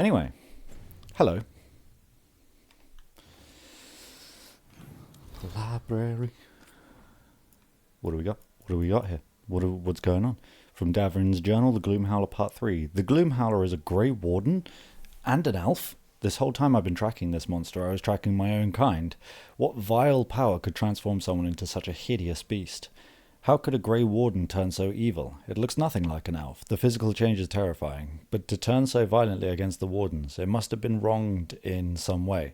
Anyway, hello. Library. What do we got? What do we got here? What's going on? From Davrin's journal, The Gloomhowler Part 3. The Gloomhowler is a grey warden and an elf. This whole time I've been tracking this monster, I was tracking my own kind. What vile power could transform someone into such a hideous beast? How could a grey warden turn so evil? It looks nothing like an elf. The physical change is terrifying. But to turn so violently against the wardens, it must have been wronged in some way.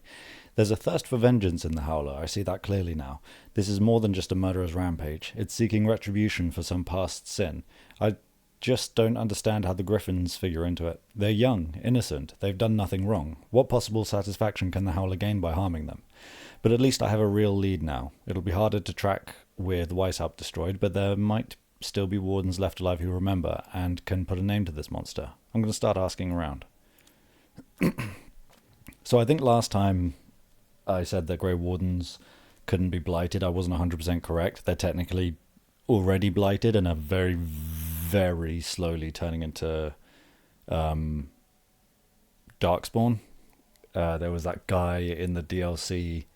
There's a thirst for vengeance in the Howler, I see that clearly now. This is more than just a murderer's rampage. It's seeking retribution for some past sin. I just don't understand how the Griffins figure into it. They're young, innocent, they've done nothing wrong. What possible satisfaction can the Howler gain by harming them? But at least I have a real lead now. It'll be harder to track with Weishaupt destroyed, but there might still be wardens left alive who remember and can put a name to this monster. I'm going to start asking around. So I think last time I said that Grey Wardens couldn't be blighted. I wasn't 100% correct. They're technically already blighted and are very, very slowly turning into Darkspawn. There was that guy in the DLC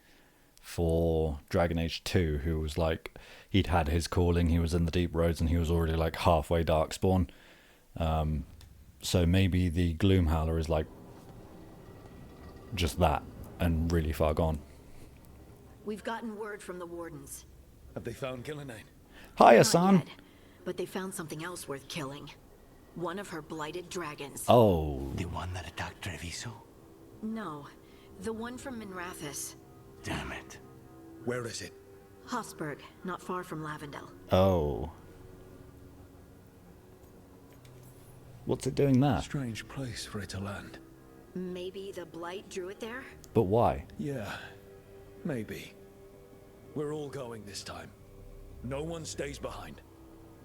for Dragon Age 2 who was like, he'd had his calling, he was in the Deep Roads, and he was already like halfway Darkspawn. So maybe the Gloomhowler is like just that and really far gone. We've gotten word from the Wardens. Have they found Killinane? Hi, Not Asan. yet, but they found something else worth killing. One of her blighted dragons. Oh. The one that attacked Treviso? No, the one from Minrathous. Damn it. Where is it? Hosberg, not far from Lavendel. Oh. What's it doing there? Strange place for it to land. Maybe the blight drew it there? But why? Yeah, maybe. We're all going this time. No one stays behind.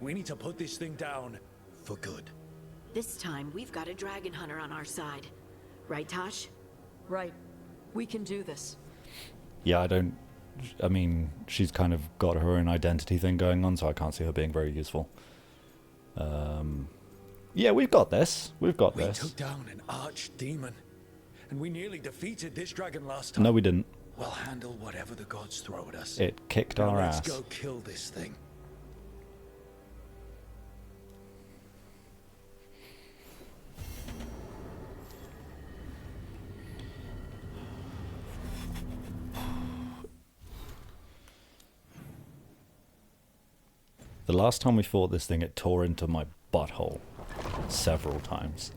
We need to put this thing down for good. This time, we've got a dragon hunter on our side. Right, Tosh? Right. We can do this. Yeah, I mean, she's kind of got her own identity thing going on, so I can't see her being very useful. Yeah, we've got this. We've got this. We took down an archdemon, and we nearly defeated this dragon last time. No, we didn't. We'll handle whatever the gods throw at us. It kicked Now our let's ass. go kill this thing. The last time we fought this thing, it tore into my butthole several times.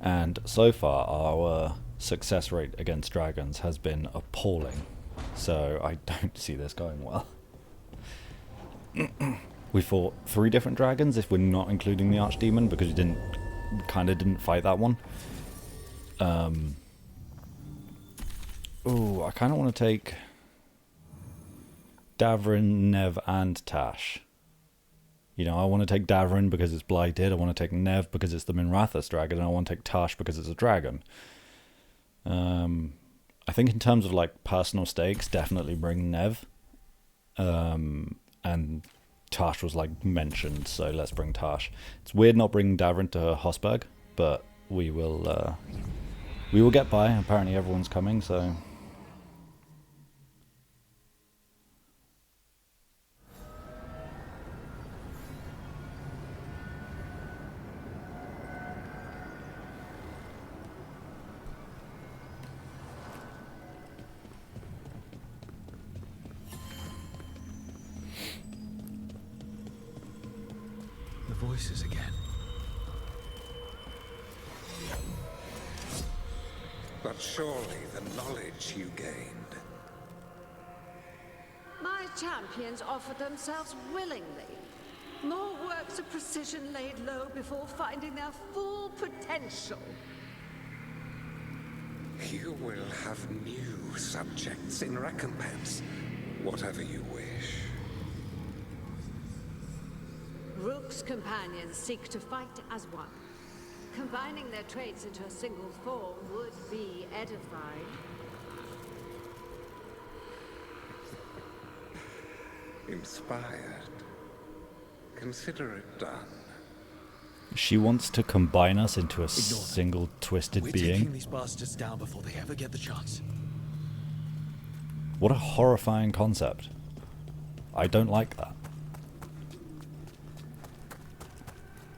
And so far, our success rate against dragons has been appalling. So I don't see this going well. We fought 3 different dragons, if we're not including the archdemon, because we didn't fight that one. Ooh, I kind of want to take Davrin, Nev, and Tash. You know, I want to take Davrin because it's blighted, I want to take Nev because it's the Minrathous dragon, and I want to take Tash because it's a dragon. I think in terms of like personal stakes, definitely bring Nev. And Tash was like mentioned, so let's bring Tash. It's weird not bringing Davrin to Hosberg, but we will get by. Apparently everyone's coming, so... Voices again. But surely the knowledge you gained. My champions offered themselves willingly. More works of precision laid low before finding their full potential. You will have new subjects in recompense, whatever you wish. Rook's companions seek to fight as one. Combining their traits into a single form would be edifying. Inspired. Consider it done. She wants to combine us into a Ignore them. single twisted We're being. taking these bastards down before they ever get the chance. What a horrifying concept. I don't like that.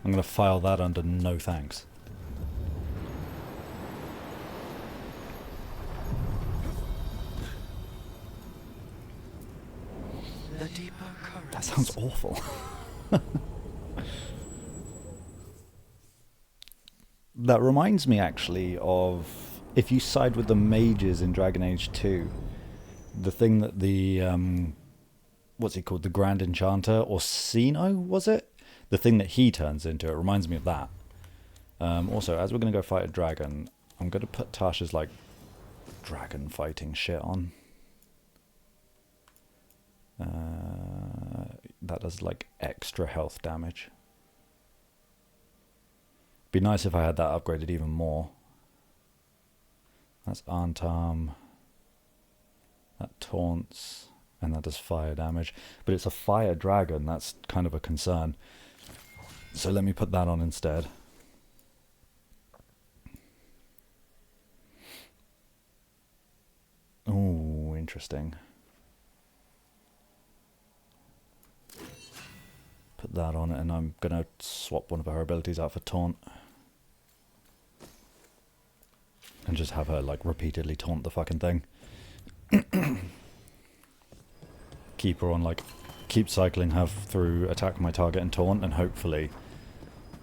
I'm going to file that under no thanks. The deeper currents. That sounds awful. That reminds me actually of if you side with the mages in Dragon Age 2, the thing that the what's he called, the Grand Enchanter, Orsino, was it? The thing that he turns into, it reminds me of that. Also, as we're going to go fight a dragon, I'm going to put Tasha's like dragon fighting shit on. That does like extra health damage. Be nice if I had that upgraded even more. That's Antarm. That taunts. And that does fire damage. But it's a fire dragon. That's kind of a concern. So let me put that on instead. Oh, interesting. Put that on, and I'm going to swap one of her abilities out for taunt. And just have her, like, repeatedly taunt the fucking thing. Keep her on, like, keep cycling her through attack my target and taunt, and hopefully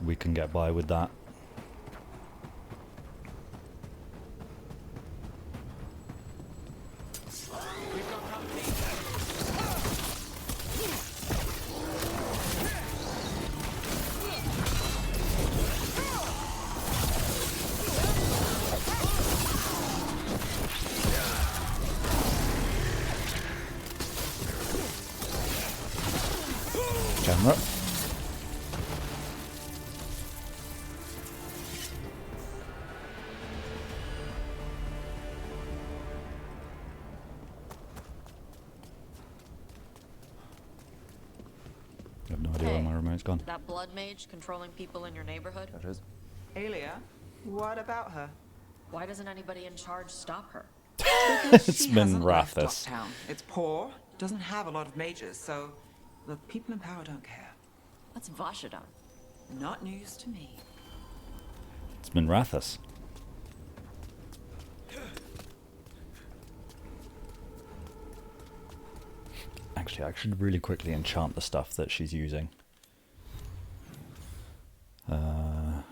we can get by with that. Camera. I have no idea where my remote's gone. That blood mage controlling people in your neighborhood? That is. Alia, what about her? Why doesn't anybody in charge stop her? It's She been hasn't left Rathus. Docktown. It's poor, doesn't have a lot of mages, so the people in power don't care. That's Vashadon. Not news to me. It's been Rathus. Actually, I should really quickly enchant the stuff that she's using. I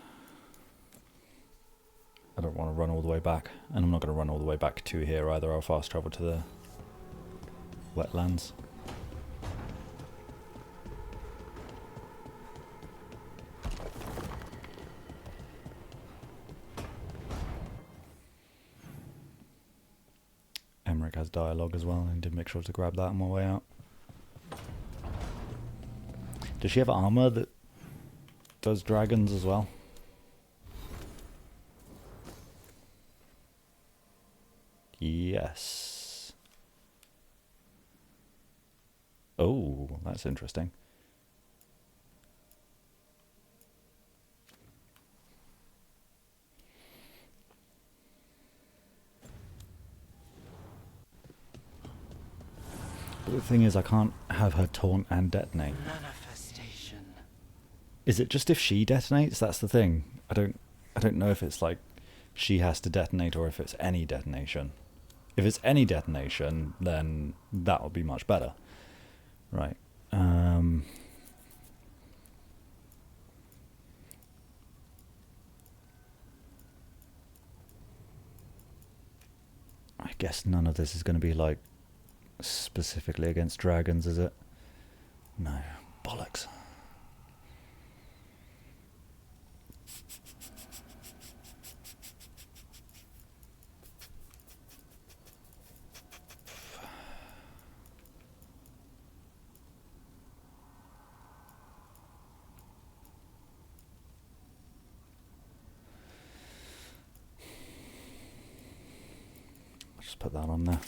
don't want to run all the way back, and I'm not going to run all the way back to here either. I'll fast travel to the wetlands. Emmerich has dialogue as well, and did make sure to grab that on my way out. Does she have armor that does dragons as well? Yes. Oh, that's interesting. But the thing is, I can't have her taunt and detonate. Manifestation. Is it just if she detonates? That's the thing. I don't know if it's like she has to detonate or if it's any detonation. If it's any detonation, then that would be much better. Right. I guess none of this is going to be like specifically against dragons, is it? No. Bollocks. Just put that on there.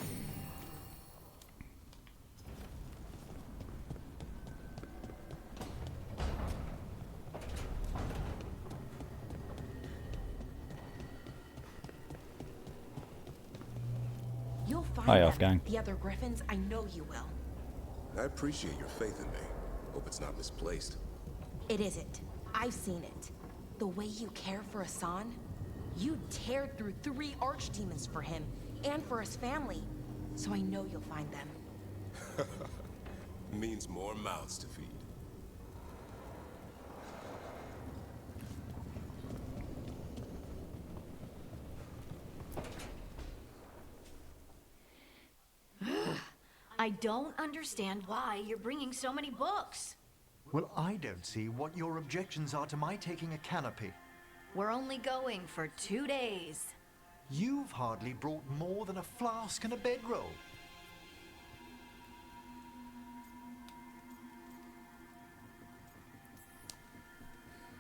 find Hi, them. Wolfgang. The other Griffins, I know you will. I appreciate your faith in me. Hope it's not misplaced. It isn't. I've seen it. The way you care for Hassan, you teared through 3 archdemons for him and for his family. So I know you'll find them. Means more mouths to feed. I don't understand why you're bringing so many books. Well, I don't see what your objections are to my taking a canopy. We're only going for 2 days. You've hardly brought more than a flask and a bedroll.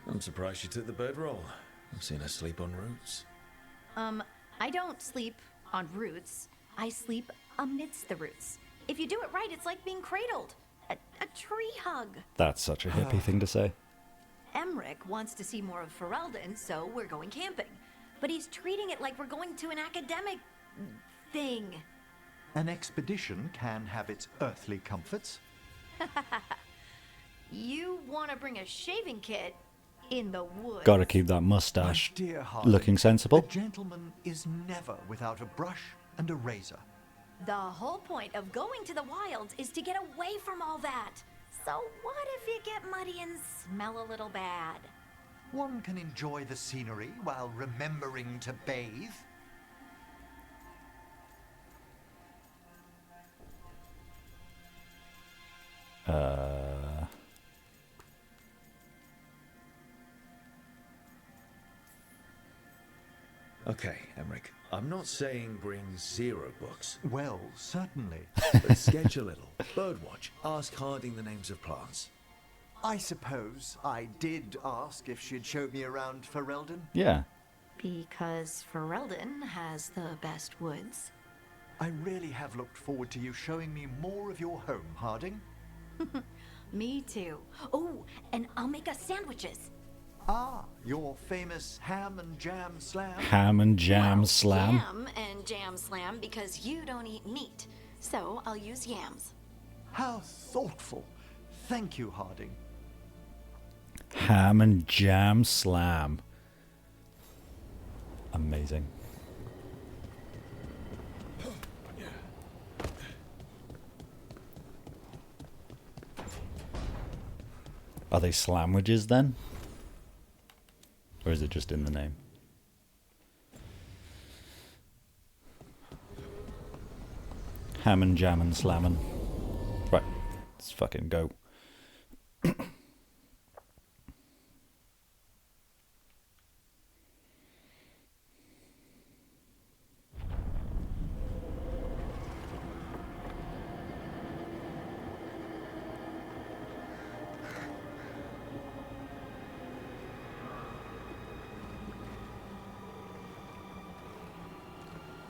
I'm surprised she took the bedroll. I've seen her sleep on roots. I don't sleep on roots. I sleep amidst the roots. If you do it right, it's like being cradled. A tree hug. That's such a hippie thing to say. Emmerich wants to see more of Ferelden, so we're going camping. But he's treating it like we're going to an academic thing. An expedition can have its earthly comforts. You want to bring a shaving kit in the woods. Gotta keep that mustache My dear Harley, looking sensible. A gentleman is never without a brush and a razor. The whole point of going to the wilds is to get away from all that. So what if you get muddy and smell a little bad? One can enjoy the scenery while remembering to bathe. Okay, Emmerich. I'm not saying bring 0 books, Well, certainly. but sketch a little. Birdwatch. Ask Harding the names of plants. I suppose I did ask if she'd show me around Ferelden. Yeah. Because Ferelden has the best woods. I really have looked forward to you showing me more of your home, Harding. Me too. Oh, and I'll make us sandwiches. Ah, your famous ham and jam slam. Ham and jam Well, slam. Ham and jam slam because you don't eat meat. So I'll use yams. How thoughtful. Thank you, Harding. Ham and jam slam. Amazing. Are they slamwiches then? Or is it just in the name? Ham and jam and slammin'. Right, let's fucking go.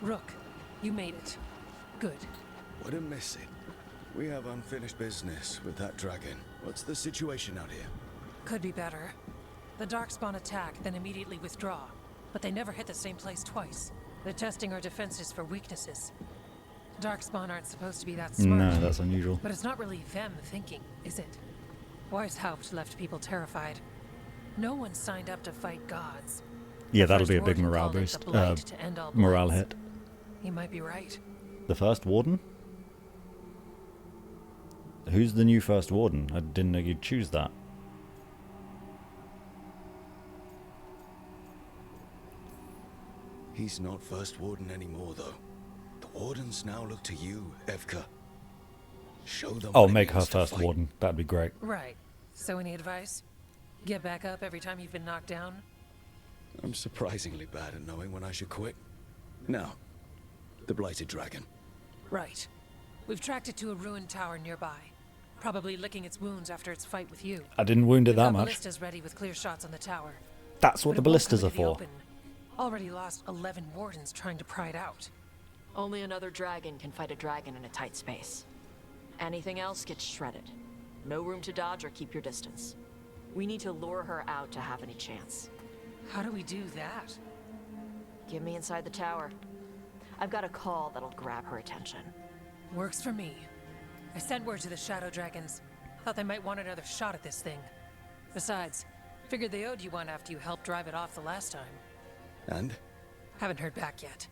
Rook, you made it. Good. Wouldn't miss it. We have unfinished business with that dragon. What's the situation out here? Could be better. The Darkspawn attack, then immediately withdraw. But they never hit the same place twice. They're testing our defenses for weaknesses. Darkspawn aren't supposed to be that smart. No, that's unusual. But it's not really them thinking, is it? Weishaupt left people terrified. No one signed up to fight gods. Yeah, The that'll first be a big warden morale called it boost. the blight to end all Morale blights. hit. He might be right. The first warden? Who's the new first warden? I didn't know you'd choose that. He's not first warden anymore, though. The wardens now look to you, Evka. Show them. Oh, what it make her means to first fight. warden. That'd be great. Right. So any advice? Get back up every time you've been knocked down? I'm surprisingly bad at knowing when I should quit. Now, the blighted dragon. Right. We've tracked it to a ruined tower nearby. Probably licking its wounds after its fight with you. I didn't wound it We've that got much. ballistas ready with clear shots on the tower. That's what But the it won't come ballistas are into the for. open. Already lost 11 wardens trying to pry it out. Only another dragon can fight a dragon in a tight space. Anything else gets shredded. No room to dodge or keep your distance. We need to lure her out to have any chance. How do we do that? Get me inside the tower. I've got a call that'll grab her attention. Works for me. I sent word to the Shadow Dragons. Thought they might want another shot at this thing. Besides, figured they owed you one after you helped drive it off the last time. And? Haven't heard back yet.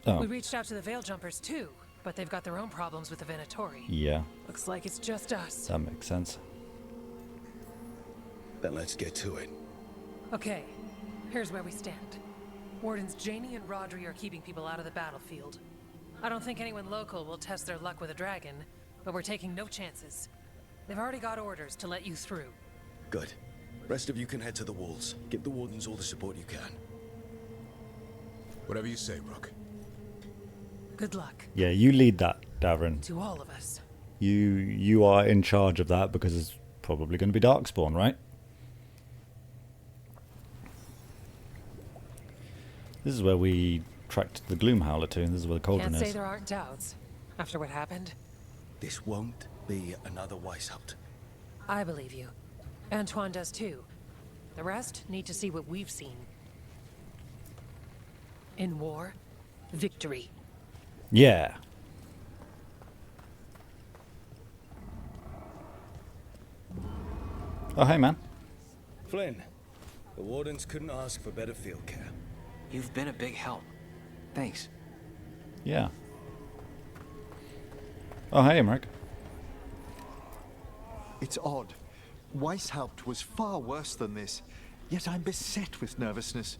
Oh. We reached out to the Veil Jumpers too, but they've got their own problems with the Venatori. Yeah. Looks like it's just us. That makes sense. Then let's get to it. Okay, here's where we stand. Wardens Janie and Rodri are keeping people out of the battlefield. I don't think anyone local will test their luck with a dragon, but we're taking no chances. They've already got orders to let you through. Good. Rest of you can head to the walls. Give the Wardens all the support you can. Whatever you say, Rook. Good luck. Yeah, you lead that, Davrin. To all of us. You are in charge of that because it's probably going to be Darkspawn, right? This is where we tracked the Gloomhowler to, and this is where the cauldron Can't say is. there aren't doubts. After what happened, This won't be another Weishaupt. I believe you. Antoine does too. The rest need to see what we've seen. In war, victory. Yeah. Oh, hey, man. Flynn, the Wardens couldn't ask for better field care. You've been a big help. Thanks. Yeah. Oh, hey, Emmerich. It's odd. Weishaupt was far worse than this, yet I'm beset with nervousness.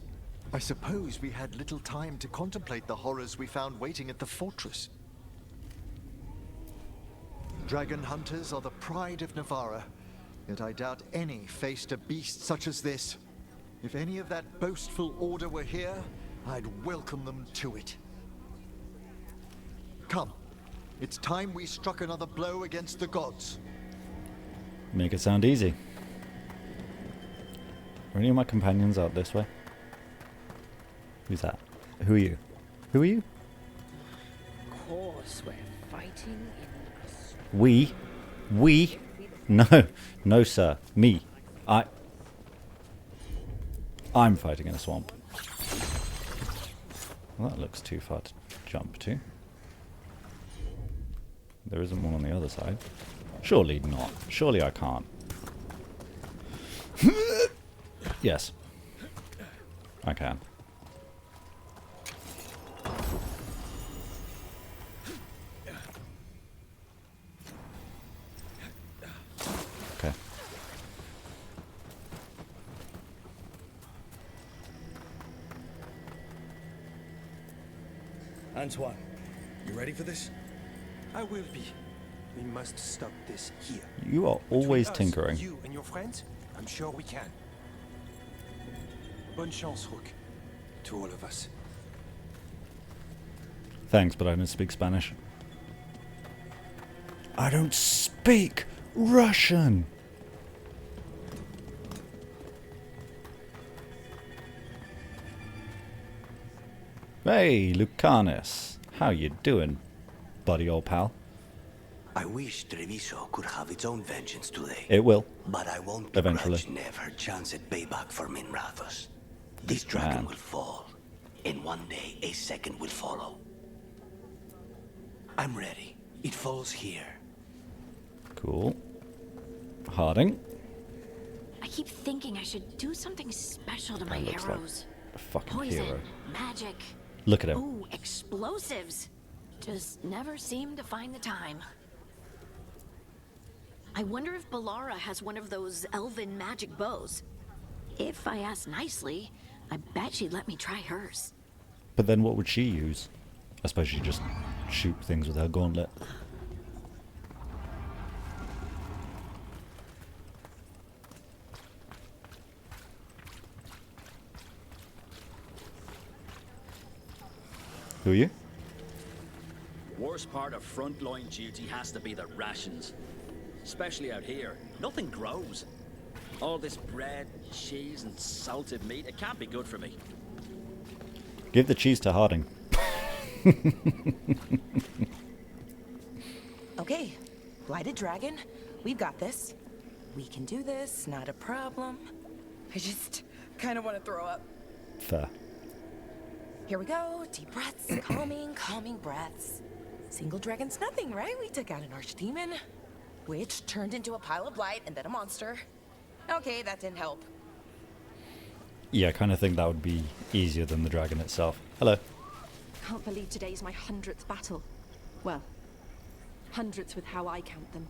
I suppose we had little time to contemplate the horrors we found waiting at the fortress. Dragon hunters are the pride of Navarra, yet I doubt any faced a beast such as this. If any of that boastful order were here, I'd welcome them to it. Come, it's time we struck another blow against the gods. Make it sound easy. Are any of my companions out this way? Who's that? Who are you? Who are you? Of course, we're fighting in a swamp. We? No. No, sir. Me. I'm fighting in a swamp. Well, that looks too far to jump to. There isn't one on the other side. Surely not. Surely I can't. Yes. I can. Okay. Antoine, you ready for this? I will be. We must stop this here. You are always Between us, tinkering. You and your friends, I'm sure we can. Bonne chance, Rook. To all of us. Thanks, but I don't speak Spanish. I don't speak Russian! Hey, Lucanus. How you doing, buddy old pal? I wish Treviso could have its own vengeance today. It will. But I won't Eventually. begrudge never chance at payback for Minrathos. This dragon will fall, and one day a second will follow. I'm ready. It falls here. Cool. Harding. I keep thinking I should do something special to my That looks like arrows. a fucking Poison, hero. magic. Look at him. Ooh, explosives. Just never seem to find the time. I wonder if Balara has one of those elven magic bows. If I ask nicely, I bet she'd let me try hers. But then what would she use? I suppose she'd just shoot things with her gauntlet. Who are you? Worst part of frontline duty has to be the rations. Especially out here. Nothing grows. All this bread, cheese, and salted meat, it can't be good for me. Give the cheese to Harding. Okay, Blighted Dragon, we've got this. We can do this, not a problem. I just kind of want to throw up. Fair. Here we go. Deep breaths. calming breaths. Single dragon's nothing, right? We took out an archdemon, which turned into a pile of blight and then a monster. Okay, that didn't help. Yeah, I kind of think that would be easier than the dragon itself. Hello. Can't believe today's my 100th battle. Well, hundreds with how I count them.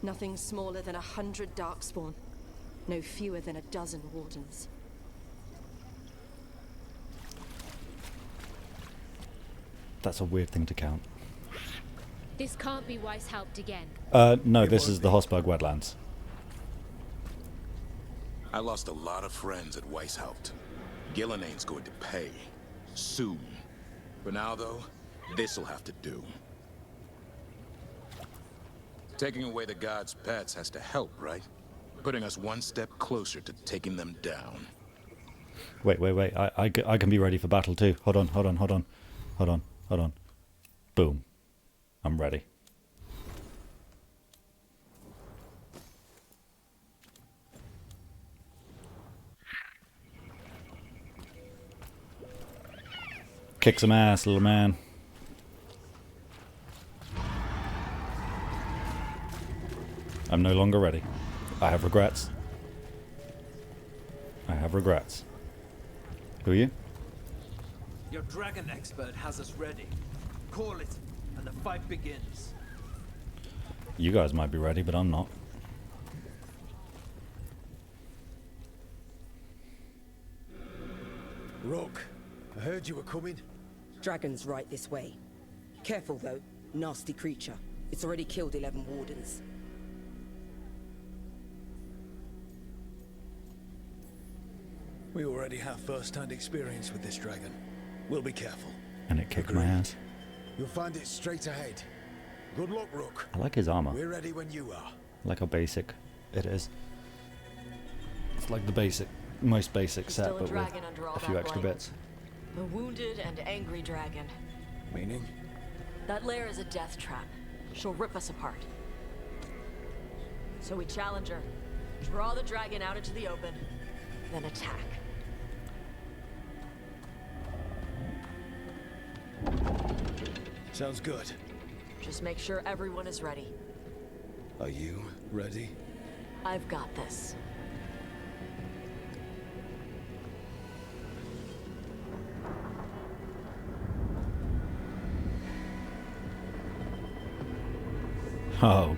Nothing smaller than 100 darkspawn. No fewer than a dozen wardens. That's a weird thing to count. This can't be Weishaupt again. No, this is the Hossberg Wetlands. I lost a lot of friends at Weishaupt. Gillenane's going to pay. Soon. For now, though, this'll have to do. Taking away the gods' pets has to help, right? Putting us one step closer to taking them down. Wait. I can be ready for battle too. Hold on. Boom. I'm ready. Kick some ass, little man. I'm no longer ready. I have regrets. Who are you? Your dragon expert has us ready. Call it, and the fight begins. You guys might be ready, but I'm not. Rook, I heard you were coming. Dragon's right this way. Careful though, nasty creature. It's already killed 11 wardens. We already have first-hand experience with this dragon. We'll be careful. And it kicked my ass. You'll find it straight ahead. Good luck, Rook. I like his armor. We're ready when you are. I like how basic it is. It's like the most basic set, but with a few extra bits. The wounded and angry dragon. Meaning? That lair is a death trap. She'll rip us apart. So we challenge her, draw the dragon out into the open, then attack. Sounds good. Just make sure everyone is ready. Are you ready? I've got this. Oh.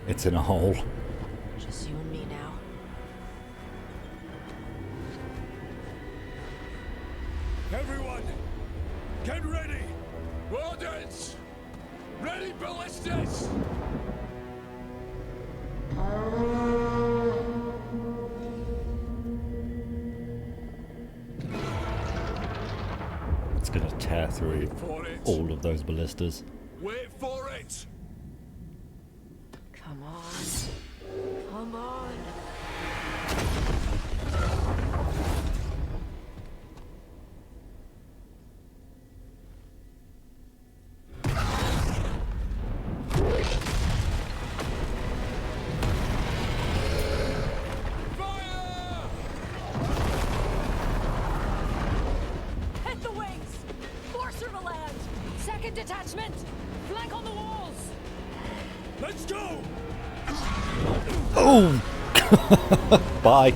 It's in a hole. Just you and me now. Everyone, get ready! Wardens! Ready ballistas! It's gonna tear through all of those ballistas. Wait for it! Come on. Come on. Hit the wings! Force her to land! Second detachment! Flank on the walls! Let's go! Oh! Bye.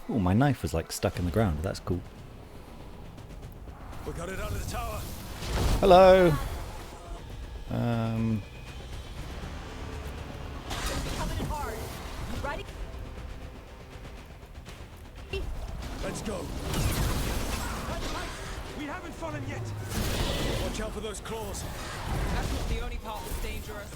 Oh, my knife was like stuck in the ground. That's cool. We got it out of the tower. Hello. Coming in hard. Ready? Let's go. We haven't fallen yet. Watch out for those claws. That's not the only part that's dangerous.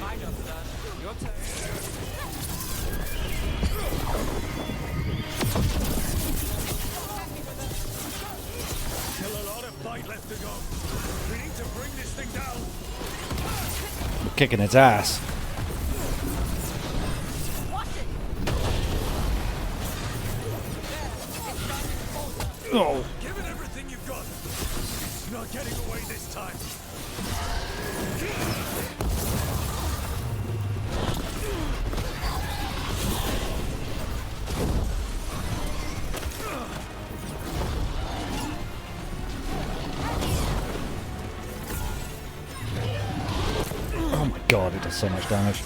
My job's done. Your turn. Still a lot of fight left to go. We need to bring this thing down. kicking its ass. Oh. Give it everything you've got. It's not getting away this time. Oh my god, it does so much damage.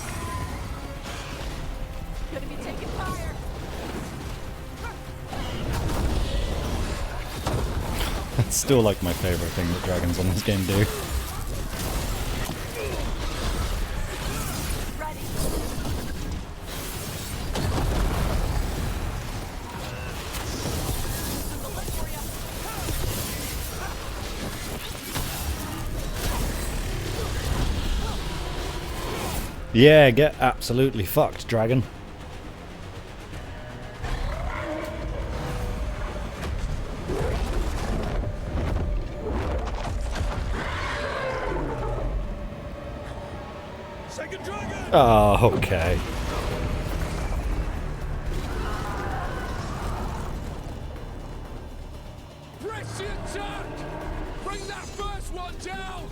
Gonna be taking fire. It's still like my favorite thing that dragons on this game do. Yeah, get absolutely fucked, dragon. Second dragon. Oh, okay. Press the attack. Bring that first one down.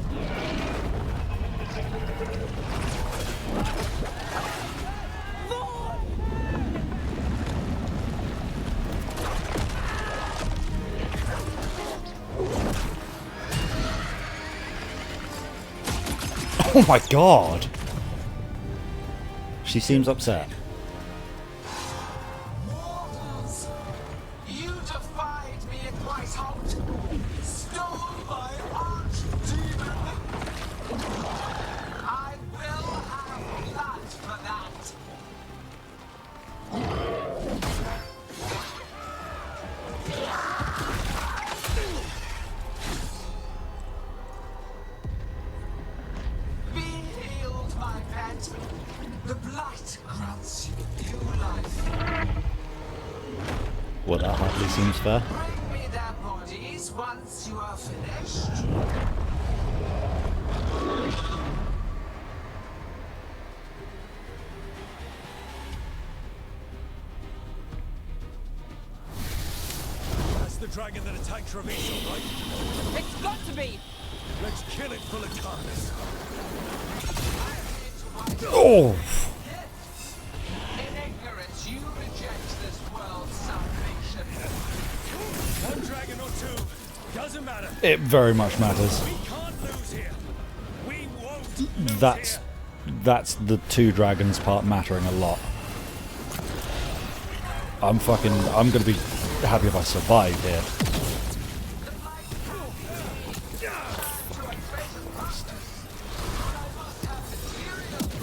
Oh my god! She seems upset. Wardens, you defied me at Weishaupt, stole my archdemon. I will have blood for that. Be healed, my pet. The blight grants you life. Well, that hardly seems fair. Bring me their bodies once you are finished. That's the dragon that attacked Treviso, right? It's got to be! Let's kill it full of carnage. Oh! In ignorance, you reject this world's salvation. One dragon or two, doesn't matter. It very much matters. We can't lose here. We won't lose That's the two dragons part mattering a lot. I'm gonna be happy if I survive here.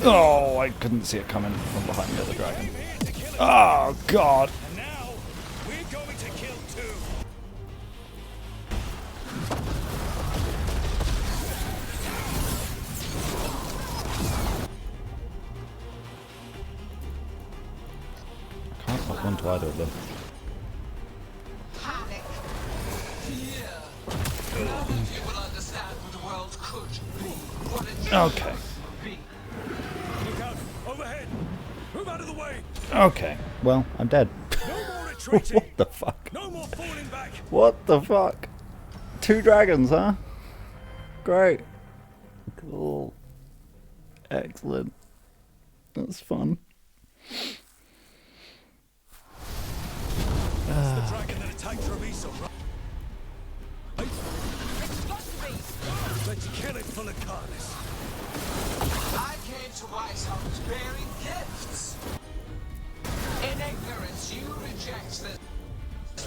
Oh, I couldn't see it coming from behind the other dragon. Oh, God. And now, we're going to kill two. I can't lock onto either of them. Panic. Fear. None of you will understand what the world could be. What it Okay. be. Look out! Overhead! Move out of the way! Okay. Well, I'm dead. No more retreating! What the fuck? No more falling back! What the fuck? Two dragons, huh? Great. Cool. Excellent. That's fun. That's the dragon that attacked Treviso, right? Let's kill it full of carnage. I came to Weishaupt bearing gifts. In ignorance, you reject this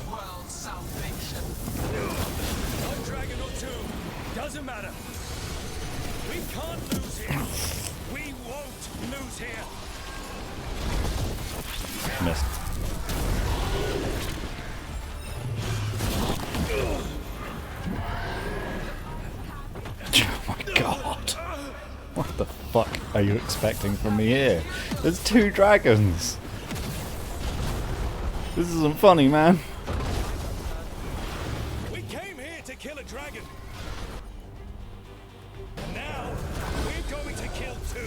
world's salvation. One dragon or two, doesn't matter. We can't lose here. We won't lose here. Missed. Oh my god. What the fuck are you expecting from me here? There's two dragons. This isn't funny, man. We came here to kill a dragon. And now, we're going to kill two.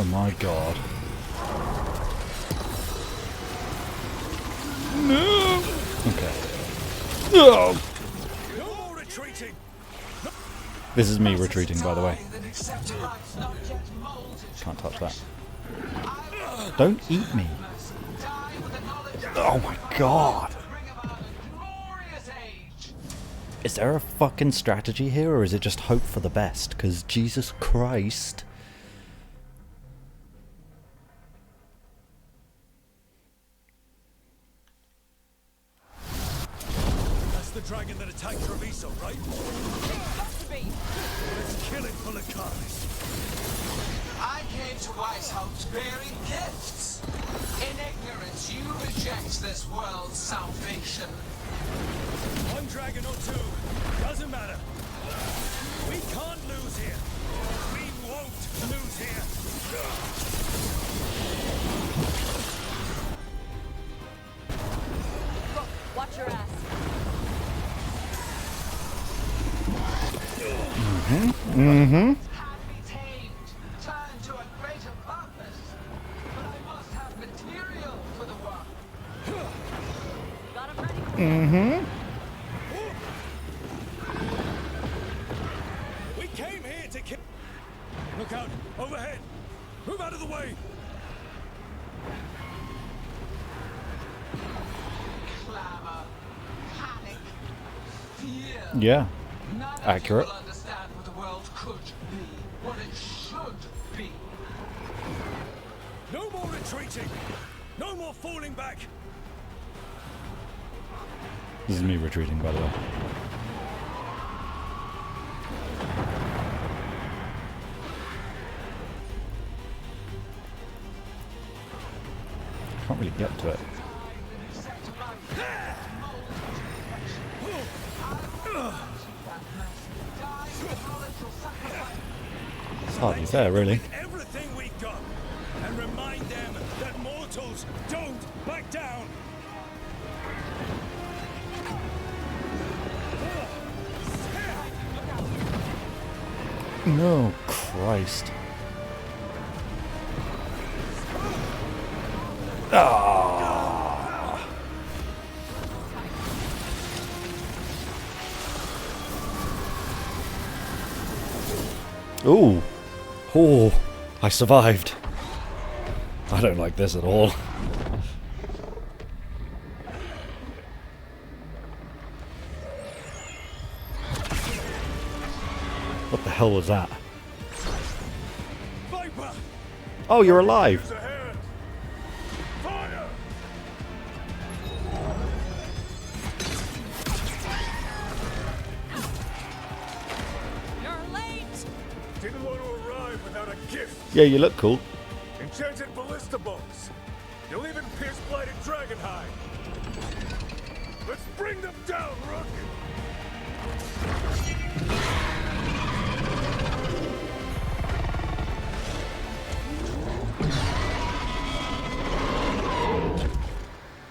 Oh my god. No! Okay. Oh! This is me retreating, by the way. Can't touch that. Don't eat me. Oh my god. Is there a fucking strategy here, or is it just hope for the best? Because Jesus Christ. That's the dragon that attacked Treviso, right? Let's kill it full of carnage. I came to Weishaupt's bearing gifts. In ignorance, you reject this world's salvation. One dragon or two, doesn't matter. We can't lose here. We won't lose here. Look, watch your ass. Mm-hmm. Mm-hmm. We came here to kill. Look out! Overhead! Move out of the way! Clamor, panic, fear. Yeah. None Accurate. of you will understand what the world could be, what it should be. No more retreating! No more falling back! This is me retreating, by the way. Can't really get to it. It's hardly fair, really. Everything we got, and remind them that mortals don't back down. No, Christ. Ah. Ooh. Oh, I survived. I don't like this at all. What the hell was that? Viper! Oh, you're alive. Use a hand. Fire! You're late! Didn't want to arrive without a gift. Yeah, you look cool. Enchanted ballista bolts. You'll even pierce blighted dragon hide. Let's bring them down, Rook!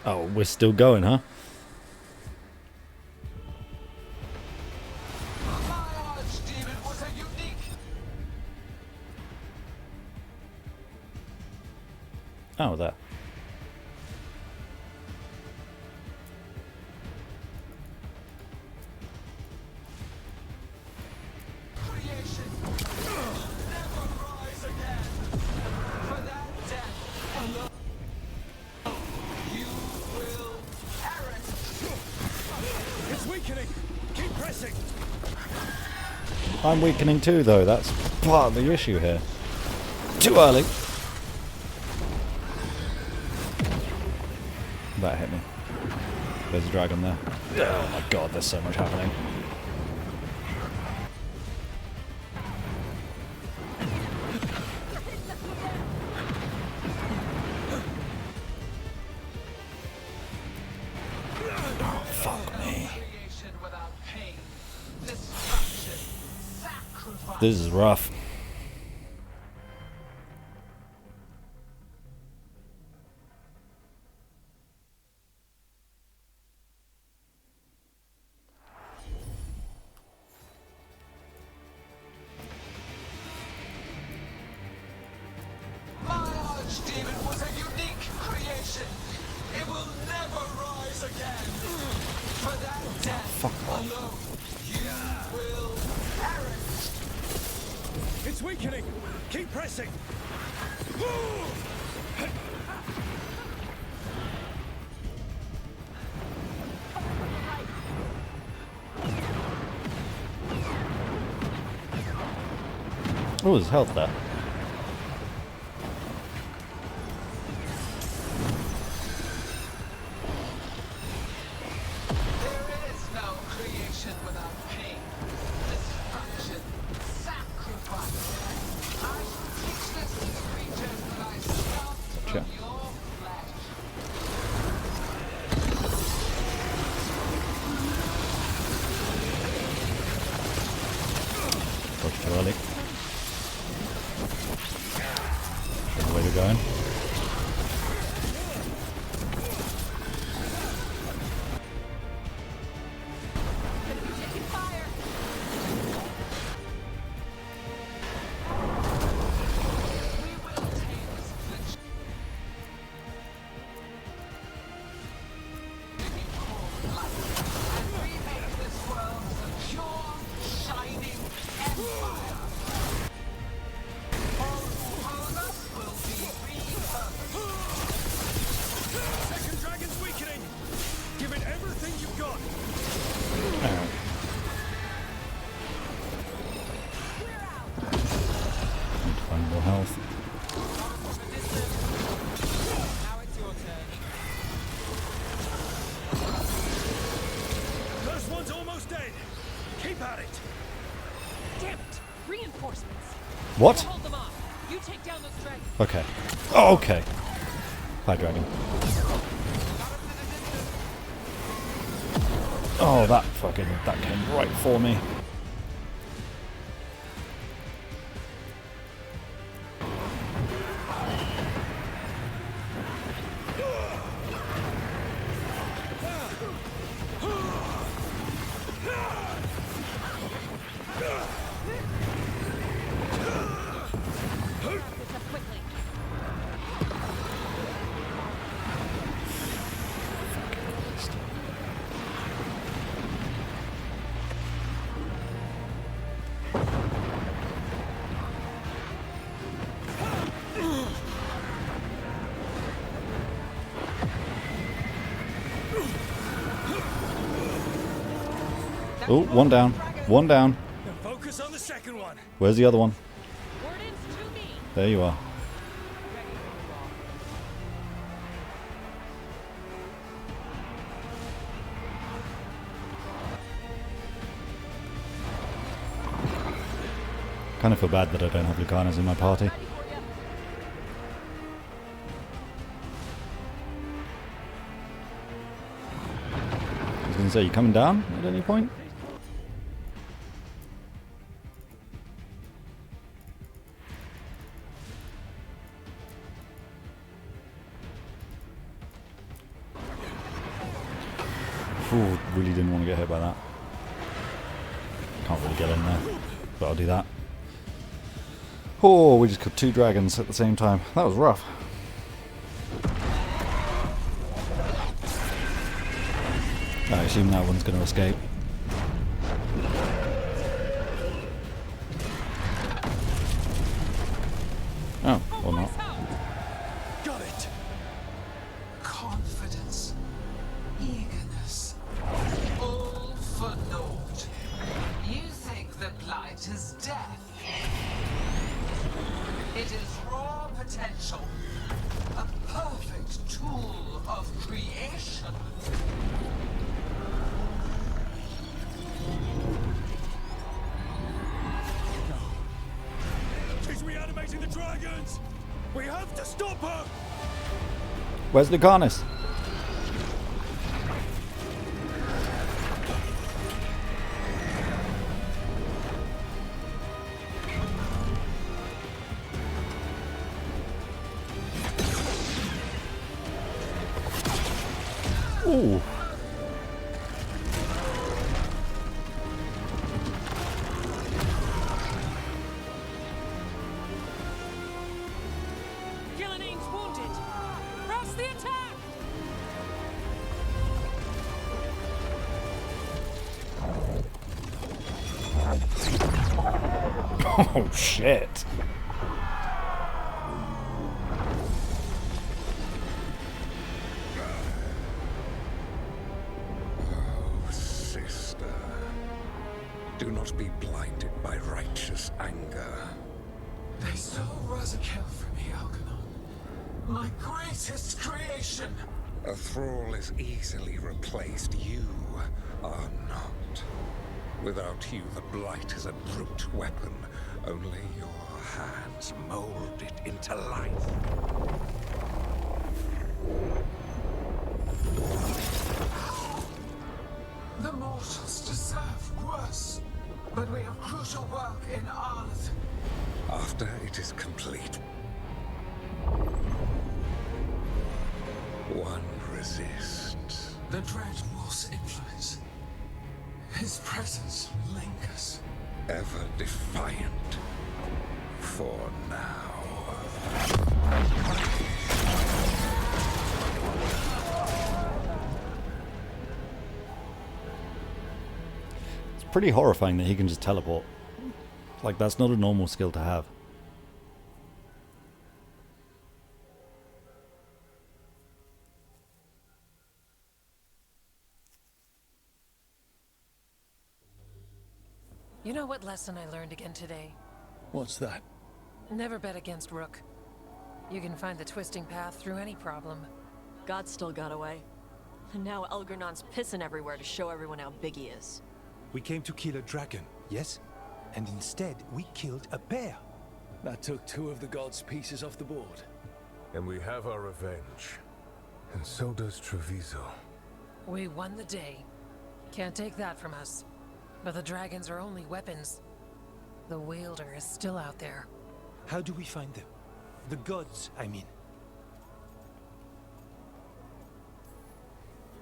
Oh, we're still going, huh? Oh, there. It's weakening. Keep pressing. I'm weakening too, though. That's part of the issue here. Too early. That hit me. There's a dragon there. Oh my god, there's so much happening. Oh, fuck me. This is rough. Demon was a unique creation. It will never rise again. For that death alone, you will perish. It's weakening. Keep pressing. Oh, there's health there. There is no creation without pain, destruction, sacrifice. I shall teach this to the creatures that I sculpt from your flesh. Dodge too early. Where you're going. Second dragon's weakening. Give it everything you've got. Need to find more health. First one's almost dead. Keep at it. Damn it! Reinforcements. What? Hold them off. You take down those dragons. Okay. Oh, okay. Hi, dragon. Oh, that came right for me. Oh, one down. One down. Focus on the second one. Where's the other one? There you are. Kind of feel bad that I don't have Lucanas in my party. I was going to say, you coming down at any point? Ooh, really didn't want to get hit by that. Can't really get in there, but I'll do that. Oh, we just killed two dragons at the same time. That was rough. I assume that one's going to escape. Oh, or not. Got it. Confidence, eagerness, all for naught. You think the blight is death? It is raw potential, a perfect tool of creation. She's reanimating the dragons. We have to stop her. Where's Lucanus? Ooh. Gillinane's wounded. the attack! Oh shit. Oh, sister. Do not be blinded by righteous anger. They stole Razakel from me, Algernon. My greatest creation. A thrall is easily replaced. You are not. Without you, the blight is a brute weapon. Only your hands mold it into life. The mortals deserve worse. But we have crucial work in Arleth. After it is complete, one resists. The Dread Wolf's influence. His presence lingers. Ever defiant. For now. It's pretty horrifying that he can just teleport. Like, that's not a normal skill to have. You know what lesson I learned again today? What's that? Never bet against Rook. You can find the twisting path through any problem. God still got away. And now Elgernon's pissing everywhere to show everyone how big he is. We came to kill a dragon, yes? And instead, we killed a bear. That took 2 of the gods' pieces off the board. And we have our revenge. And so does Treviso. We won the day. Can't take that from us. But the dragons are only weapons. The wielder is still out there. How do we find them? The gods, I mean.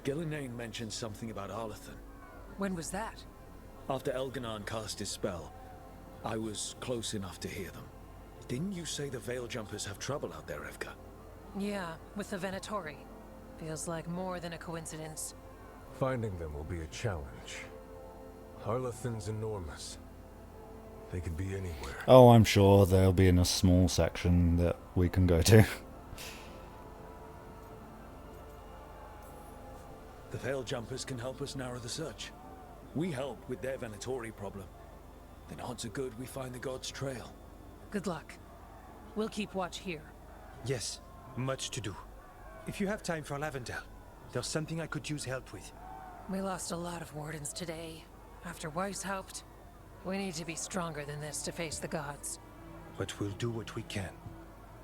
Gillenane mentioned something about Arlethan. When was that? After Elgernon cast his spell, I was close enough to hear them. Didn't you say the Veil Jumpers have trouble out there, Evka? Yeah, with the Venatori. Feels like more than a coincidence. Finding them will be a challenge. Arlethan's enormous. They could be anywhere. Oh, I'm sure they'll be in a small section that we can go to. The Veil Jumpers can help us narrow the search. We help with their Venatori problem. Then odds are good we find the god's trail. Good luck. We'll keep watch here. Yes, much to do. If you have time for Lavendel, there's something I could use help with. We lost a lot of Wardens today. After Weishaupt, we need to be stronger than this to face the gods. But we'll do what we can.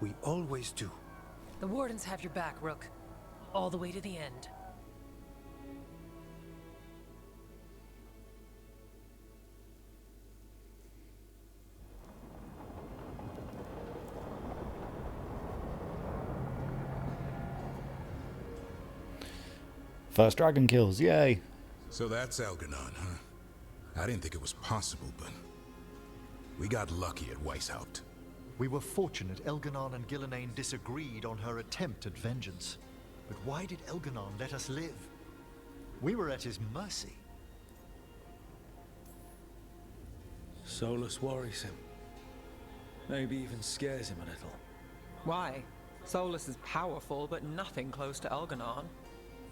We always do. The Wardens have your back, Rook. All the way to the end. First dragon kills, yay! So that's Elgernon, huh? I didn't think it was possible, but we got lucky at Weishaupt. We were fortunate Elgernon and Gillenane disagreed on her attempt at vengeance. But why did Elgernon let us live? We were at his mercy. Solus worries him. Maybe even scares him a little. Why? Solus is powerful, but nothing close to Elgernon.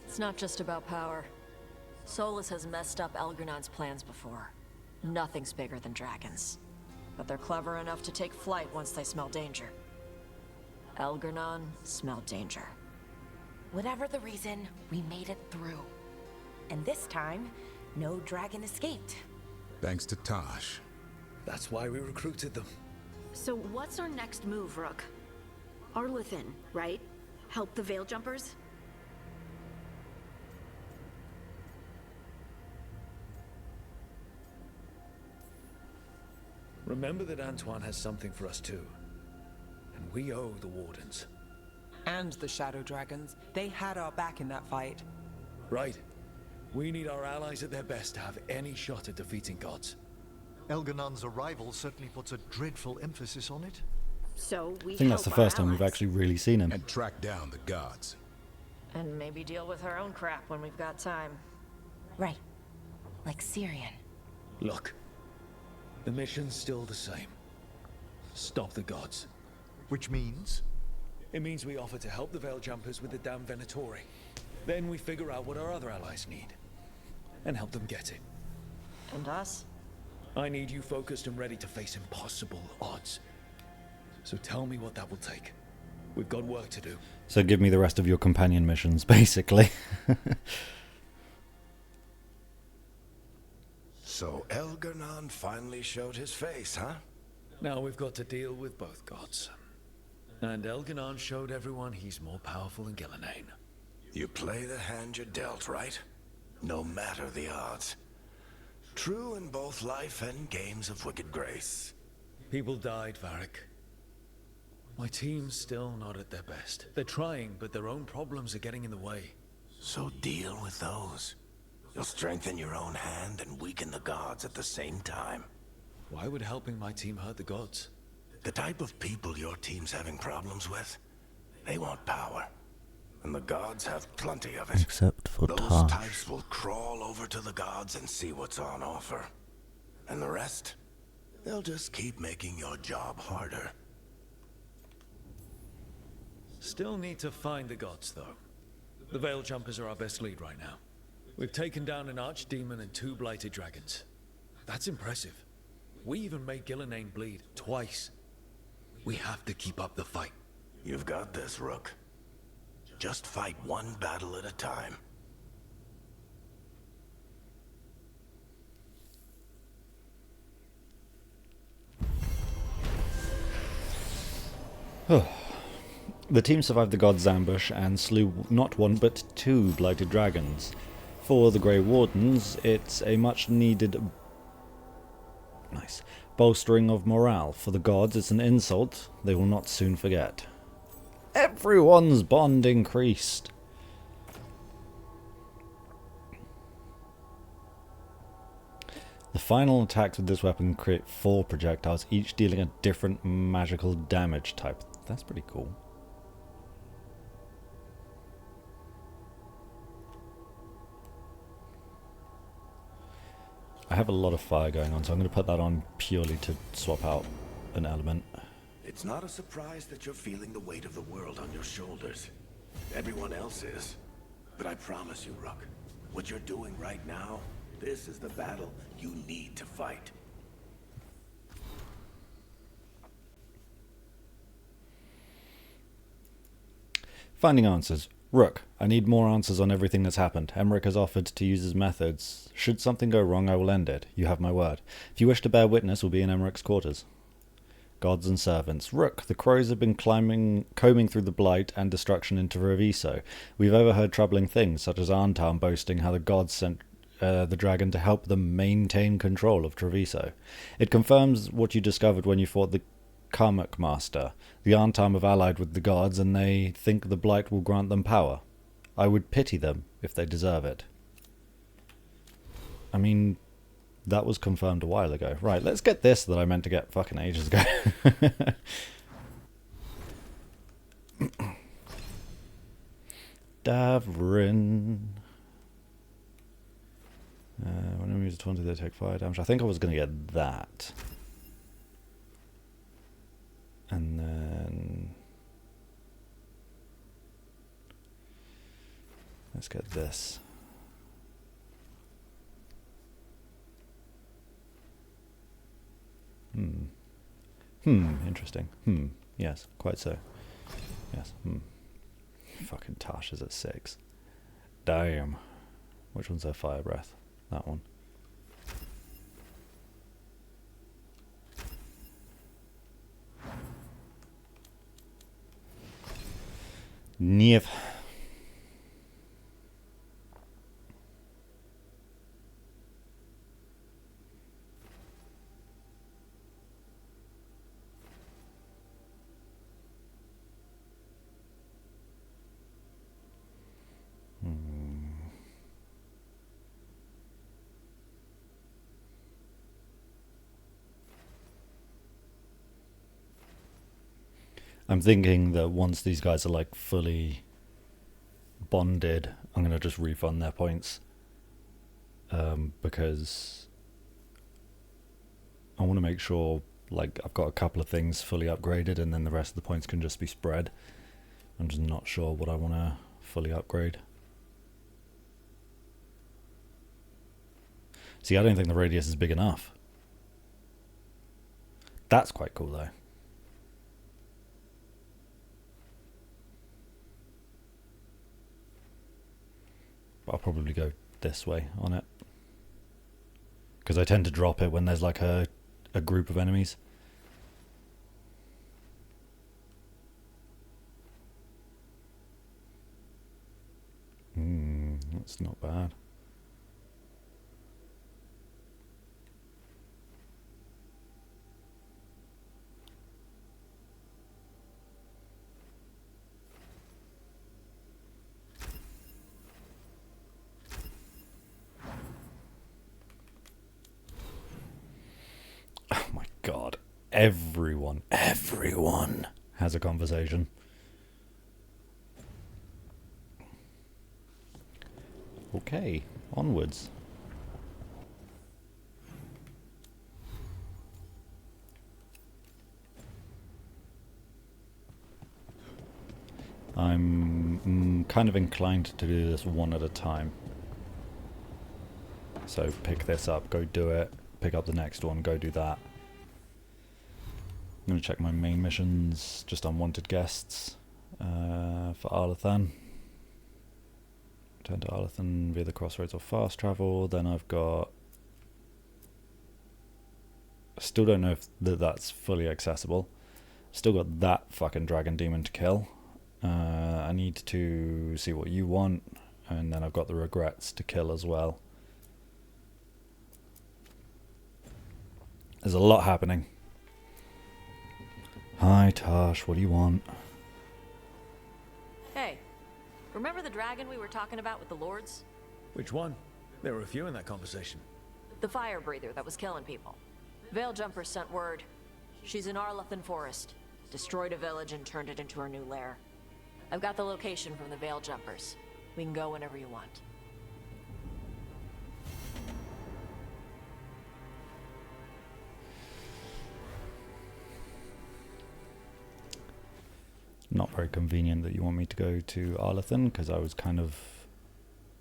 It's not just about power. Solus has messed up Elgernon's plans before. Nothing's bigger than dragons. But they're clever enough to take flight once they smell danger. Elgernon smelled danger. Whatever the reason, we made it through. And this time, no dragon escaped. Thanks to Tosh. That's why we recruited them. So what's our next move, Rook? Arlethan, right? Help the Veil Jumpers? Remember that Antoine has something for us too. And we owe the Wardens. And the Shadow Dragons. They had our back in that fight. Right. We need our allies at their best to have any shot at defeating gods. Elgernon's arrival certainly puts a dreadful emphasis on it. So we I think that's the first time we've actually really seen him. And track down the gods. And maybe deal with our own crap when we've got time. Right. Like Syrian. Look. The mission's still the same. Stop the gods. Which means? It means we offer to help the Veil Jumpers with the damn Venatori. Then we figure out what our other allies need. And help them get it. And us? I need you focused and ready to face impossible odds. So tell me what that will take. We've got work to do. So give me the rest of your companion missions, basically. So Elgar'nan finally showed his face, huh? Now we've got to deal with both gods. And Elgar'nan showed everyone he's more powerful than Gillenane. You play the hand you're dealt, right? No matter the odds. True in both life and games of wicked grace. People died, Varric. My team's still not at their best. They're trying, but their own problems are getting in the way. So deal with those. You'll strengthen your own hand and weaken the gods at the same time. Why would helping my team hurt the gods? The type of people your team's having problems with, they want power. And the gods have plenty of it. Except for Those Taj. types will crawl over to the gods and see what's on offer. And the rest, they'll just keep making your job harder. Still need to find the gods, though. The Veil Jumpers are our best lead right now. We've taken down an archdemon and 2 blighted dragons. That's impressive. We even made Gillenane bleed twice. We have to keep up the fight. You've got this, Rook. Just fight one battle at a time. The team survived the god's ambush and slew not 1 but 2 blighted dragons. For the Grey Wardens, it's a much needed bolstering of morale. For the gods, it's an insult they will not soon forget. Everyone's bond increased. The final attacks with this weapon create 4 projectiles, each dealing a different magical damage type. That's pretty cool. I have a lot of fire going on, so I'm going to put that on purely to swap out an element. It's not a surprise that you're feeling the weight of the world on your shoulders. Everyone else is. But I promise you, Rook, what you're doing right now, this is the battle you need to fight. Finding answers. Rook, I need more answers on everything that's happened. Emmerich has offered to use his methods. Should something go wrong, I will end it. You have my word. If you wish to bear witness, we'll be in Emmerich's quarters. Gods and servants. Rook, the crows have been combing through the blight and destruction into Reviso. We've overheard troubling things, such as Arntarm boasting how the gods sent the dragon to help them maintain control of Treviso. It confirms what you discovered when you fought the Karmak Master. The Arntarm have allied with the gods, and they think the blight will grant them power. I would pity them if they deserve it. I mean, that was confirmed a while ago. Right, let's get this that I meant to get fucking ages ago. Davrin. When I use 20, they take 5 damage. I think I was going to get that. And then let's get this. Interesting. Yes, quite so. Yes. Fucking Tash is at 6. Damn. Which one's their fire breath? That one. Niev. I'm thinking that once these guys are like fully bonded, I'm going to just refund their points. Because I want to make sure, like, I've got a couple of things fully upgraded and then the rest of the points can just be spread. I'm just not sure what I want to fully upgrade. See, I don't think the radius is big enough. That's quite cool, though. But I'll probably go this way on it. Because I tend to drop it when there's like a group of enemies. That's not bad. Oh my god. Everyone has a conversation. Okay, onwards. I'm kind of inclined to do this one at a time. So pick this up, go do it. Pick up the next one, go do that. I'm going to check my main missions, just unwanted guests for Arlathan. Return to Arlathan via the crossroads or fast travel. Then I've got... I still don't know if that's fully accessible. Still got that fucking dragon demon to kill. I need to see what you want. And then I've got the regrets to kill as well. There's a lot happening. Hi, Tosh, what do you want? Hey, remember the dragon we were talking about with the lords? Which one? There were a few in that conversation. The fire breather that was killing people. Veiljumpers sent word. She's in Arlathan Forest. Destroyed a village and turned it into her new lair. I've got the location from the Veiljumpers. We can go whenever you want. Not very convenient that you want me to go to Arlathan, because I was kind of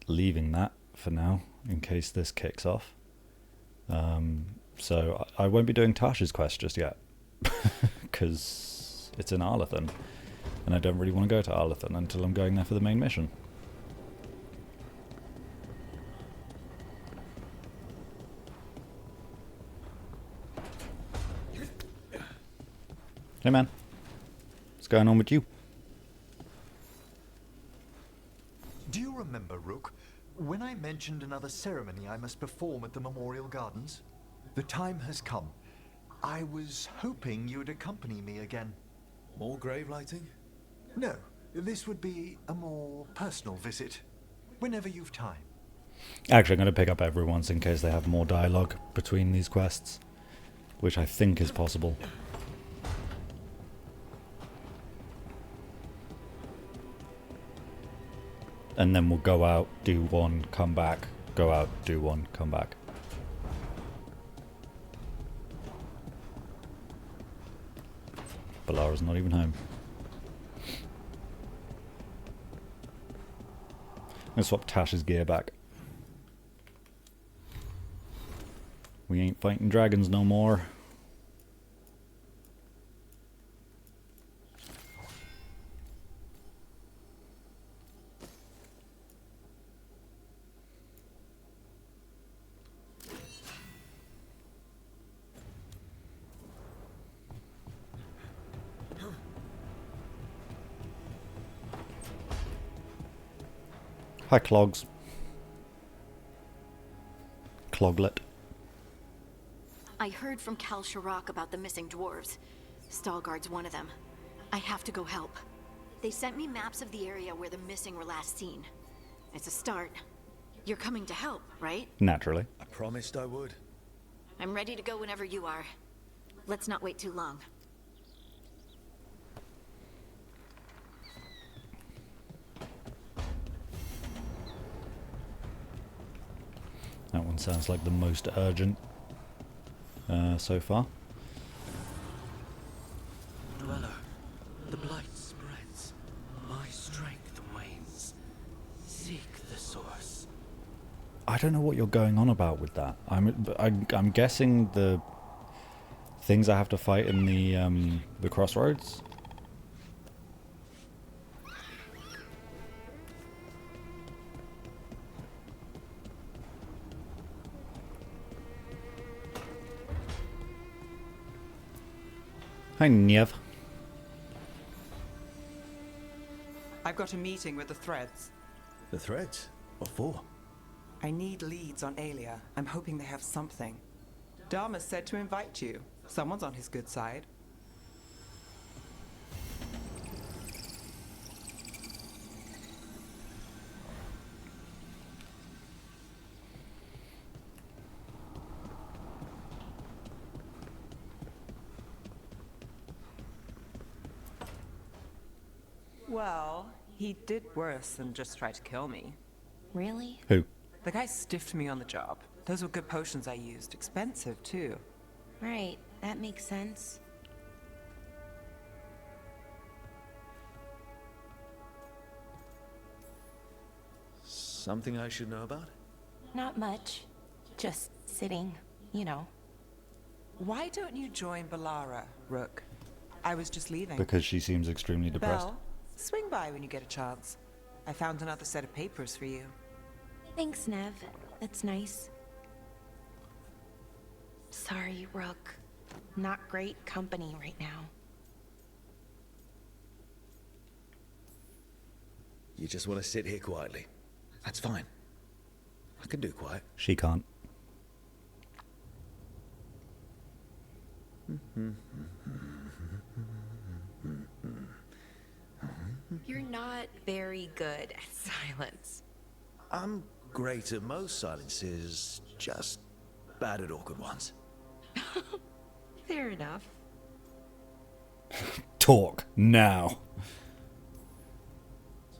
leaving that for now, in case this kicks off. So I won't be doing Tasha's quest just yet, because it's in Arlathan, and I don't really want to go to Arlathan until I'm going there for the main mission. Hey man, what's going on with you? Do you remember, Rook, when I mentioned another ceremony I must perform at the Memorial Gardens? The time has come. I was hoping you'd accompany me again. More grave lighting? No, this would be a more personal visit. Whenever you've time. Actually, I'm going to pick up everyone's in case they have more dialogue between these quests, which I think is possible. And then we'll go out, do one, come back, go out, do one, come back. Balara's not even home. I'm gonna swap Tash's gear back. We ain't fighting dragons no more. Hi, Clogs. Cloglet. I heard from Cal Sharrock about the missing dwarves. Stalguard's one of them. I have to go help. They sent me maps of the area where the missing were last seen. It's a start. You're coming to help, right? Naturally. I promised I would. I'm ready to go whenever you are. Let's not wait too long. That one sounds like the most urgent so far. Dweller, the blight spreads. My strength wanes. Seek the source. I don't know what you're going on about with that. I'm guessing the things I have to fight in the crossroads. Hi, Niev. I've got a meeting with the Threads. The Threads? What for? I need leads on Aelia. I'm hoping they have something. Dharma said to invite you. Someone's on his good side. Well, he did worse than just try to kill me. Really? Who? The guy stiffed me on the job. Those were good potions I used. Expensive, too. Right, that makes sense. Something I should know about? Not much. Just sitting, you know. Why don't you join Balara, Rook? I was just leaving. Because she seems extremely depressed. Belle, swing by when you get a chance. I found another set of papers for you. Thanks, Nev. That's nice. Sorry, Rook. Not great company right now. You just want to sit here quietly. That's fine. I can do quiet. She can't. You're not very good at silence. I'm great at most silences, just bad at awkward ones. Fair enough. Talk now.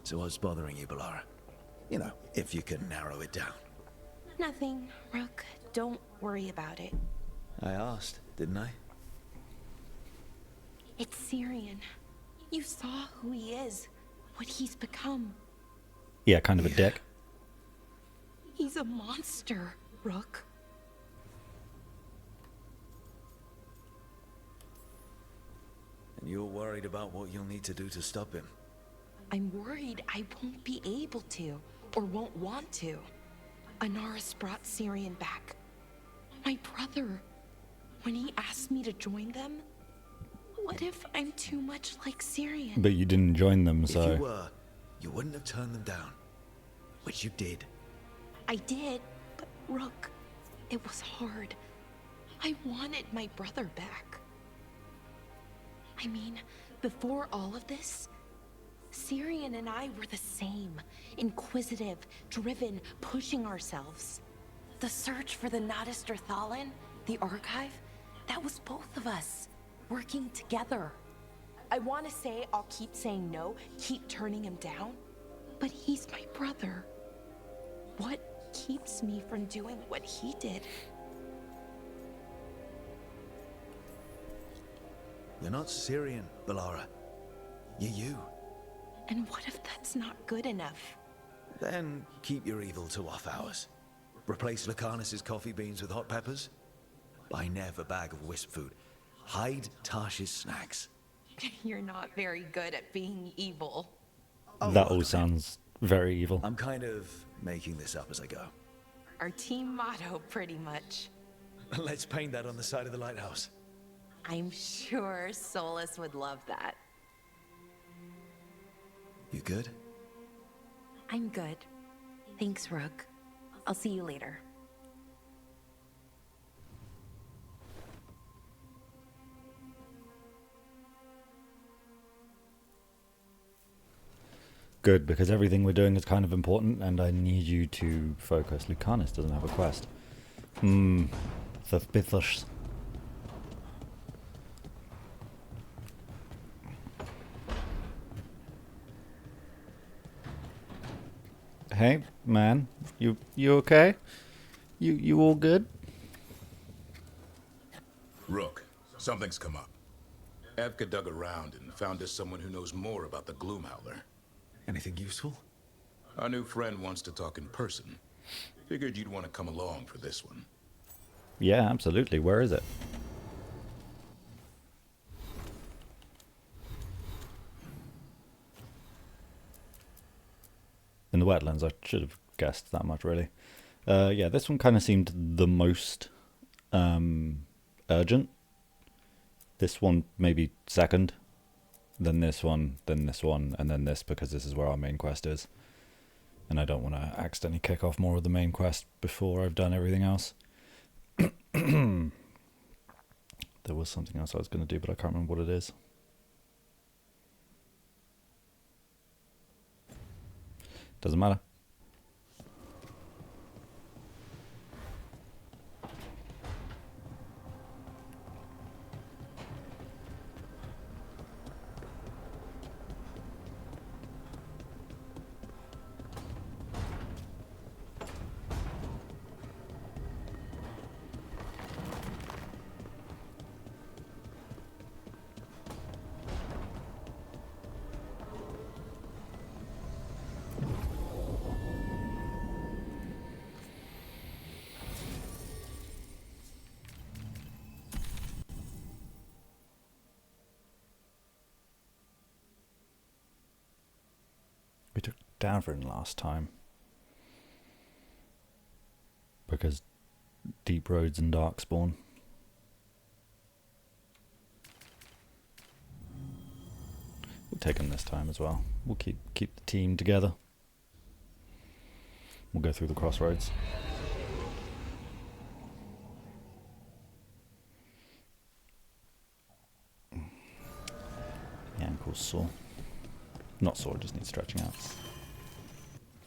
So what's bothering you, Balara? You know, if you can narrow it down. Nothing, Rook. Don't worry about it. I asked, didn't I? It's Syrian. You saw who he is, what he's become. Yeah, kind of a dick. He's a monster, Rook. And you're worried about what you'll need to do to stop him. I'm worried I won't be able to, or won't want to. Anaris brought Syrian back. My brother. When he asked me to join them, what if I'm too much like Syrian? But you didn't join them, so... If you were, you wouldn't have turned them down. Which you did. I did, but Rook, it was hard. I wanted my brother back. I mean, before all of this, Syrian and I were the same. Inquisitive, driven, pushing ourselves. The search for the Nadister Thalin, the archive, that was both of us, working together. I want to say I'll keep saying no, keep turning him down, but he's my brother. What keeps me from doing what he did? You're not Syrian, Balara. You're you. And what if that's not good enough? Then keep your evil to off hours. Replace Lucanus's coffee beans with hot peppers. Buy Nev a bag of wisp food. Hide Tarsh's snacks. You're not very good at being evil. That all sounds very evil. I'm kind of making this up as I go. Our team motto, pretty much. Let's paint that on the side of the lighthouse. I'm sure Solus would love that. You good? I'm good. Thanks, Rook. I'll see you later. Good, because everything we're doing is kind of important, and I need you to focus. Lucanus doesn't have a quest. Suspicious. Hey, man, you okay? You all good? Rook, something's come up. Evka dug around and found us someone who knows more about the Gloomhowler. Anything useful? Our new friend wants to talk in person. Figured you'd want to come along for this one. Yeah, absolutely. Where is it? In the wetlands. I should have guessed that much, really. Yeah, this one kind of seemed the most urgent. This one maybe second. Then this one, and then this, because this is where our main quest is. And I don't want to accidentally kick off more of the main quest before I've done everything else. There was something else I was going to do, but I can't remember what it is. Doesn't matter. We took Davrin last time. Because Deep Roads and Darkspawn. We'll take them this time as well. We'll keep the team together. We'll go through the crossroads. The ankle's sore. Not sore, just needs stretching out.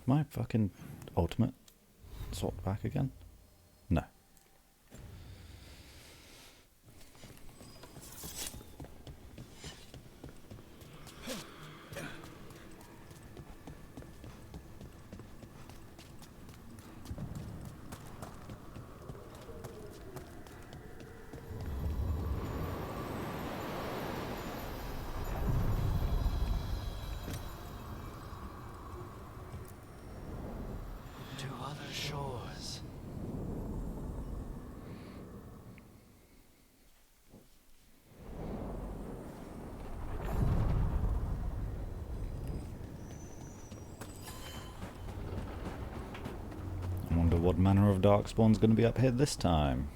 My fucking ultimate swapped back again? No. To other shores. I wonder what manner of Darkspawn's going to be up here this time.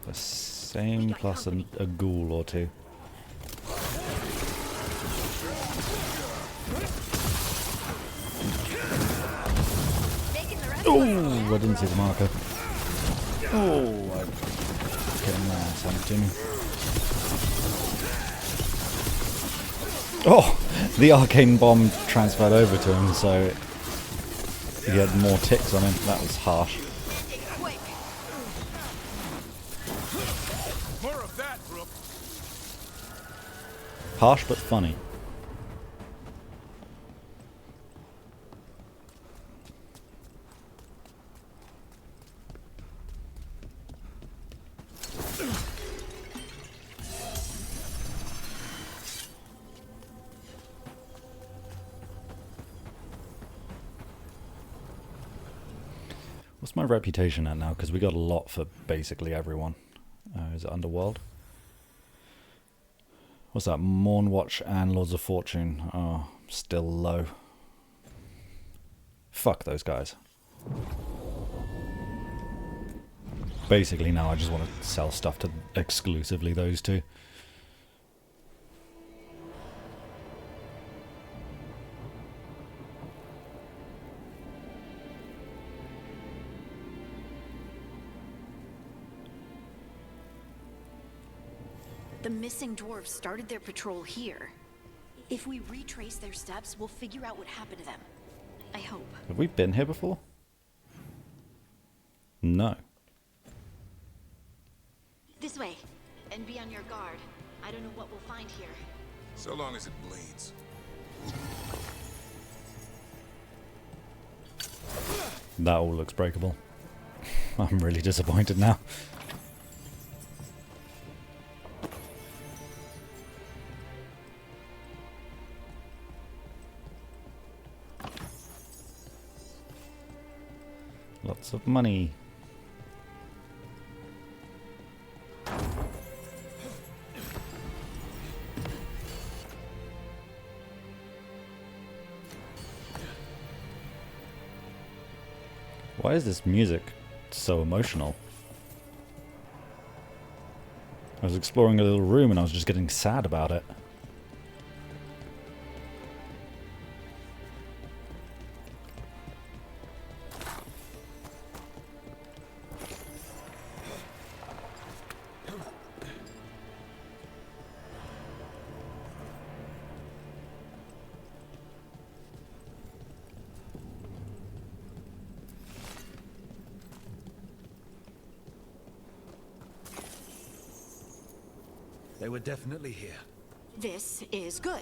The same plus a ghoul or two. Oh, I didn't see the marker. Oh, I'm getting my ass handed to me. Oh, the arcane bomb transferred over to him, so he had more ticks on him. That was harsh. More of that, Rook. Harsh but funny. What's my reputation at now? Because we got a lot for basically everyone. Is it Underworld? What's that? Mornwatch and Lords of Fortune. Oh, still low. Fuck those guys. Basically now I just want to sell stuff to exclusively those two. The missing dwarves started their patrol here. If we retrace their steps, we'll figure out what happened to them. I hope. Have we been here before? No. This way. And be on your guard. I don't know what we'll find here. So long as it bleeds. That all looks breakable. I'm really disappointed now. Lots of money. Why is this music so emotional? I was exploring a little room and I was just getting sad about it. They were definitely here. This is good.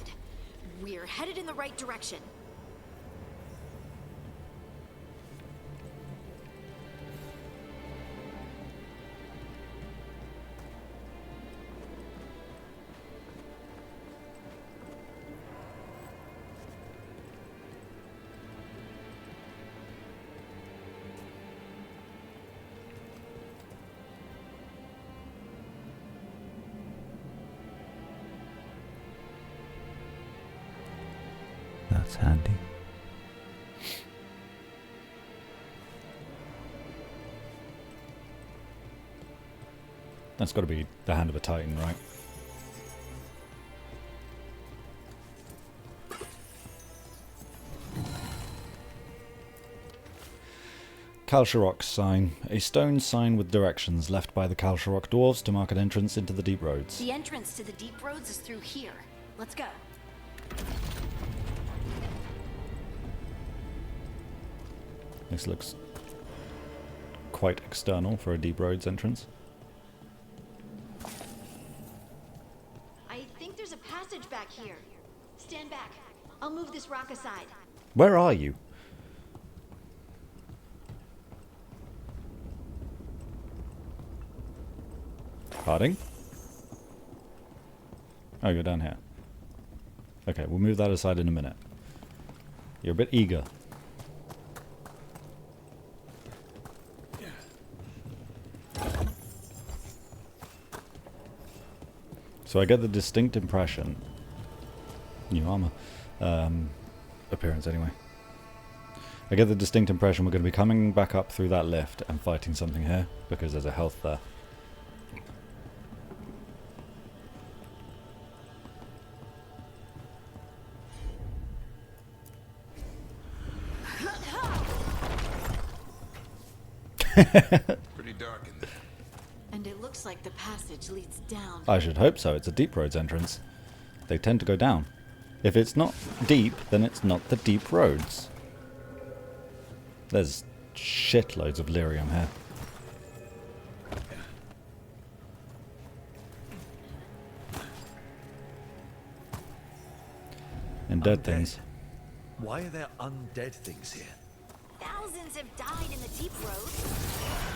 We're headed in the right direction. That's handy. That's got to be the hand of a Titan, right? Kalsharok sign. A stone sign with directions left by the Kalsharok dwarves to mark an entrance into the deep roads. The entrance to the deep roads is through here. Let's go. This looks quite external for a deep roads entrance. I think there's a passage back here. Stand back. I'll move this rock aside. Where are you? Harding? Oh, you're down here. Okay, we'll move that aside in a minute. You're a bit eager. So I get the distinct impression, new armor, appearance anyway. I get the distinct impression we're going to be coming back up through that lift and fighting something here, because there's a health there. Pretty dark in there. And it looks like the passage leads down. I should hope so. It's a deep roads entrance. They tend to go down. If it's not deep, then it's not the deep roads. There's shitloads of lyrium here. And dead things. Why are there undead things here? Thousands have died in the deep roads.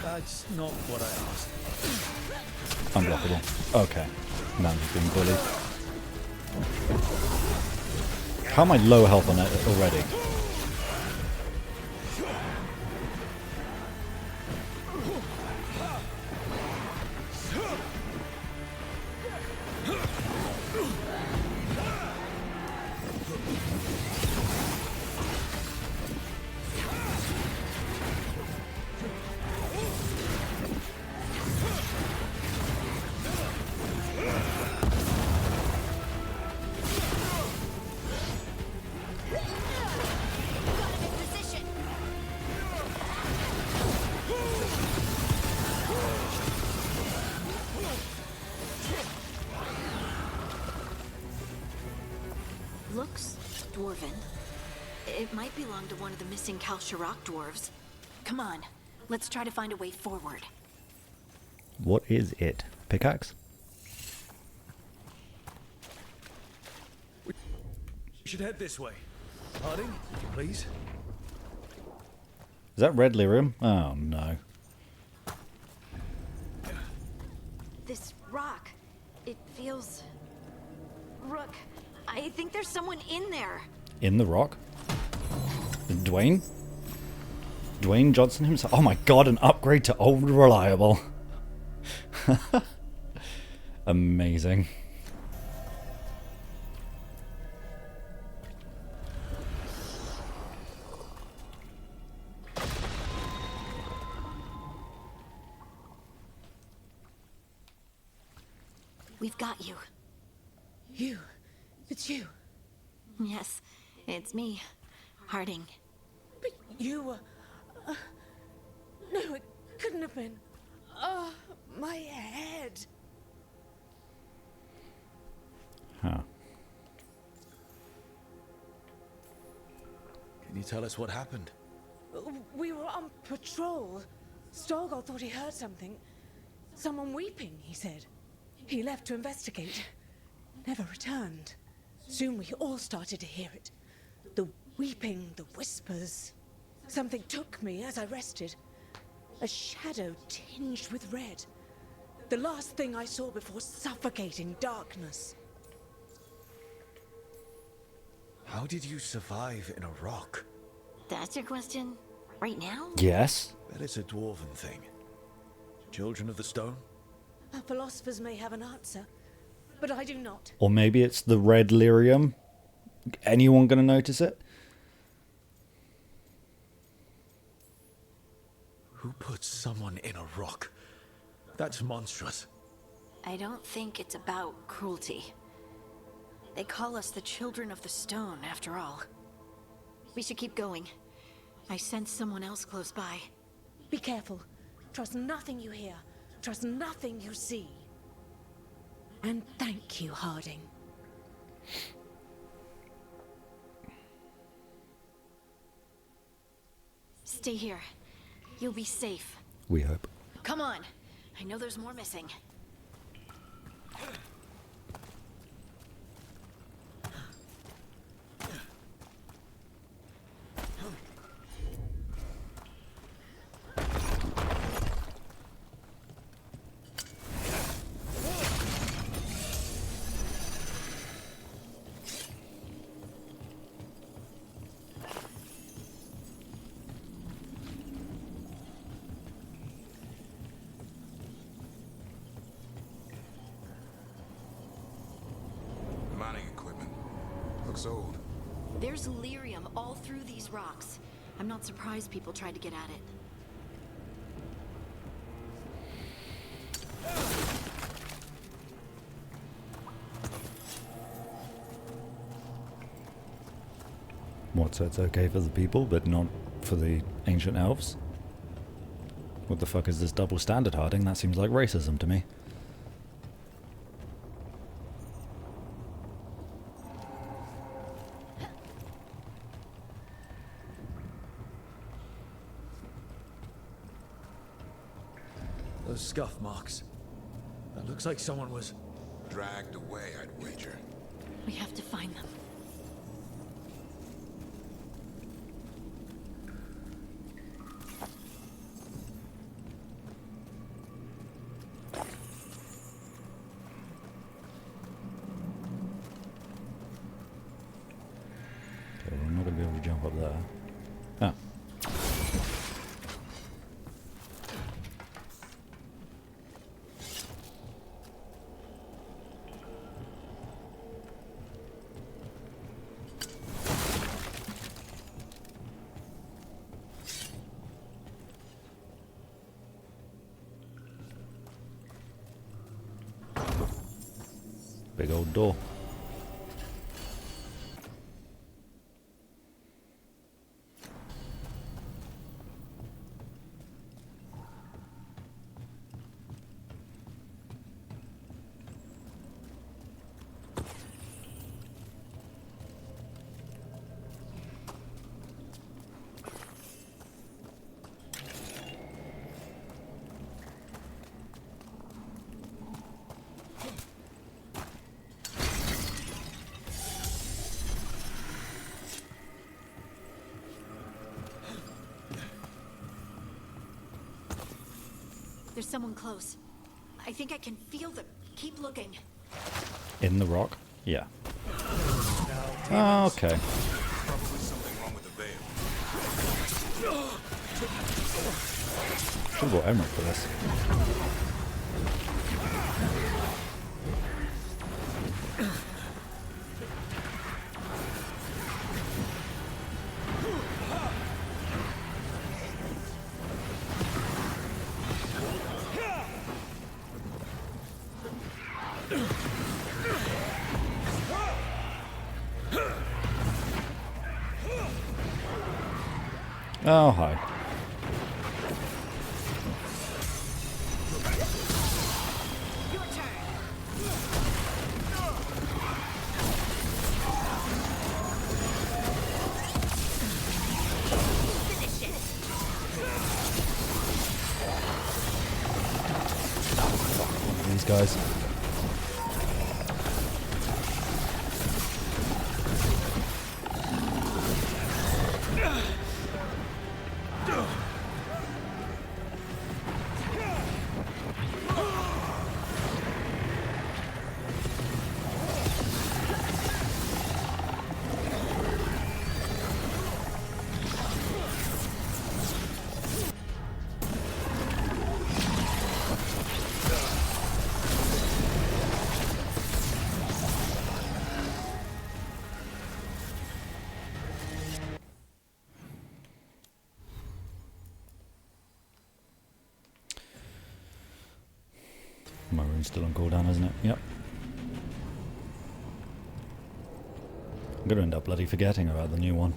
That's not what I asked. Unblockable. Okay. Now he's being bullied. How am I low health on it already? Looks dwarven. It might belong to one of the missing Kalsharok dwarves. Come on, let's try to find a way forward. What is it? Pickaxe? We should head this way. Harding, if you please. Is that red lyrium? Oh no. This rock, it feels... Rook, I think there's someone in there. In the rock? Dwayne? Dwayne Johnson himself? Oh my god, an upgrade to Old Reliable. Amazing. We've got you. You? It's you? Yes, it's me, Harding. But you were... no, it couldn't have been. Oh, my head. Huh. Can you tell us what happened? We were on patrol. Stalgard thought he heard something. Someone weeping, he said. He left to investigate. Never returned. Soon we all started to hear it. The weeping, the whispers. Something took me as I rested. A shadow tinged with red. The last thing I saw before suffocating darkness. How did you survive in a rock? That's your question? Right now? Yes. That is a dwarven thing. Children of the Stone? Our philosophers may have an answer, but I do not. Or maybe it's the red lyrium. Anyone gonna notice it? Who puts someone in a rock? That's monstrous. I don't think it's about cruelty. They call us the Children of the Stone, after all. We should keep going. I sense someone else close by. Be careful. Trust nothing you hear. Trust nothing you see. And thank you, Harding. Stay here. You'll be safe. We hope. Come on. I know there's more missing. Mining equipment. Looks old. There's lyrium all through these rocks. I'm not surprised people tried to get at it. What, so it's okay for the people, but not for the ancient elves? What the fuck is this double standard, Harding? That seems like racism to me. Those scuff marks. That looks like someone was... Dragged away, I'd wager. We have to find them. Okay, we're not going to be able to jump up there. Ah. Big old door. There's someone close. I think I can feel them. Keep looking. In the rock? Yeah. Oh, okay. Probably something wrong with the veil. Should've brought Emmerich for this. Oh, hi. These guys. My room's still on cooldown, isn't it? Yep. I'm gonna end up bloody forgetting about the new one.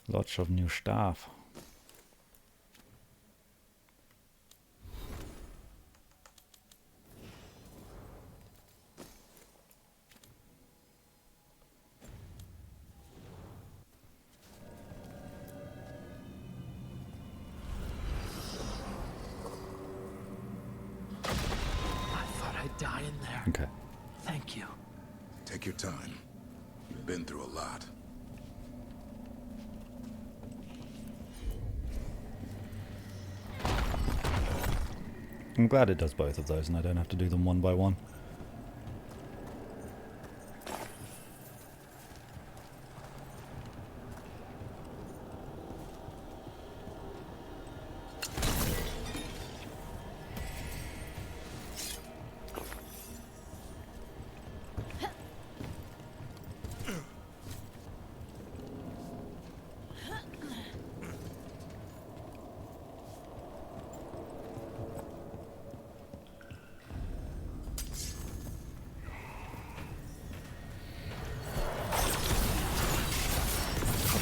Lots of new stuff. Die in there. Okay. Thank you. Take your time. You've been through a lot. I'm glad it does both of those and I don't have to do them one by one.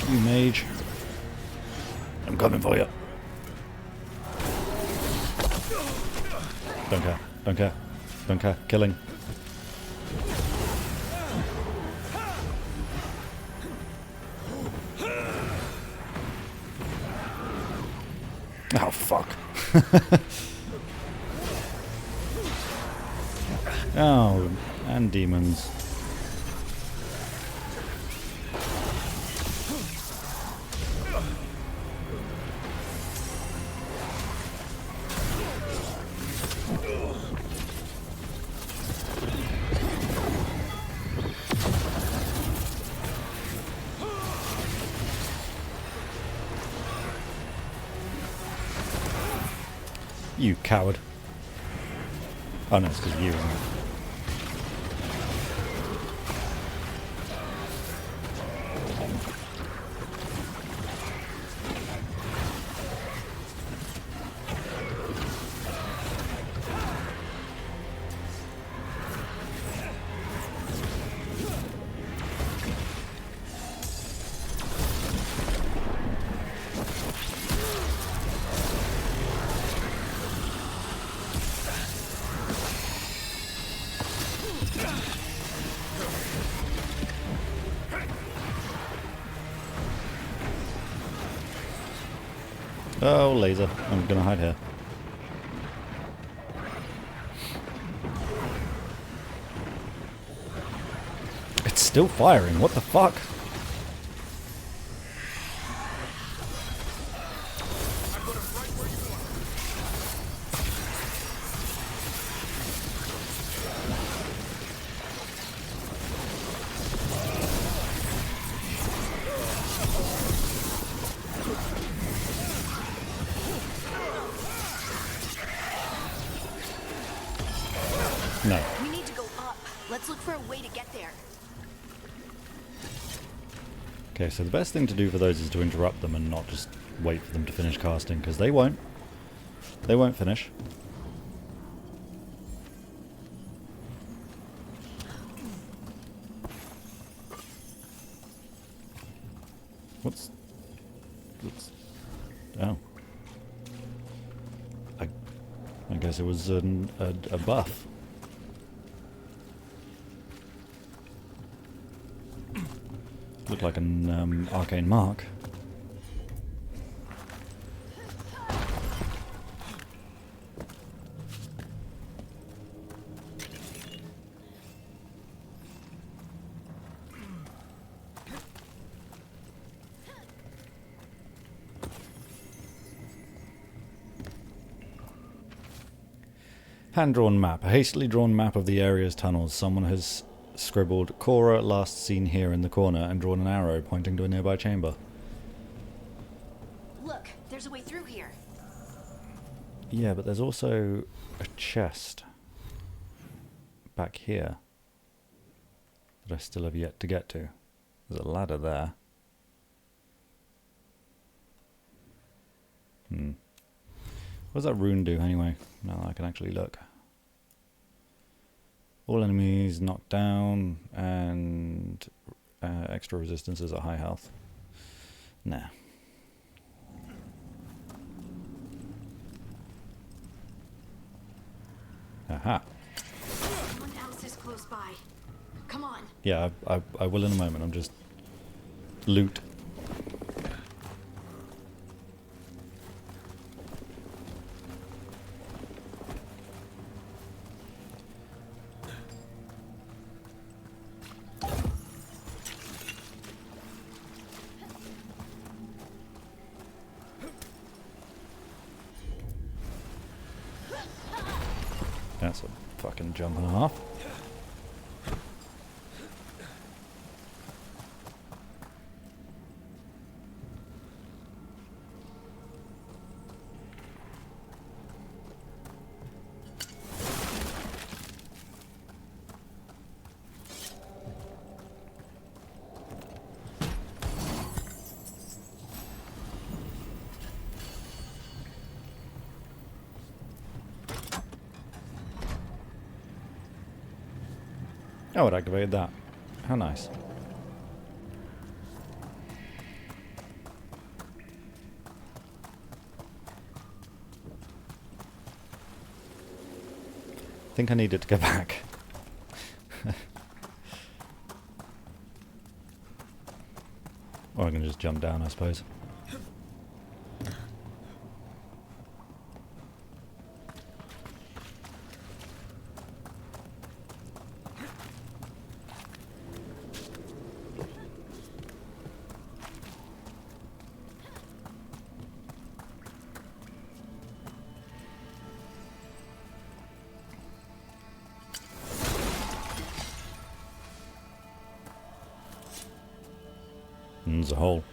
You mage. I'm coming for you. Don't care. Don't care. Don't care. Killing. Oh, fuck. Oh, and demons. You coward. Oh no, it's because of you, isn't it? Oh, laser. I'm gonna hide here. It's still firing. What the fuck? No. We need to go up. Let's look for a way to get there. Okay, so the best thing to do for those is to interrupt them and not just wait for them to finish casting, because they won't. They won't finish. What's... Oh. I guess it was a buff. Looked like an arcane mark. Hand-drawn map. A hastily drawn map of the area's tunnels. Someone has scribbled Cora last seen here in the corner and drawn an arrow pointing to a nearby chamber. Look, there's a way through here. Yeah, but there's also a chest back here that I still have yet to get to. There's a ladder there. What does that rune do anyway? Now I can actually look. All enemies knocked down and extra resistances at high health. Nah. Aha. Someone else is close by. Come on. Yeah, I will in a moment. I'm just loot. That's a fucking jump and a half. Oh, it activated that. How nice. I think I need it to go back. Or I can just jump down, I suppose. There's a hole.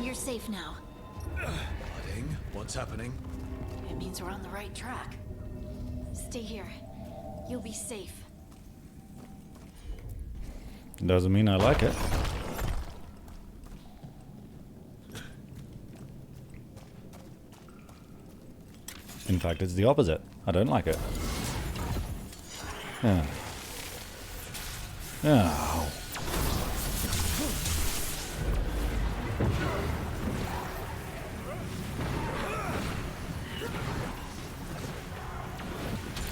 You're safe now. Budding, what's happening? It means we're on the right track. Stay here. You'll be safe. Doesn't mean I like it. In fact, it's the opposite. I don't like it. Oh. Oh.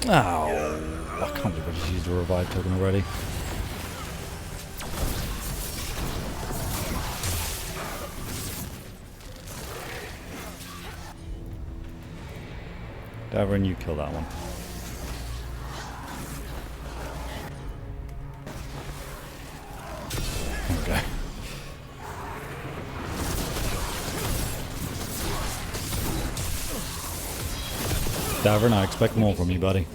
Oh. I can't believe I just used used a revive token already. Davrin, you kill that one. Okay. Davrin, I expect more from you, buddy.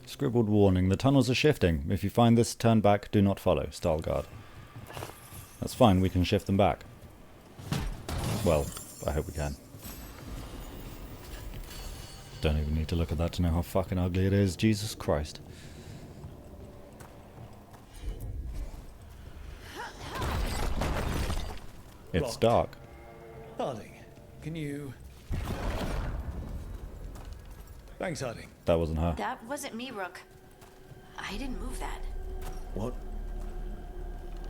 Scribbled warning, the tunnels are shifting. If you find this, turn back, do not follow. Veilguard. That's fine, we can shift them back. Well, I hope we can. Don't even need to look at that to know how fucking ugly it is. Jesus Christ. It's dark. Harding, can you... Thanks, Harding. That wasn't her. That wasn't me, Rook. I didn't move that. What?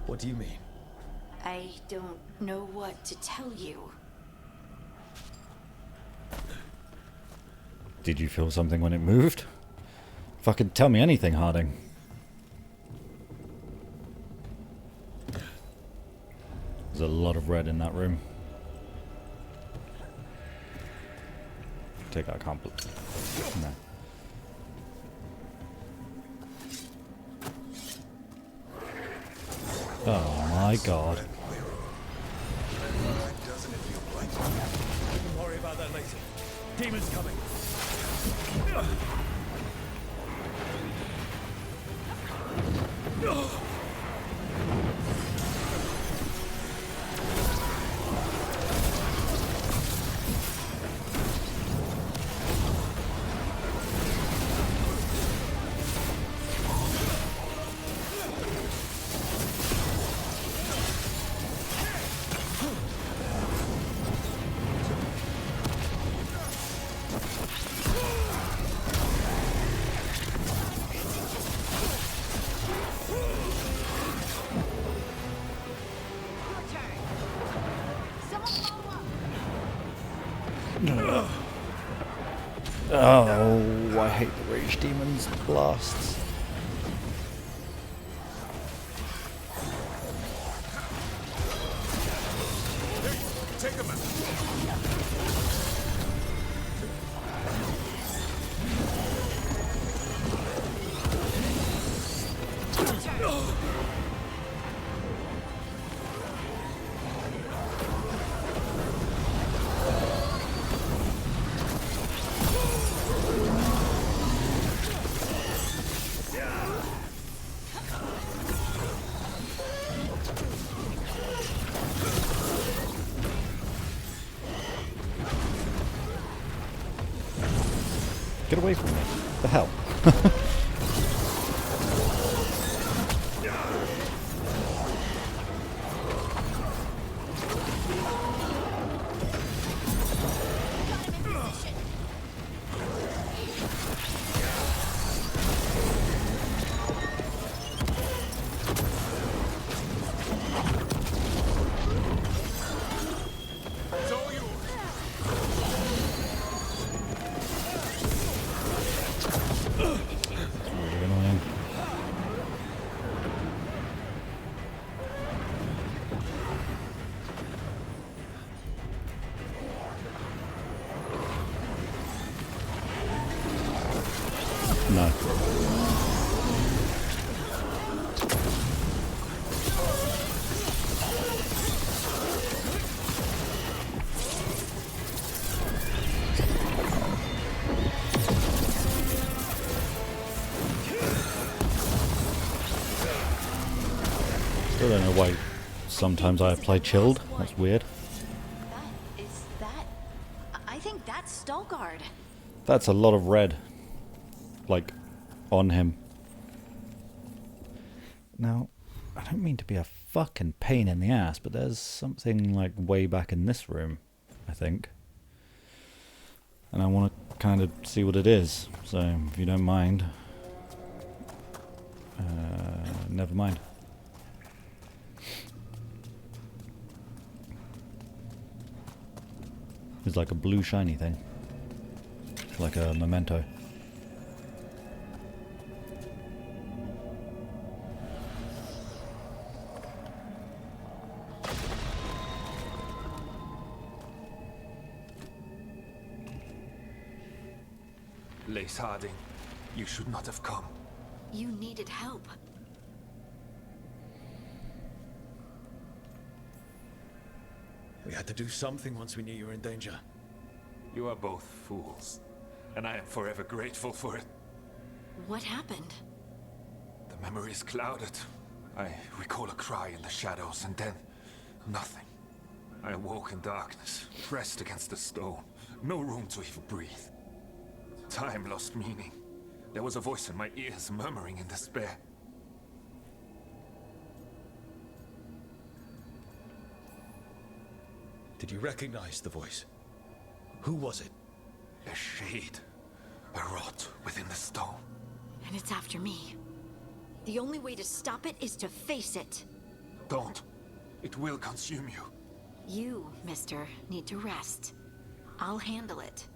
What do you mean? I don't know what to tell you. Did you feel something when it moved? Fucking tell me anything, Harding. There's a lot of red in that room. Take that, I can't believe. No. Oh my god. We can worry about that later. Demons coming. Oh, I hate the rage demons blasts. Take him out. Get away from me. The hell? No. Still don't know why sometimes I apply chilled. That's weird. think that's Stalguard. That's a lot of red. Like, on him. Now, I don't mean to be a fucking pain in the ass, but there's something like way back in this room, I think. And I want to kind of see what it is. So, if you don't mind. Never mind. It's like a blue shiny thing. Like a memento. Lace Harding, you should not have come. You needed help. We had to do something once we knew you were in danger. You are both fools, and I am forever grateful for it. What happened? The memory is clouded. I recall a cry in the shadows, and then nothing. I awoke in darkness, pressed against the stone. No room to even breathe. Time lost meaning. There was a voice in my ears murmuring in despair. Did you recognize the voice? Who was it? A shade. A rot within the stone. And it's after me. The only way to stop it is to face it. Don't. It will consume you. You, mister, need to rest. I'll handle it.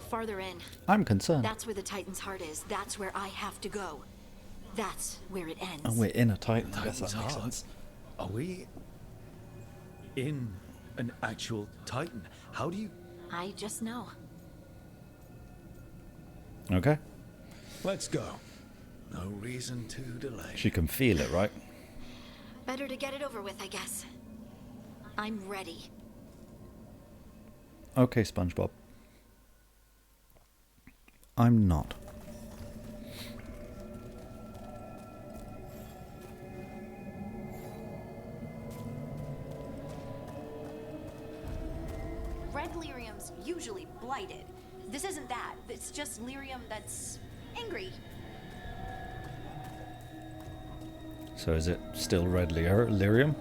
Farther in. I'm concerned. That's where the Titan's heart is. That's where I have to go. That's where it ends. And we're in a Titan. I guess Titan's that makes heart? sense. Are we in an actual Titan? How do you... I just know. Okay. Let's go. No reason to delay. She can feel it, right? Better to get it over with, I guess. I'm ready. Okay, SpongeBob. I'm not. Red lyrium's usually blighted. This isn't that. It's just lyrium that's angry. So is it still red lyrium?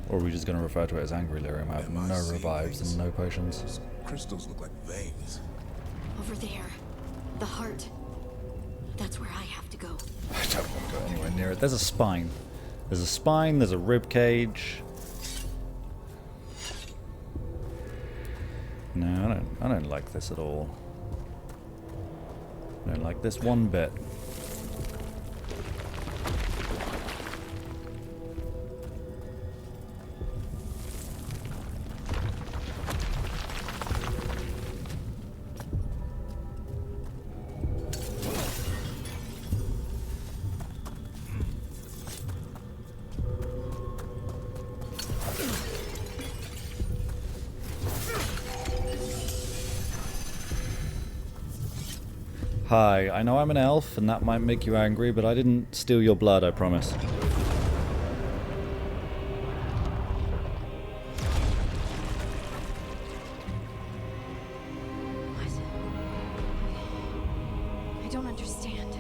Or are we just going to refer to it as angry lyrium? I have no revives and no potions. Crystals look like veins. Over there. The heart. That's where I have to go. I don't want to go anywhere near it. There's a spine. There's a spine, there's a rib cage. No, I don't like this at all. I don't like this one bit. Hi, I know I'm an elf, and that might make you angry, but I didn't steal your blood, I promise. I don't understand.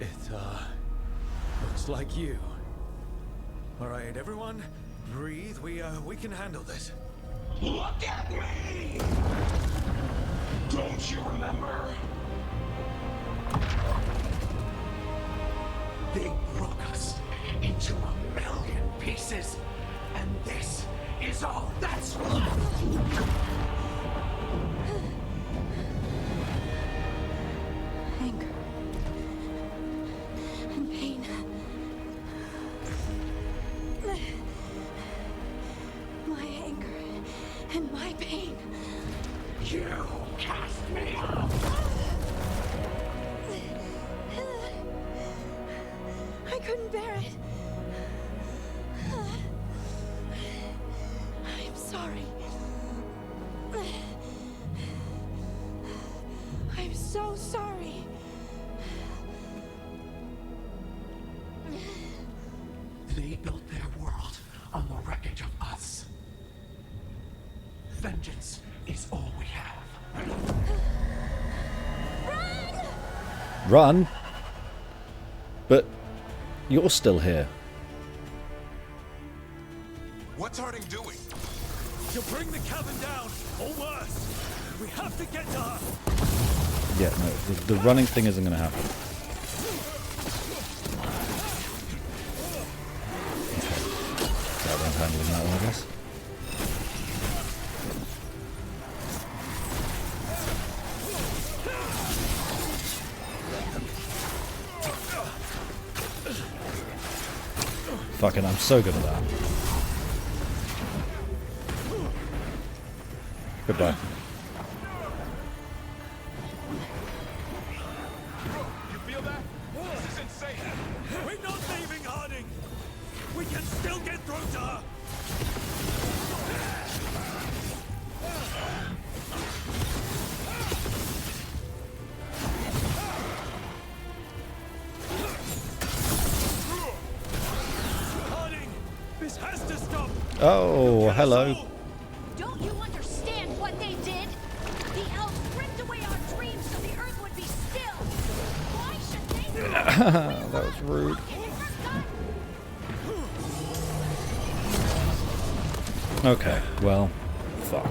It, looks like you. Alright, everyone, breathe. We can handle this. Look at me! Don't you remember? They broke us into 1,000,000 pieces, and this is all that's left! Anger. And pain. My anger. And my pain. You cast me out! I couldn't bear it. I'm sorry. I'm so sorry. They built their world on the wreckage of us. Vengeance is all we have. Run? But you're still here. What's Harding doing? She'll bring the cabin down, or worse. We have to get to her. Yeah, no, the running thing isn't going to happen. That one's handling that one, I guess. Fucking, I'm so good at that. Goodbye. You feel that? This is insane. We're not leaving Harding. We can still get through to her. Harding, this has to stop. Oh, hello. Don't you understand what they did? The elves ripped away our dreams so the earth would be still. Why should they do that? That was rude. Okay, well, fuck.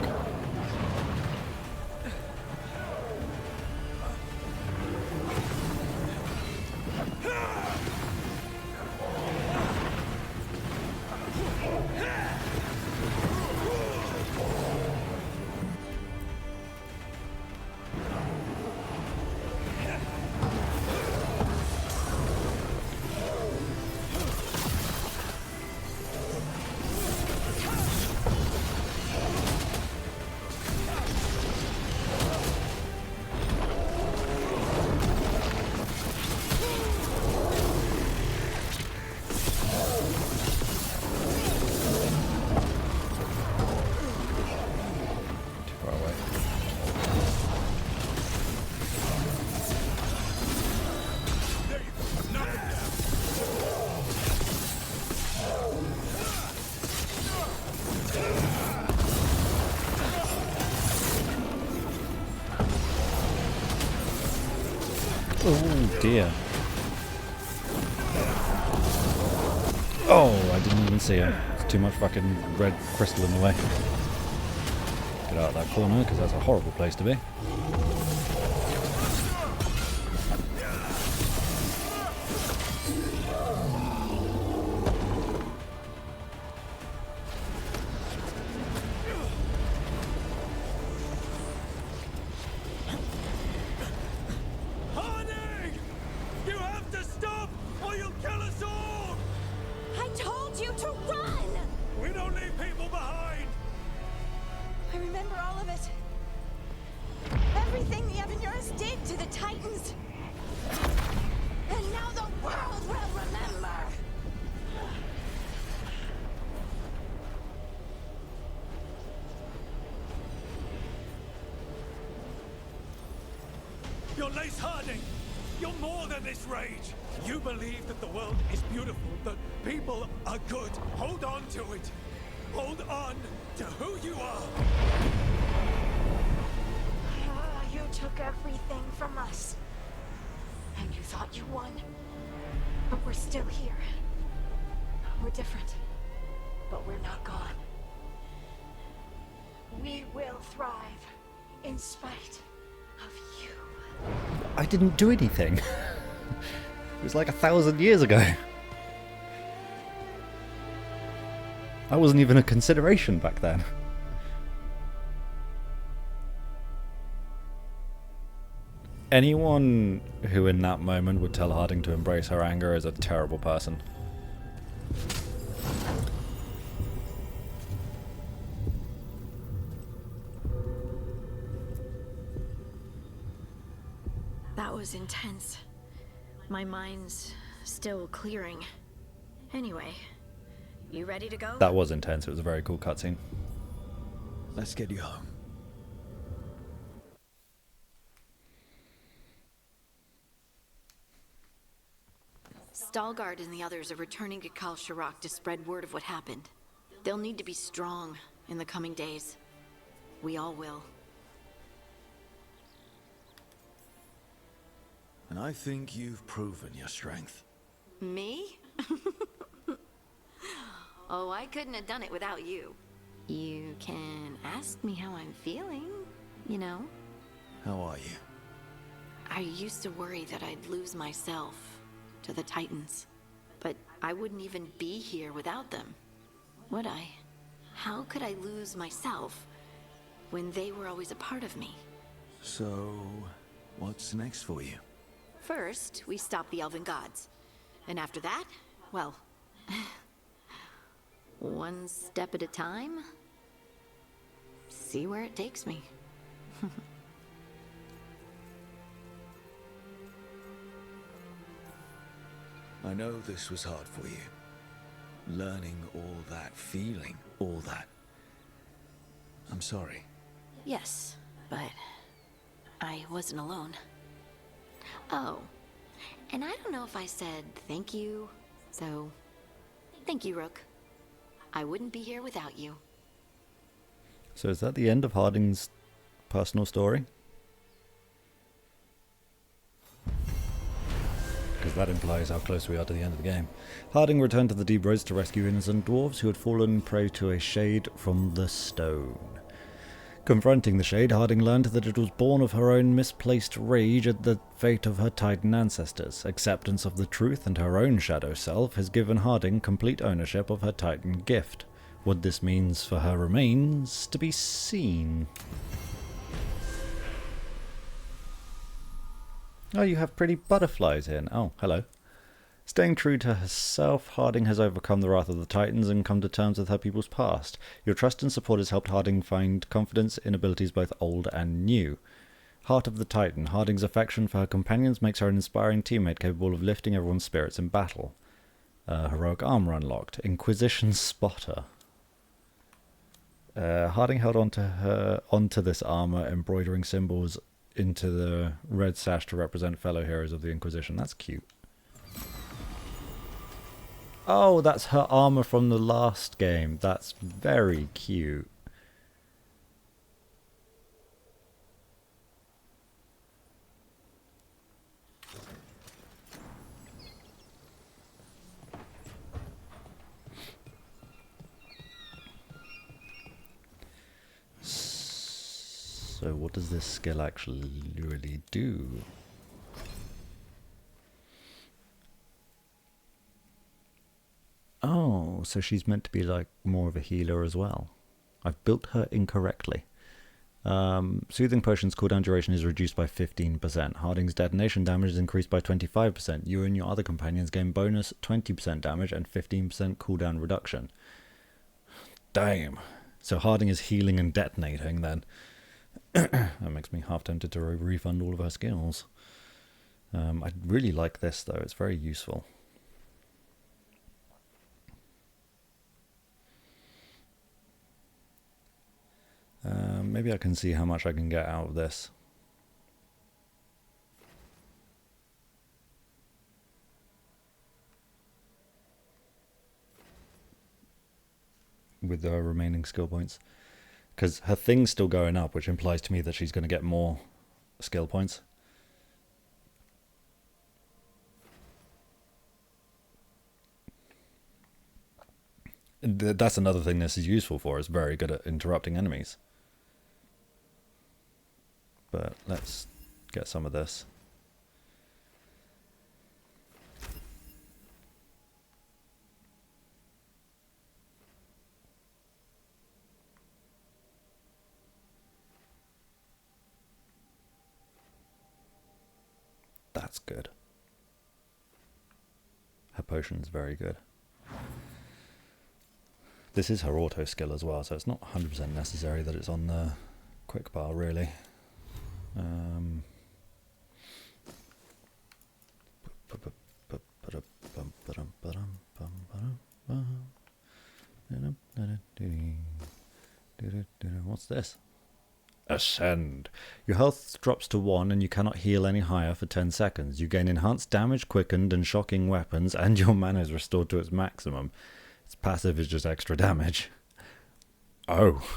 Oh dear. Oh, I didn't even see him. There's too much fucking red crystal in the way. Get out of that corner, because that's a horrible place to be. You're Lace Harding! You're more than this rage! You believe that the world is beautiful, that people are good. Hold on to it! Hold on to who you are! You took everything from us. And you thought you won. But we're still here. We're different. But we're not gone. We will thrive in spite of you. I didn't do anything. It was like 1,000 years ago. I wasn't even a consideration back then. Anyone who in that moment would tell Harding to embrace her anger is a terrible person. That was intense. My mind's still clearing. Anyway, you ready to go? That was intense. It was a very cool cutscene. Let's get you home. Stalgard and the others are returning to Kal Shirak to spread word of what happened. They'll need to be strong in the coming days. We all will. And I think you've proven your strength. Me? Oh, I couldn't have done it without you. You can ask me how I'm feeling, you know? How are you? I used to worry that I'd lose myself to the Titans. But I wouldn't even be here without them, would I? How could I lose myself when they were always a part of me? So, what's next for you? First, we stop the Elven Gods. And after that, well, one step at a time. See where it takes me. I know this was hard for you. Learning all that, feeling all that. I'm sorry. Yes, but I wasn't alone. Oh, and I don't know if I said thank you, so thank you, Rook. I wouldn't be here without you. So is that the end of Harding's personal story? Because that implies how close we are to the end of the game. Harding returned to the Deep Roads to rescue innocent dwarves who had fallen prey to a shade from the stone. Confronting the shade, Harding learned that it was born of her own misplaced rage at the fate of her Titan ancestors. Acceptance of the truth and her own shadow self has given Harding complete ownership of her Titan gift. What this means for her remains to be seen. Oh, you have pretty butterflies in. Oh, hello. Staying true to herself, Harding has overcome the wrath of the Titans and come to terms with her people's past. Your trust and support has helped Harding find confidence in abilities both old and new. Heart of the Titan. Harding's affection for her companions makes her an inspiring teammate capable of lifting everyone's spirits in battle. Heroic armor unlocked. Inquisition spotter. Harding held onto this armor, embroidering symbols into the red sash to represent fellow heroes of the Inquisition. That's cute. Oh, that's her armor from the last game. That's very cute. So what does this skill actually really do? Oh, so she's meant to be like more of a healer as well. I've built her incorrectly. Soothing Potion's cooldown duration is reduced by 15%. Harding's detonation damage is increased by 25%. You and your other companions gain bonus 20% damage and 15% cooldown reduction. Damn. So Harding is healing and detonating then. That makes me half tempted to refund all of her skills. I really like this though, it's very useful. Maybe I can see how much I can get out of this. With the remaining skill points. Because her thing's still going up, which implies to me that she's going to get more skill points. That's another thing this is useful for. It's very good at interrupting enemies. But let's get some of this. That's good. Her potion's very good. This is her auto skill as well, so it's not 100% necessary that it's on the quick bar, really. What's this? Ascend. Your health drops to 1 and you cannot heal any higher for 10 seconds. You gain enhanced damage, quickened, and shocking weapons, and your mana is restored to its maximum. Its passive is just extra damage. Oh.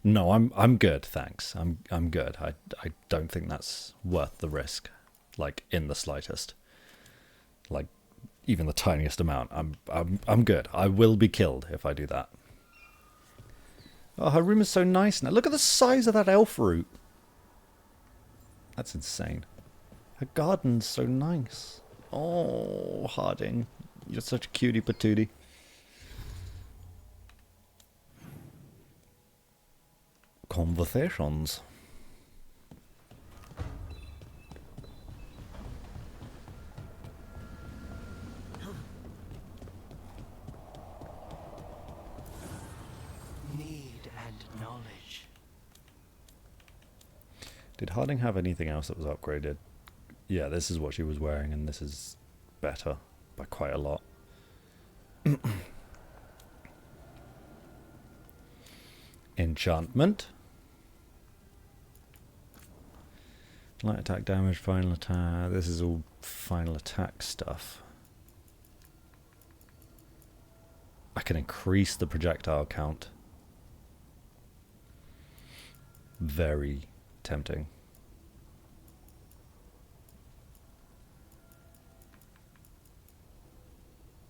No, I'm good, thanks. I'm good. I don't think that's worth the risk. Like, in the slightest. Like, even the tiniest amount. I'm good. I will be killed if I do that. Oh, her room is so nice now. Look at the size of that elf root. That's insane. Her garden's so nice. Oh, Harding. You're such a cutie patootie. Conversations. Did Harding have anything else that was upgraded? Yeah, this is what she was wearing, and this is better by quite a lot. Enchantment. Light attack damage, final attack. This is all final attack stuff. I can increase the projectile count. Very tempting.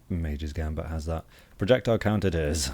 Mage's Gambit has that. Projectile count it is.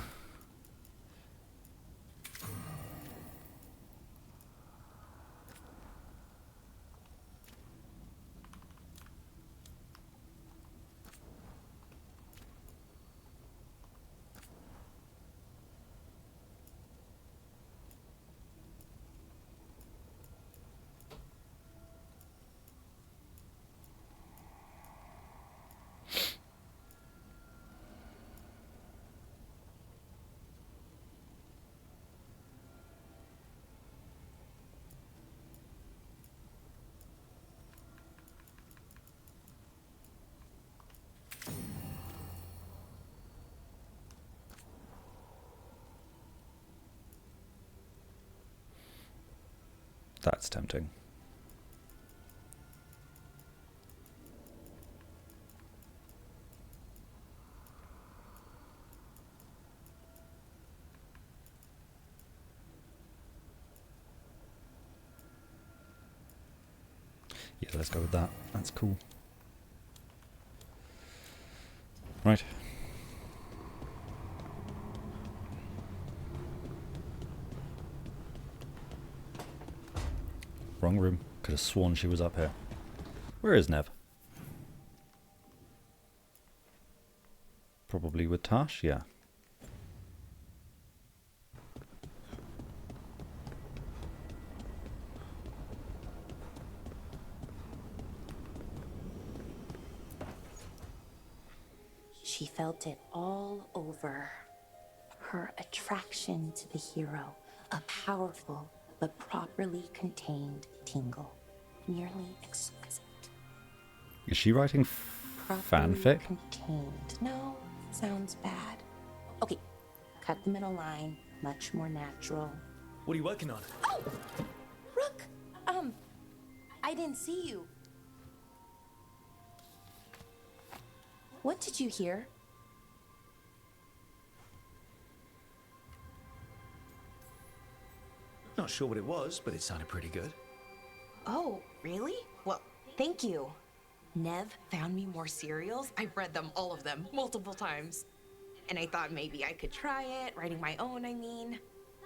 That's tempting. Yeah, let's go with that. That's cool. Right. Wrong room. Could have sworn she was up here. Where is Nev? Probably with Tash, yeah. She felt it all over. Her attraction to the hero, a powerful but properly contained tingle. Nearly exquisite. Is she writing fanfic? Contained. No, sounds bad. Okay, cut the middle line. Much more natural. What are you working on? Oh! Rook! I didn't see you. What did you hear? Not sure what it was, but it sounded pretty good. Oh, really? Well, thank you. Nev found me more cereals. I've read them, all of them, multiple times. And I thought maybe I could try it, writing my own, I mean.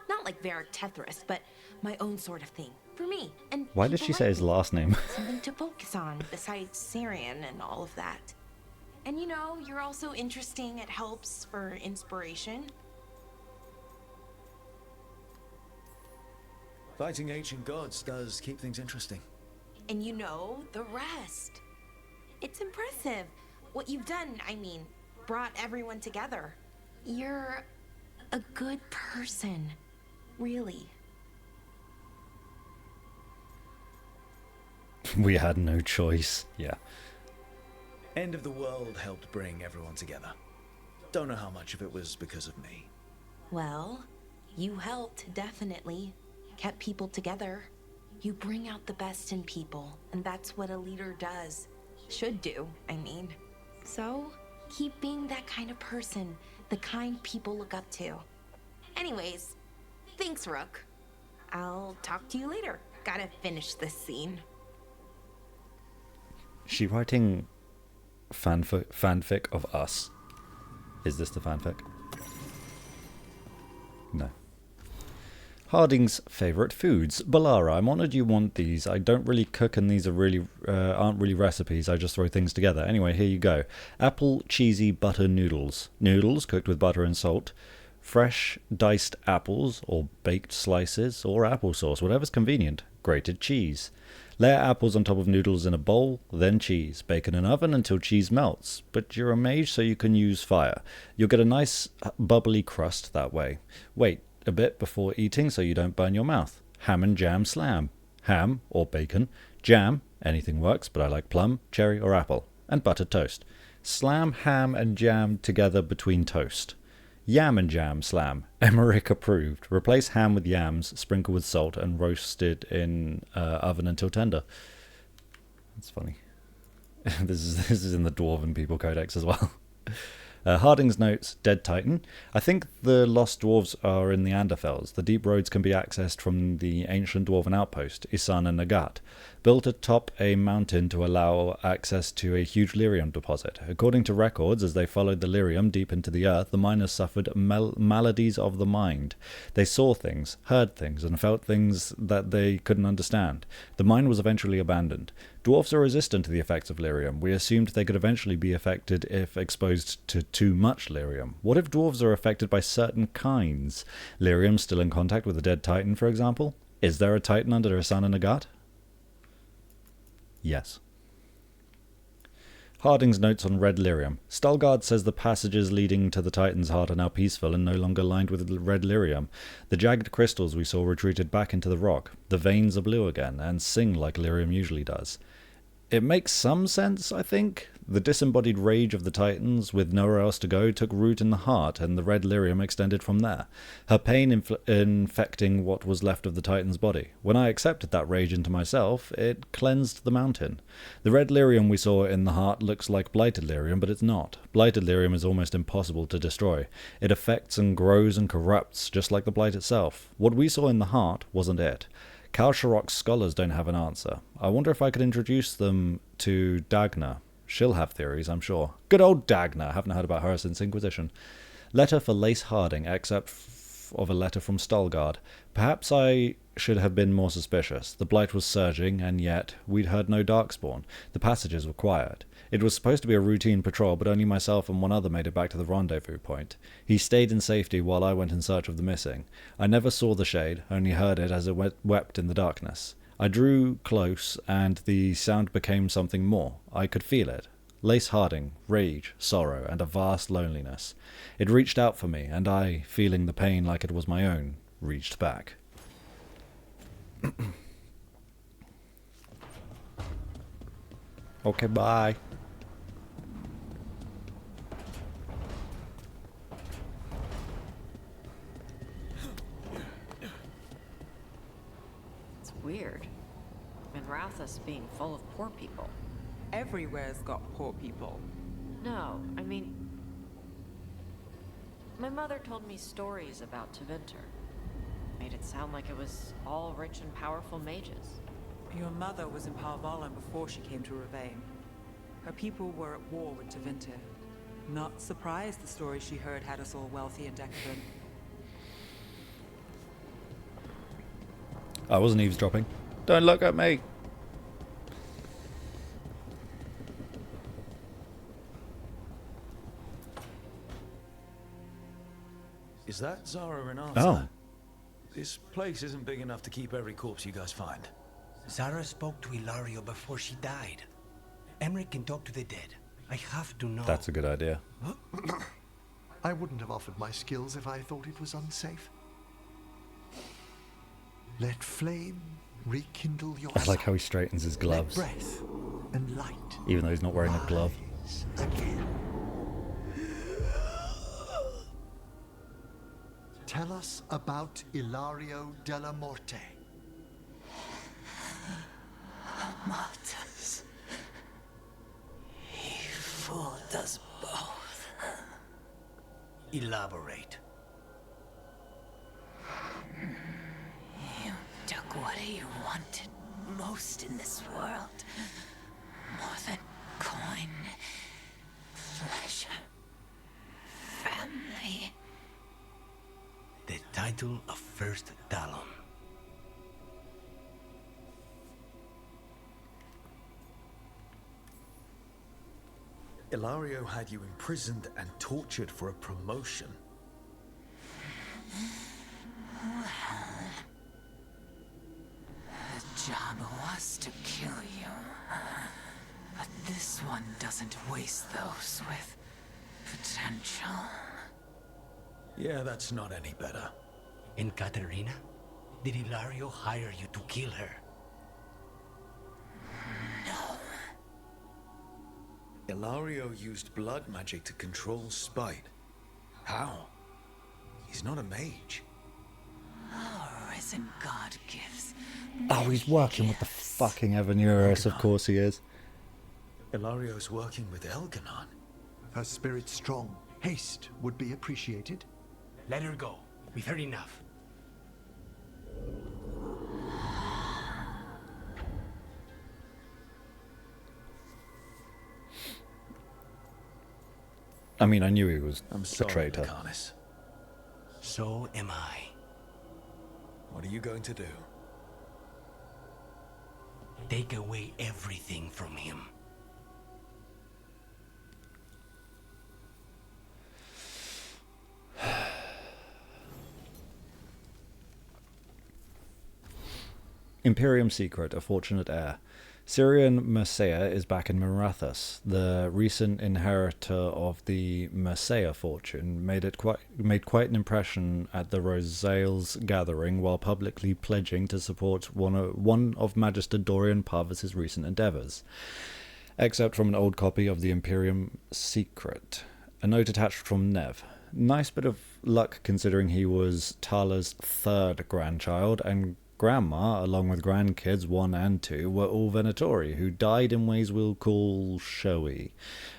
Not like Varric Tethris, but my own sort of thing. For me. And why did she say his last name? Something to focus on, besides Syrian and all of that. And you know, you're also interesting. It helps for inspiration. Fighting ancient gods does keep things interesting. And you know the rest. It's impressive. What you've done, I mean, brought everyone together. You're a good person. Really. We had no choice. Yeah. End of the world helped bring everyone together. Don't know how much of it was because of me. Well, you helped, definitely. kept people together. You bring out the best in people, and that's what a leader does. Should do, I mean. So, keep being that kind of person, the kind people look up to. Anyways, thanks, Rook. I'll talk to you later. Gotta finish this scene. She writing fanfic of us? Is this the fanfic? No. Harding's favourite foods. Balara, I'm honoured you want these. I don't really cook and these are really aren't really recipes. I just throw things together. Anyway, here you go. Apple cheesy butter noodles. Noodles cooked with butter and salt. Fresh diced apples or baked slices or applesauce, whatever's convenient. Grated cheese. Layer apples on top of noodles in a bowl, then cheese. Bake in an oven until cheese melts. But you're a mage so you can use fire. You'll get a nice bubbly crust that way. Wait a bit before eating so you don't burn your mouth. Ham and jam slam. Ham or bacon. Jam, anything works, but I like plum, cherry or apple. And buttered toast. Slam ham and jam together between toast. Yam and jam slam. Emmerich approved. Replace ham with yams, sprinkle with salt, and roasted in oven until tender. That's funny. This is in the Dwarven People Codex as well. Harding's notes, Dead Titan. I think the Lost Dwarves are in the Anderfels. The deep roads can be accessed from the ancient Dwarven outpost, Isan and Nagat, built atop a mountain to allow access to a huge lyrium deposit. According to records, as they followed the lyrium deep into the earth, the miners suffered maladies of the mind. They saw things, heard things, and felt things that they couldn't understand. The mine was eventually abandoned. Dwarves are resistant to the effects of lyrium. We assumed they could eventually be affected if exposed to too much lyrium. What if dwarves are affected by certain kinds? Lyrium still in contact with a dead titan, for example? Is there a titan under Isan and Nagat? Yes. Harding's notes on red lyrium. Stalgard says the passages leading to the Titan's heart are now peaceful and no longer lined with red lyrium. The jagged crystals we saw retreated back into the rock. The veins are blue again and sing like lyrium usually does. It makes some sense, I think. The disembodied rage of the Titans, with nowhere else to go, took root in the heart, and the red lyrium extended from there, her pain infecting what was left of the Titan's body. When I accepted that rage into myself, it cleansed the mountain. The red lyrium we saw in the heart looks like blighted lyrium, but it's not. Blighted lyrium is almost impossible to destroy. It affects and grows and corrupts, just like the blight itself. What we saw in the heart wasn't it. Kal Sharok's scholars don't have an answer. I wonder if I could introduce them to Dagna. She'll have theories, I'm sure. Good old Dagna. Haven't heard about her since Inquisition. Letter for Lace Harding, except of a letter from Stalgard. Perhaps I should have been more suspicious. The blight was surging, and yet we'd heard no darkspawn. The passages were quiet. It was supposed to be a routine patrol, but only myself and one other made it back to the rendezvous point. He stayed in safety while I went in search of the missing. I never saw the shade, only heard it as it wept in the darkness. I drew close, and the sound became something more. I could feel it. Lace Harding, rage, sorrow, and a vast loneliness. It reached out for me, and I, feeling the pain like it was my own, reached back. Okay, bye. It's weird. Minrathous being full of poor people. Everywhere's got poor people. No, I mean... My mother told me stories about Tevinter. Made it sound like it was all rich and powerful mages. Your mother was in Palvalan before she came to Ravane. Her people were at war with Tevinter. Not surprised the stories she heard had us all wealthy and decadent. I wasn't eavesdropping. Don't look at me. Is that Zara and Arthur? Oh. This place isn't big enough to keep every corpse you guys find. Zara spoke to Ilario before she died. Emmerich can talk to the dead. I have to know. That's a good idea. I wouldn't have offered my skills if I thought it was unsafe. Let flame rekindle your I like how he straightens his gloves. Let breath and light. Even though he's not wearing a glove. Again. Tell us about Ilario della Morte. Martyrs. He fooled us both. Elaborate. You took what he wanted most in this world. More than coin, pleasure, family. The title of First Talon. Ilario had you imprisoned and tortured for a promotion. Well, the job was to kill you. But this one doesn't waste those with potential. Yeah, that's not any better. And Katerina? Did Ilario hire you to kill her? No. Ilario used blood magic to control spite. How? He's not a mage. Our risen god gives. Oh, he's working with the fucking Evanurus, of course he is. Ilario's working with Elganon. Her spirit strong. Haste would be appreciated. Let her go. We've heard enough. I mean, I knew he was I'm a sorry, traitor. Mechanis. So am I. What are you going to do? Take away everything from him. Imperium Secret, A Fortunate Heir. Syrian Mercia is back in Marathas. The recent inheritor of the Mercia fortune made quite an impression at the Rosales gathering while publicly pledging to support one of Magister Dorian Parvis's recent endeavours. Excerpt from an old copy of the Imperium Secret. A note attached from Nev. Nice bit of luck considering he was Tala's third grandchild, and Grandma, along with grandkids 1 and 2, were all Venatori, who died in ways we'll call showy.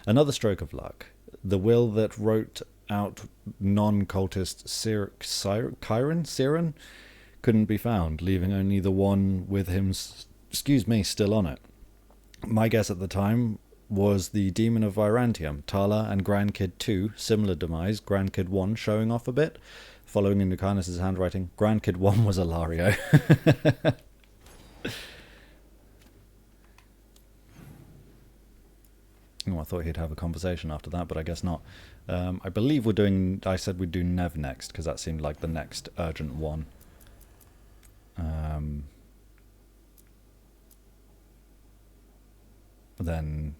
Another stroke of luck. The will that wrote out non-cultist Siren couldn't be found, leaving only the one with him, still on it. My guess at the time was the Demon of Virantium, Tala and Grandkid 2, similar demise, Grandkid 1 showing off a bit. Following in Lucanus' handwriting, Grandkid 1 was Ilario. Oh, I thought he'd have a conversation after that, but I guess not. I believe I said we'd do Nev next, because that seemed like the next urgent one. Then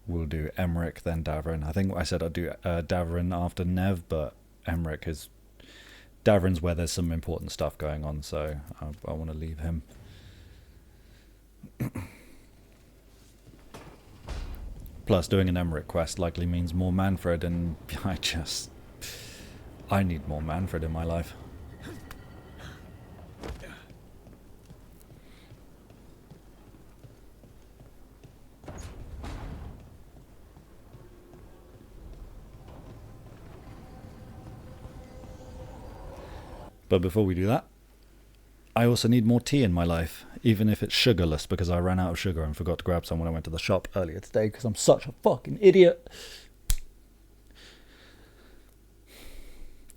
we'll do Emmerich, then Davrin. I think I said I'd do Davrin after Nev, but Emmerich is... Davrin's where there's some important stuff going on, so I want to leave him. Plus, doing an Emmerich quest likely means more Manfred, and I need more Manfred in my life. But before we do that, I also need more tea in my life, even if it's sugarless, because I ran out of sugar and forgot to grab some when I went to the shop earlier today, because I'm such a fucking idiot.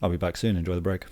I'll be back soon. Enjoy the break.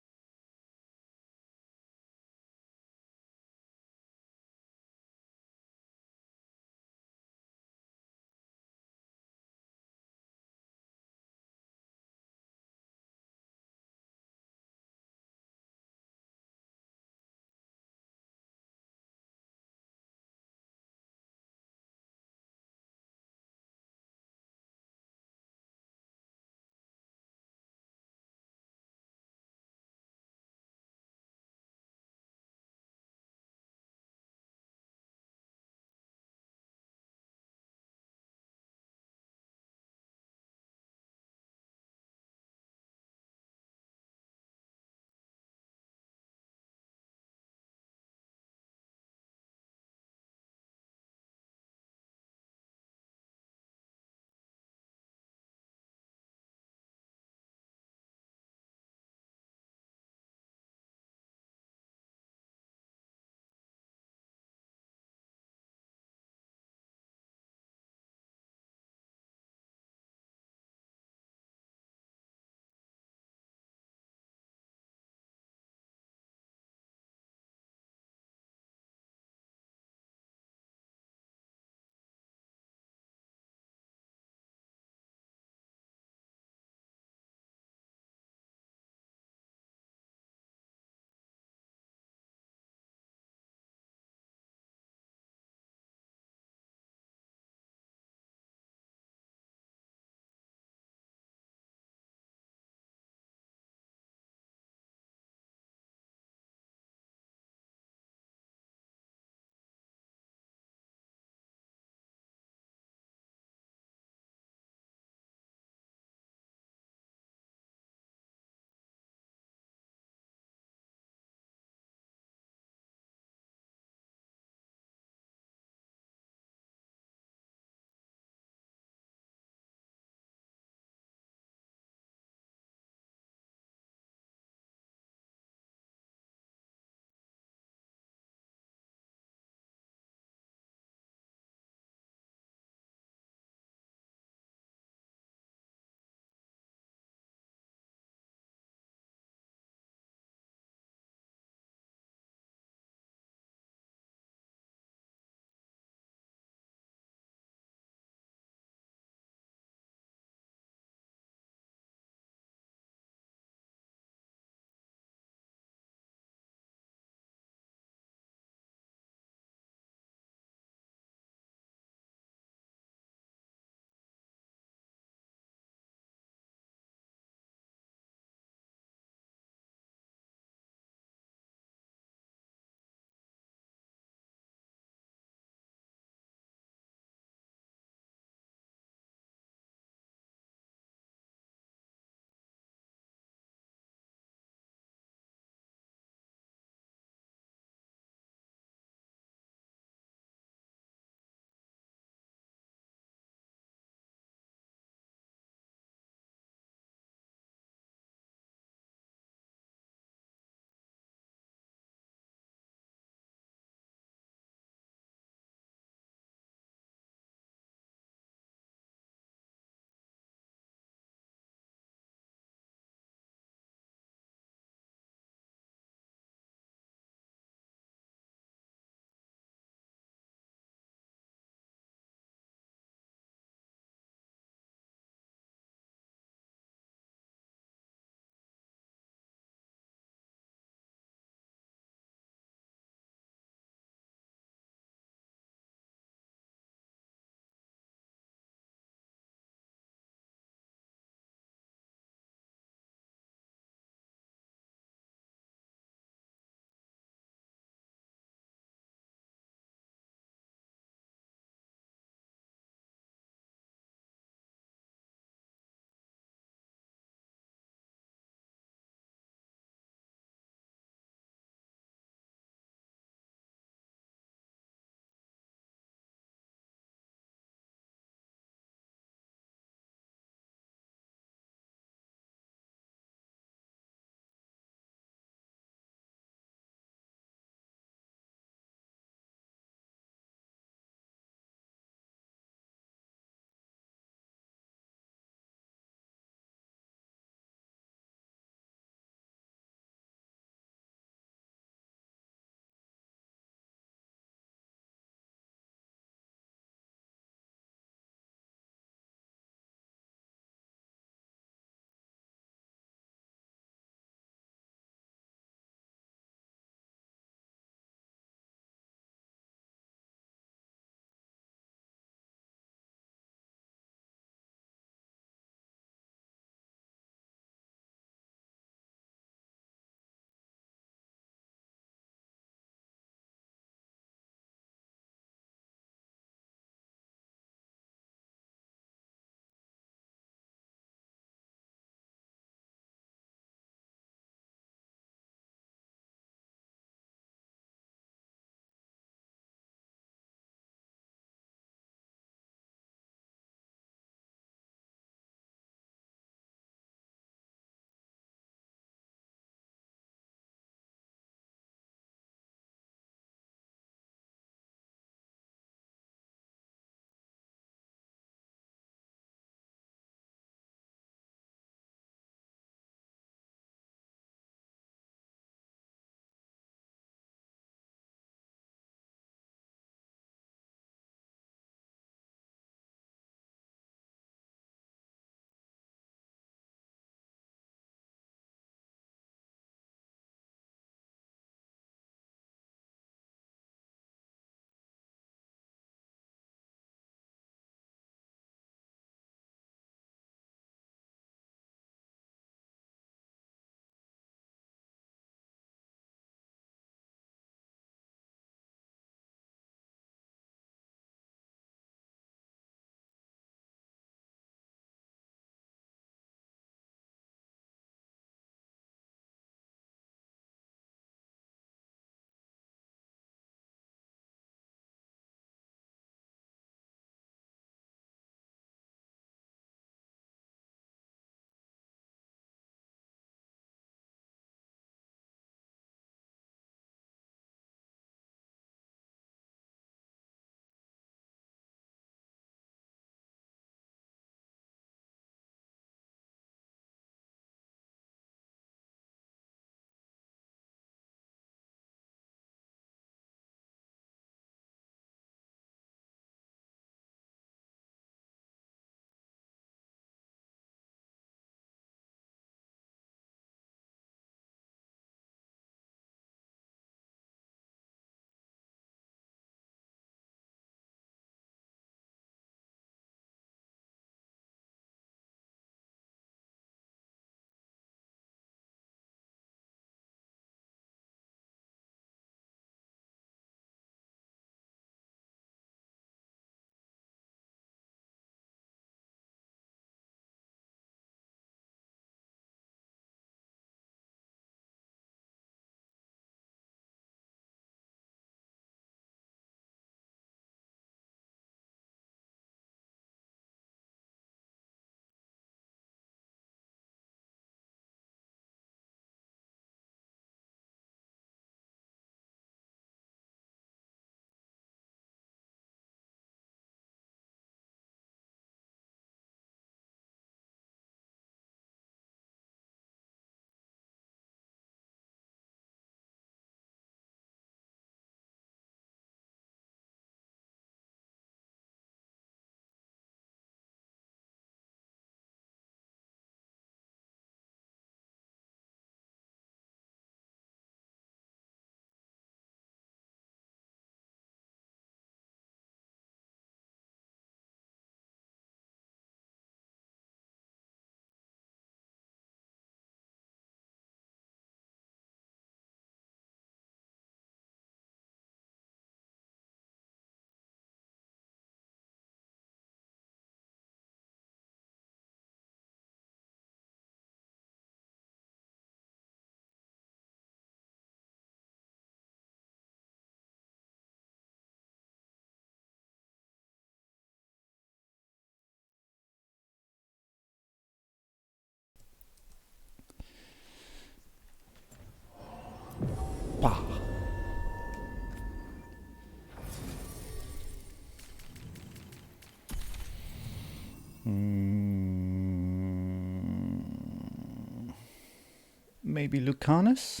Maybe Lucanus?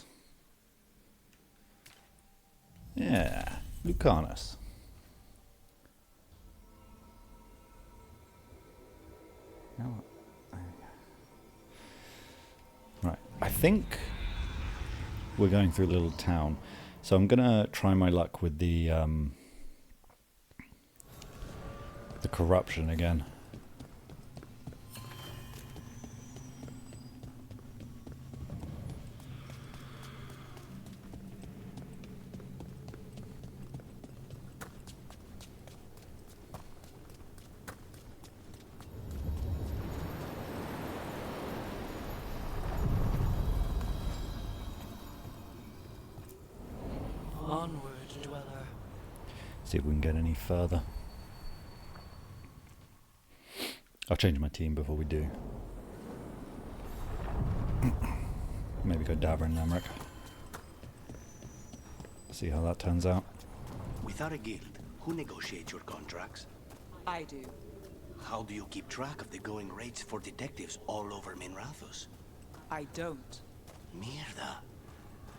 Yeah, Lucanus. No. Right, I think we're going through a little town, so I'm gonna try my luck with the corruption again. Onward, dweller. See if we can get any further. I'll change my team before we do. Maybe go Davrin and Emmerich. See how that turns out. Without a guild, who negotiates your contracts? I do. How do you keep track of the going rates for detectives all over Minrathos? I don't. Mierda.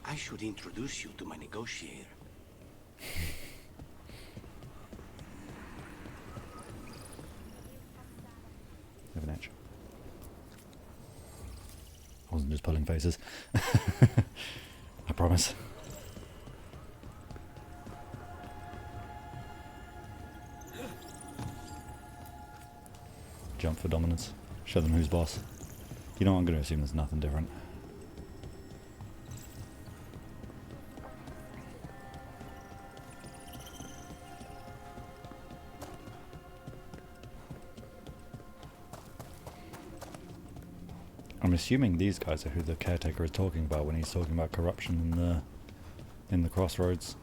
I should introduce you to my negotiator. Have an edge. I wasn't just pulling faces. I promise. Jump for dominance. Show them who's boss. You know what, I'm going to assume there's nothing different. I'm assuming these guys are who the caretaker is talking about when he's talking about corruption in the crossroads.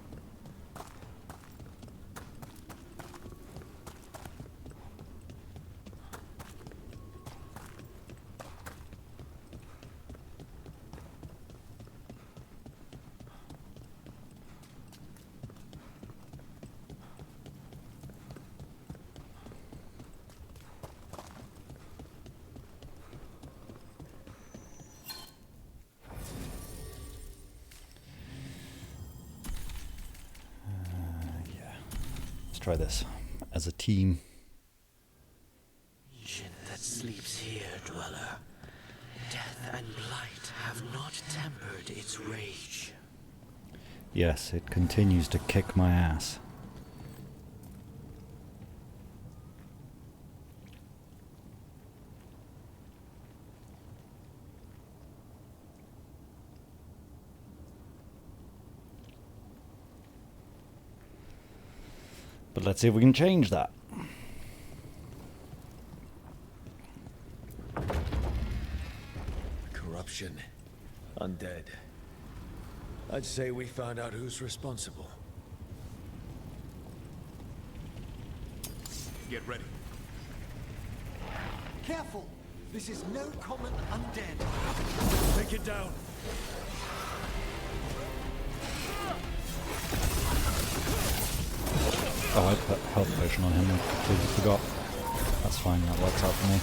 Try this as a team. Shit that sleeps here, dweller. Death and blight have not tempered its rage. Yes, it continues to kick my ass. But let's see if we can change that. Corruption. Undead. I'd say we found out who's responsible. Get ready. Careful! This is no common undead. Take it down. Oh, I put health potion on him, I completely forgot. That's fine, that works out for me.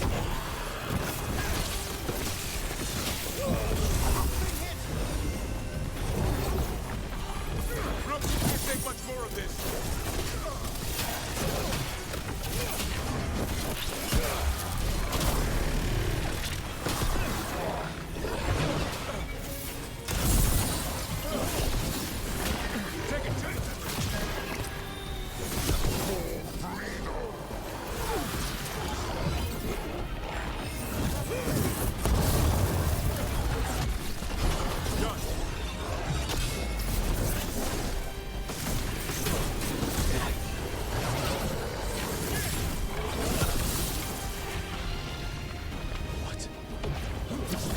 Take much more of this.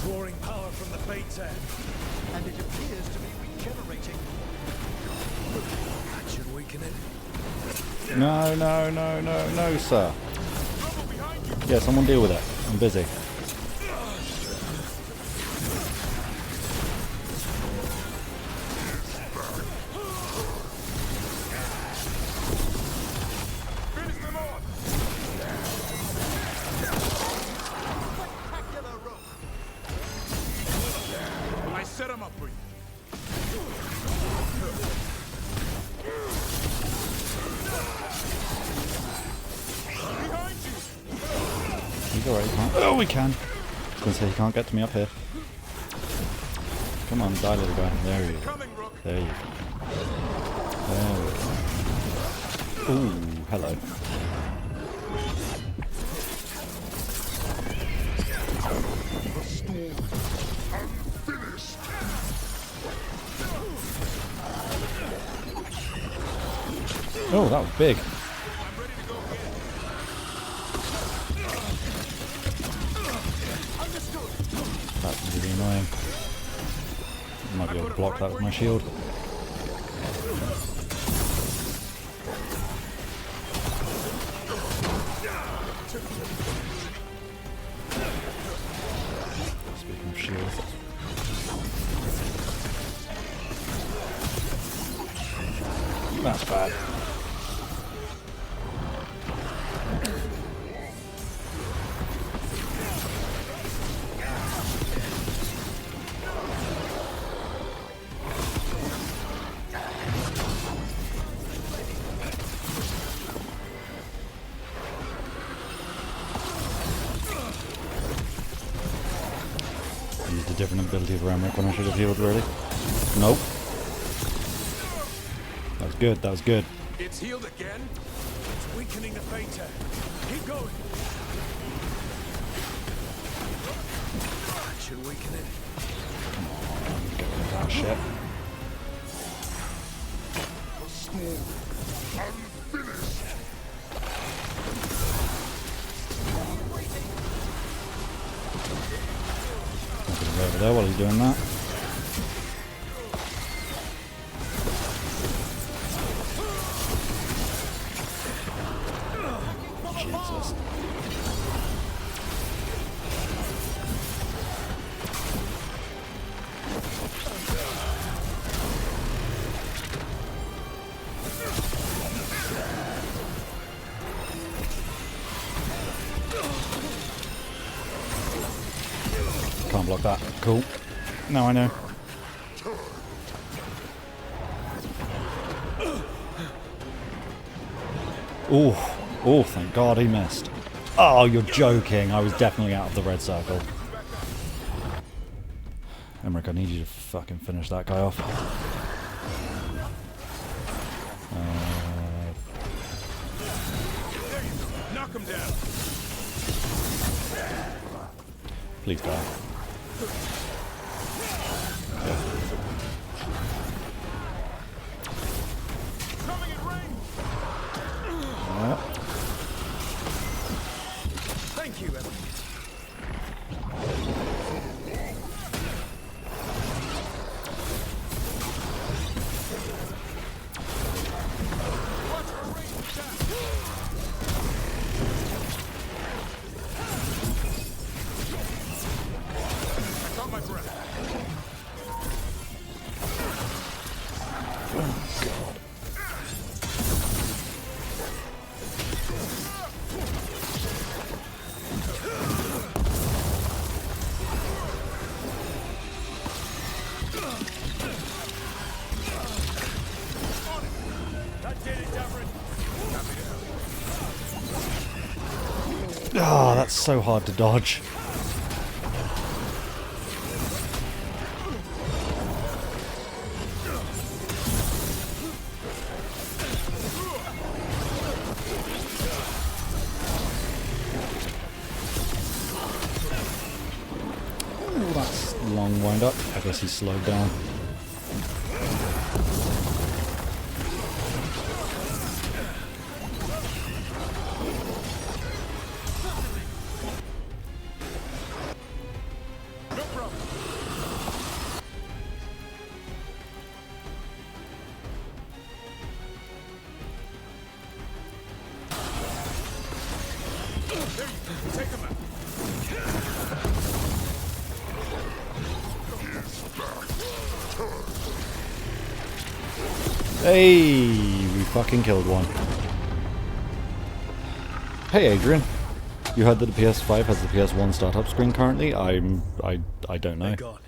Drawing power from the Beta. And it appears to be regenerating. That should weaken it. No, no, no, no, no, sir. Yeah, someone deal with it. I'm busy. Finish them off. He's alright, he can't. Oh, we can! I was gonna say he can't get to me up here. Come on, die, little guy. There you go. There you go. There we go. Ooh, hello. Oh, that was big. That's really annoying. I might be able to block that with my shield. Speaking of shields. That's bad. Used a different ability of Ramrick when I should have healed really. Nope. That was good, that was good. It's healed again? It's weakening the Fater. Keep going. That should weaken it. Come on, get rid of that shit. I'm gonna go over there while he's doing that. Jesus. Can't block that. Cool. Now I know. Ooh. Oh, thank God he missed. Oh, you're joking. I was definitely out of the red circle. Emmerich, I need you to fucking finish that guy off. Knock him down. Please die. Yeah. Thank you, Emily. I got my breath. Oh, God. Ah, that's so hard to dodge. Ooh, that's a long wind up. I guess he's slowed down. Take him out. Hey, we fucking killed one. Hey Adrian, you heard that the PS5 has the PS1 startup screen currently? I don't know. They're gone.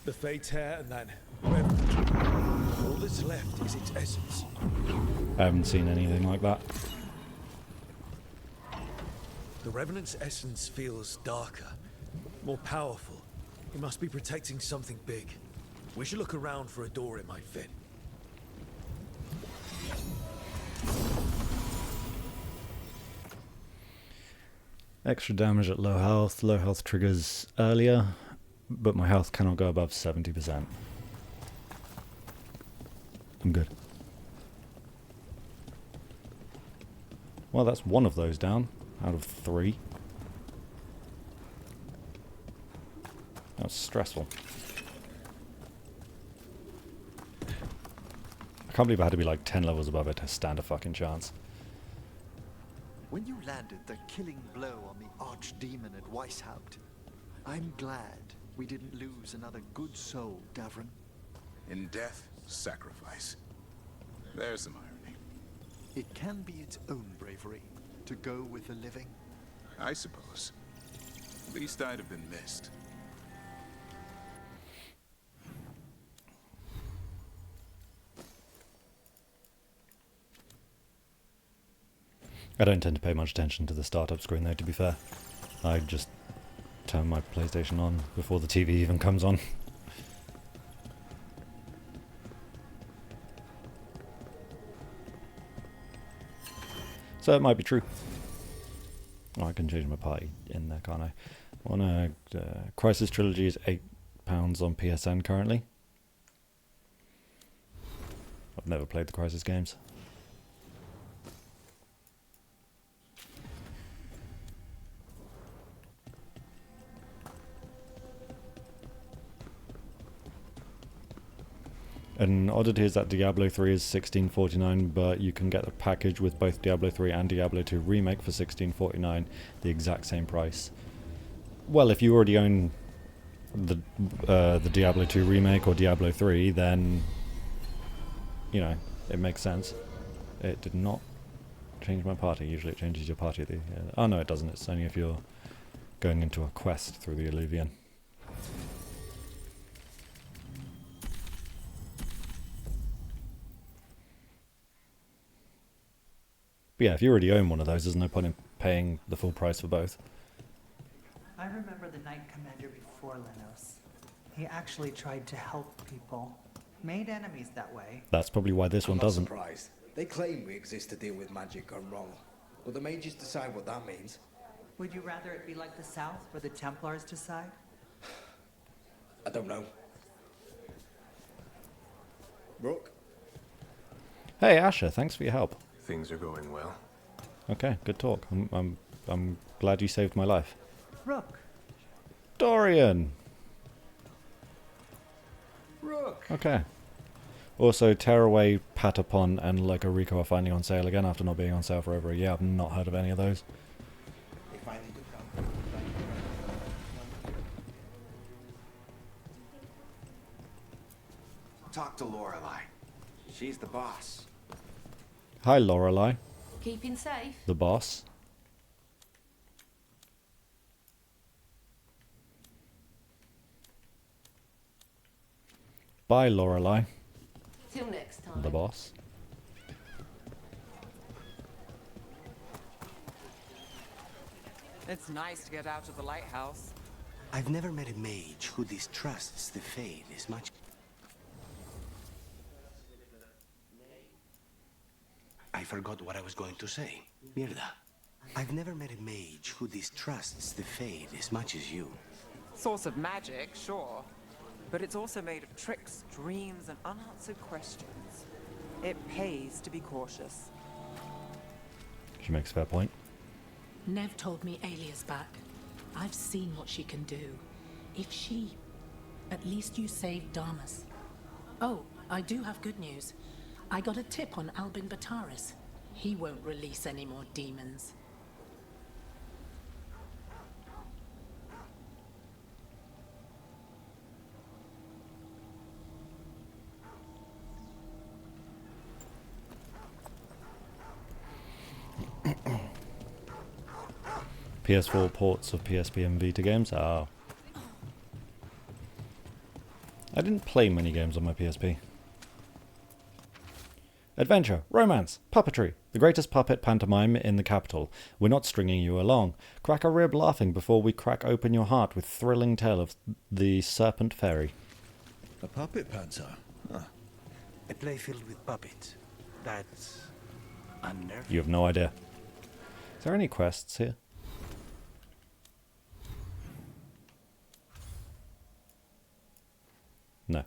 The Fate's hair and that web. All that's left is its essence. I haven't seen anything like that. The Revenant's essence feels darker, more powerful. It must be protecting something big. We should look around for a door it might fit. Extra damage at low health. Low health triggers earlier, but my health cannot go above 70%. I'm good. Well, that's one of those down out of 3. That's stressful. I can't believe I had to be like 10 levels above it to stand a fucking chance. When you landed the killing blow on the archdemon at Weishaupt, I'm glad we didn't lose another good soul, Davrin. In death, sacrifice. There's some irony. It can be its own bravery to go with the living. I suppose. At least I'd have been missed. I don't tend to pay much attention to the startup screen though, to be fair. I just turn my PlayStation on before the TV even comes on. So it might be true. Oh, I can change my party in there, can't I? Crisis Trilogy is £8 on PSN currently. I've never played the Crisis games. An oddity is that Diablo 3 is $16.49, but you can get the package with both Diablo 3 and Diablo 2 Remake for $16.49, the exact same price. Well, if you already own the Diablo 2 Remake or Diablo 3, then, you know, it makes sense. It did not change my party. Usually it changes your party. Oh no, it doesn't. It's only if you're going into a quest through the Illuvian. But yeah, if you already own one of those, there's no point in paying the full price for both. I remember the Knight Commander before Lenos. He actually tried to help people. Made enemies that way. That's probably why this one doesn't. I'm not surprised. They claim we exist to deal with magic gone wrong. But the mages decide what that means. Would you rather it be like the South, where the Templars decide? I don't know. Rook? Hey Asher, thanks for your help. Things are going well. Okay, good talk. I'm glad you saved my life. Rook. Dorian. Rook. Okay. Also, Tearaway, Patapon, and Loco Rico are finally on sale again after not being on sale for over a year. I've not heard of any of those. They finally do come. Talk to Lorelei. She's the boss. Hi, Lorelei. Keeping safe? The boss. Bye, Lorelei. Till next time. The boss. It's nice to get out of the lighthouse. I've never met a mage who distrusts the Fade as much. I forgot what I was going to say. Mierda. I've never met a mage who distrusts the Fade as much as you. Source of magic, sure. But it's also made of tricks, dreams, and unanswered questions. It pays to be cautious. She makes a fair point. Nev told me Alia's back. I've seen what she can do. If she... At least you saved Damas. Oh, I do have good news. I got a tip on Albin Bataris. He won't release any more demons. PS4 ports of PSP and Vita games? Oh. I didn't play many games on my PSP. Adventure, romance, puppetry. The greatest puppet pantomime in the capital. We're not stringing you along. Crack a rib laughing before we crack open your heart with thrilling tale of the Serpent Fairy. A puppet panto? Huh. A play filled with puppets. That's unnerving. You have no idea. Is there any quests here? No.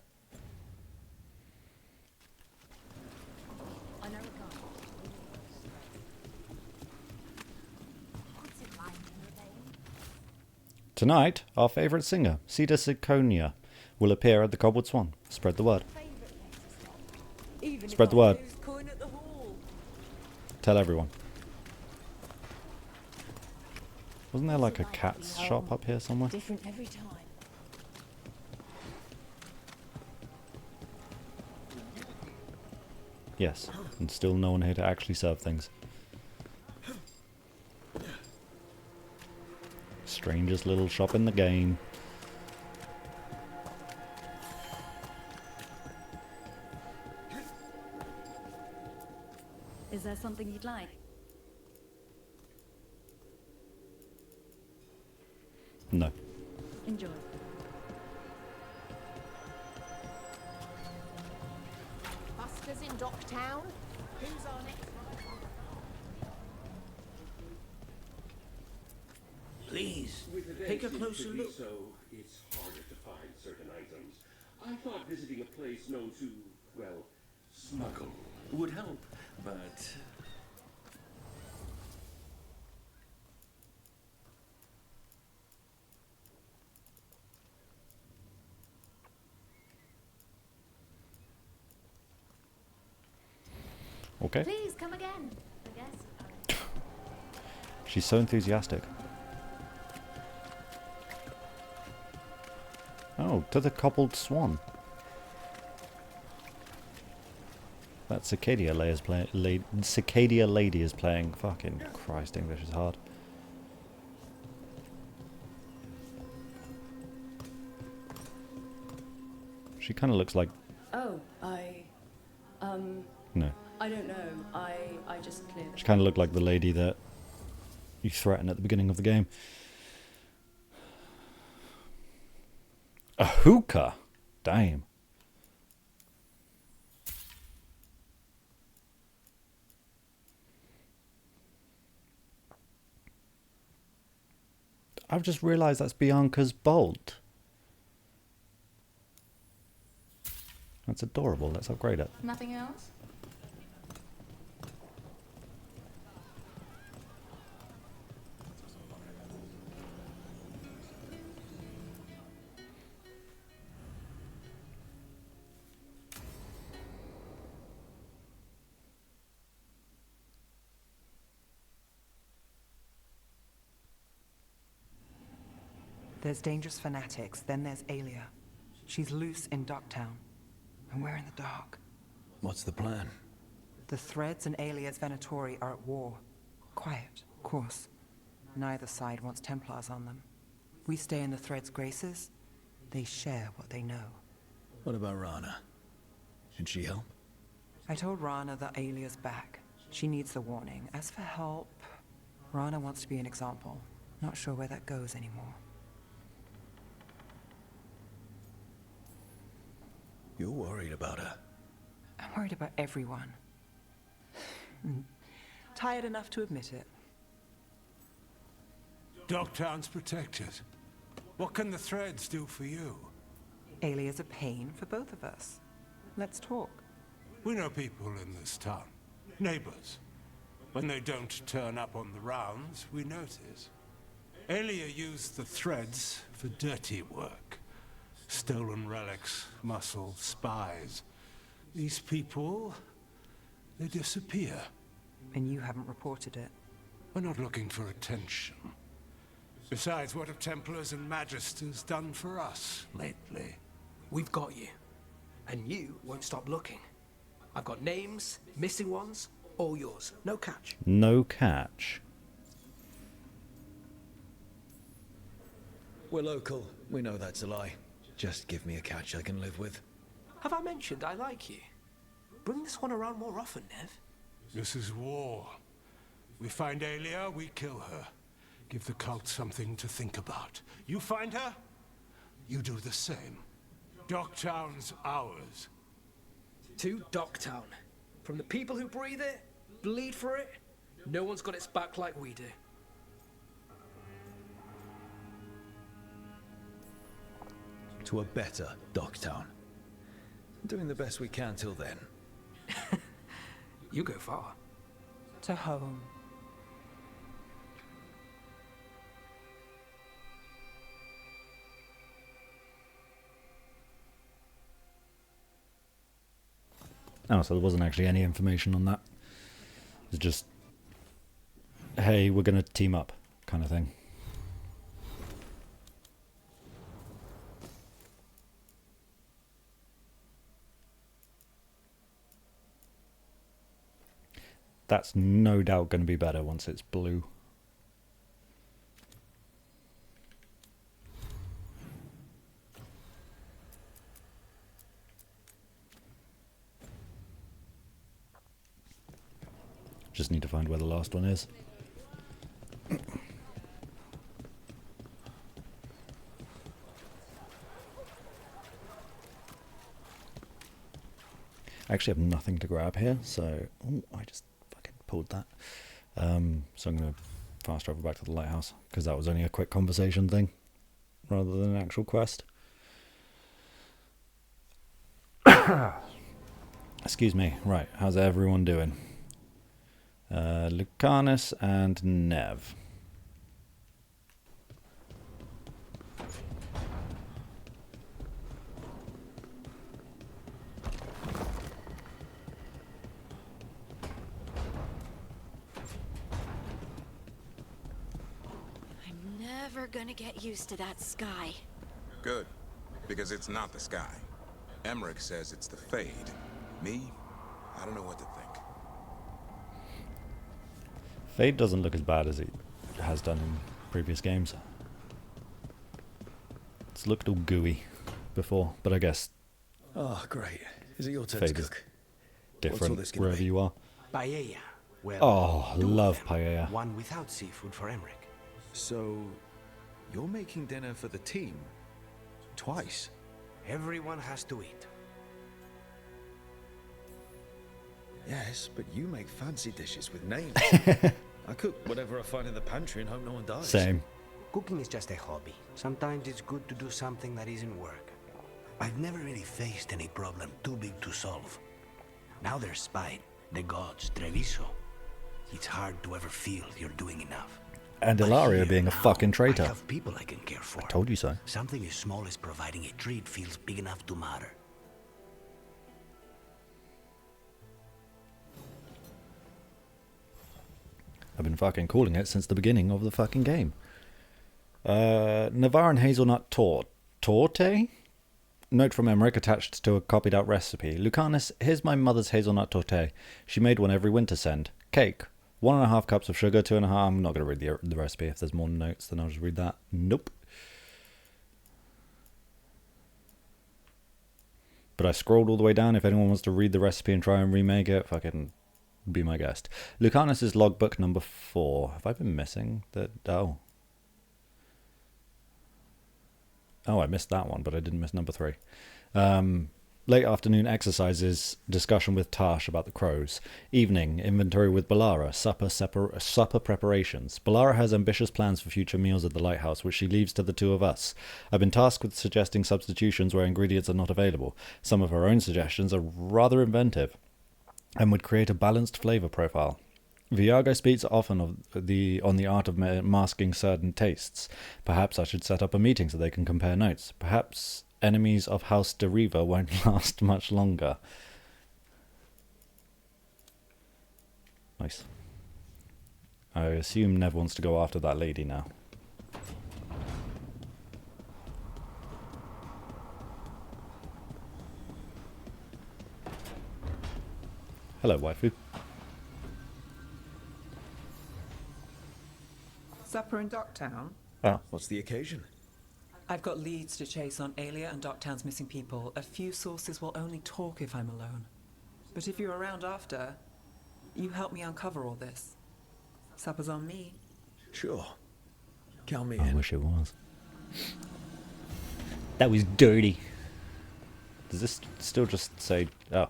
Tonight, our favourite singer, Cedar Siconia, will appear at the Cobbled Swan. Spread the word. Spread the word. Tell everyone. Wasn't there like a cat's shop up here somewhere? Different every time. Yes, and still no one here to actually serve things. Strangest little shop in the game. Is there something you'd like? No. Enjoy. Busters in Docktown? Who's on it? Please, With the take a day closer seems to be look. So it's harder to find certain items. I thought visiting a place known to, well, smuggle would help, but Okay. Please come again, I guess. She's so enthusiastic. Oh, to the Cobbled Swan. That Cicadia Cicadia lady is playing. Fucking Christ, English is hard. She kind of looks like... Oh, No. I don't know. I just cleared. She kind of looked like the lady that you threaten at the beginning of the game. A hookah? Damn. I've just realised that's Bianca's bolt. That's adorable. Let's upgrade it. Nothing else? There's dangerous fanatics, then there's Alia. She's loose in Docktown, and we're in the dark. What's the plan? The Threads and Alia's Venatori are at war. Quiet, of course. Neither side wants Templars on them. We stay in the Threads' graces. They share what they know. What about Rana? Can she help? I told Rana that Alia's back. She needs the warning. As for help, Rana wants to be an example. Not sure where that goes anymore. You're worried about her. I'm worried about everyone. Tired enough to admit it. Docktown's protected. What can the Threads do for you? Alia's a pain for both of us. Let's talk. We know people in this town. Neighbors. When they don't turn up on the rounds, we notice. Alia used the Threads for dirty work. Stolen relics, muscle, spies. These people, they disappear. And you haven't reported it. We're not looking for attention. Besides, what have Templars and Magisters done for us lately? We've got you. And you won't stop looking. I've got names, missing ones, all yours. No catch. No catch. We're local. We know that's a lie. Just give me a catch I can live with. Have I mentioned I like you? Bring this one around more often, Nev. This is war. We find Aelia, we kill her. Give the cult something to think about. You find her, you do the same. Docktown's ours. To Docktown. From the people who breathe it, bleed for it, no one's got its back like we do. To a better Docktown. Doing the best we can till then. You go far. To home. Oh, so there wasn't actually any information on that. It's just, hey, we're going to team up kind of thing. That's no doubt going to be better once it's blue. Just need to find where the last one is. I actually have nothing to grab here, so I just fucking pulled that. So I'm going to fast travel back to the lighthouse, because that was only a quick conversation thing, rather than an actual quest. Excuse me. Right, how's everyone doing? Lucanus and Nev. I'm never gonna get used to that sky. Good, because it's not the sky. Emmerich says it's the Fade. Me, I don't know what to think. Fade doesn't look as bad as it has done in previous games. It's looked all gooey before, but I guess Oh, great. Is it your turn Fade to is cook? different this gonna wherever be? you are. Paella. Well, Oh, two of love them. paella. One without seafood for Emmerich. So, you're making dinner for the team? Twice? Everyone has to eat. Yes, but you make fancy dishes with names. I cook whatever I find in the pantry and hope no one dies. Same. Cooking is just a hobby. Sometimes it's good to do something that isn't work. I've never really faced any problem too big to solve. Now there's Spite, the gods, Treviso. It's hard to ever feel you're doing enough. And But Ilaria here being a now, fucking I traitor. have people I can care for. I told you so. Something as small as providing a treat feels big enough to matter. I've been fucking calling it since the beginning of the fucking game. Navaran hazelnut torte? Note from Emmerich attached to a copied out recipe. Lucanus, here's my mother's hazelnut torte. She made one every winter send. Cake. 1.5 cups of sugar, 2.5. I'm not going to read the recipe. If there's more notes, then I'll just read that. Nope. But I scrolled all the way down. If anyone wants to read the recipe and try and remake it, fucking be my guest. Lucanus's logbook number 4. Have I been missing that? Oh. Oh, I missed that one, but I didn't miss number 3. Late afternoon exercises, discussion with Tash about the crows. Evening, inventory with Balara, supper preparations. Balara has ambitious plans for future meals at the lighthouse, which she leaves to the two of us. I've been tasked with suggesting substitutions where ingredients are not available. Some of her own suggestions are rather inventive and would create a balanced flavor profile. Viago speaks often on the art of masking certain tastes. Perhaps I should set up a meeting so they can compare notes. Perhaps enemies of House de Riva won't last much longer. Nice. I assume Nev wants to go after that lady now. Hello, waifu. Supper in Docktown? Oh. What's the occasion? I've got leads to chase on Aelia and Docktown's missing people. A few sources will only talk if I'm alone. But if you're around after, you help me uncover all this. Supper's on me. Sure. Count me I in. wish it was. That was dirty. Does this still just say... Oh.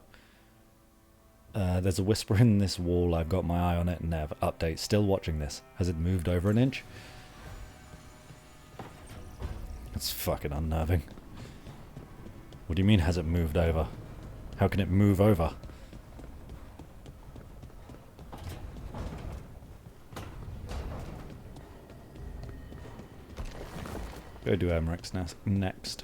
There's a whisper in this wall. I've got my eye on it. Nev. Update. Still watching this. Has it moved over an inch? That's fucking unnerving. What do you mean, has it moved over? How can it move over? Go do Emmerich's next.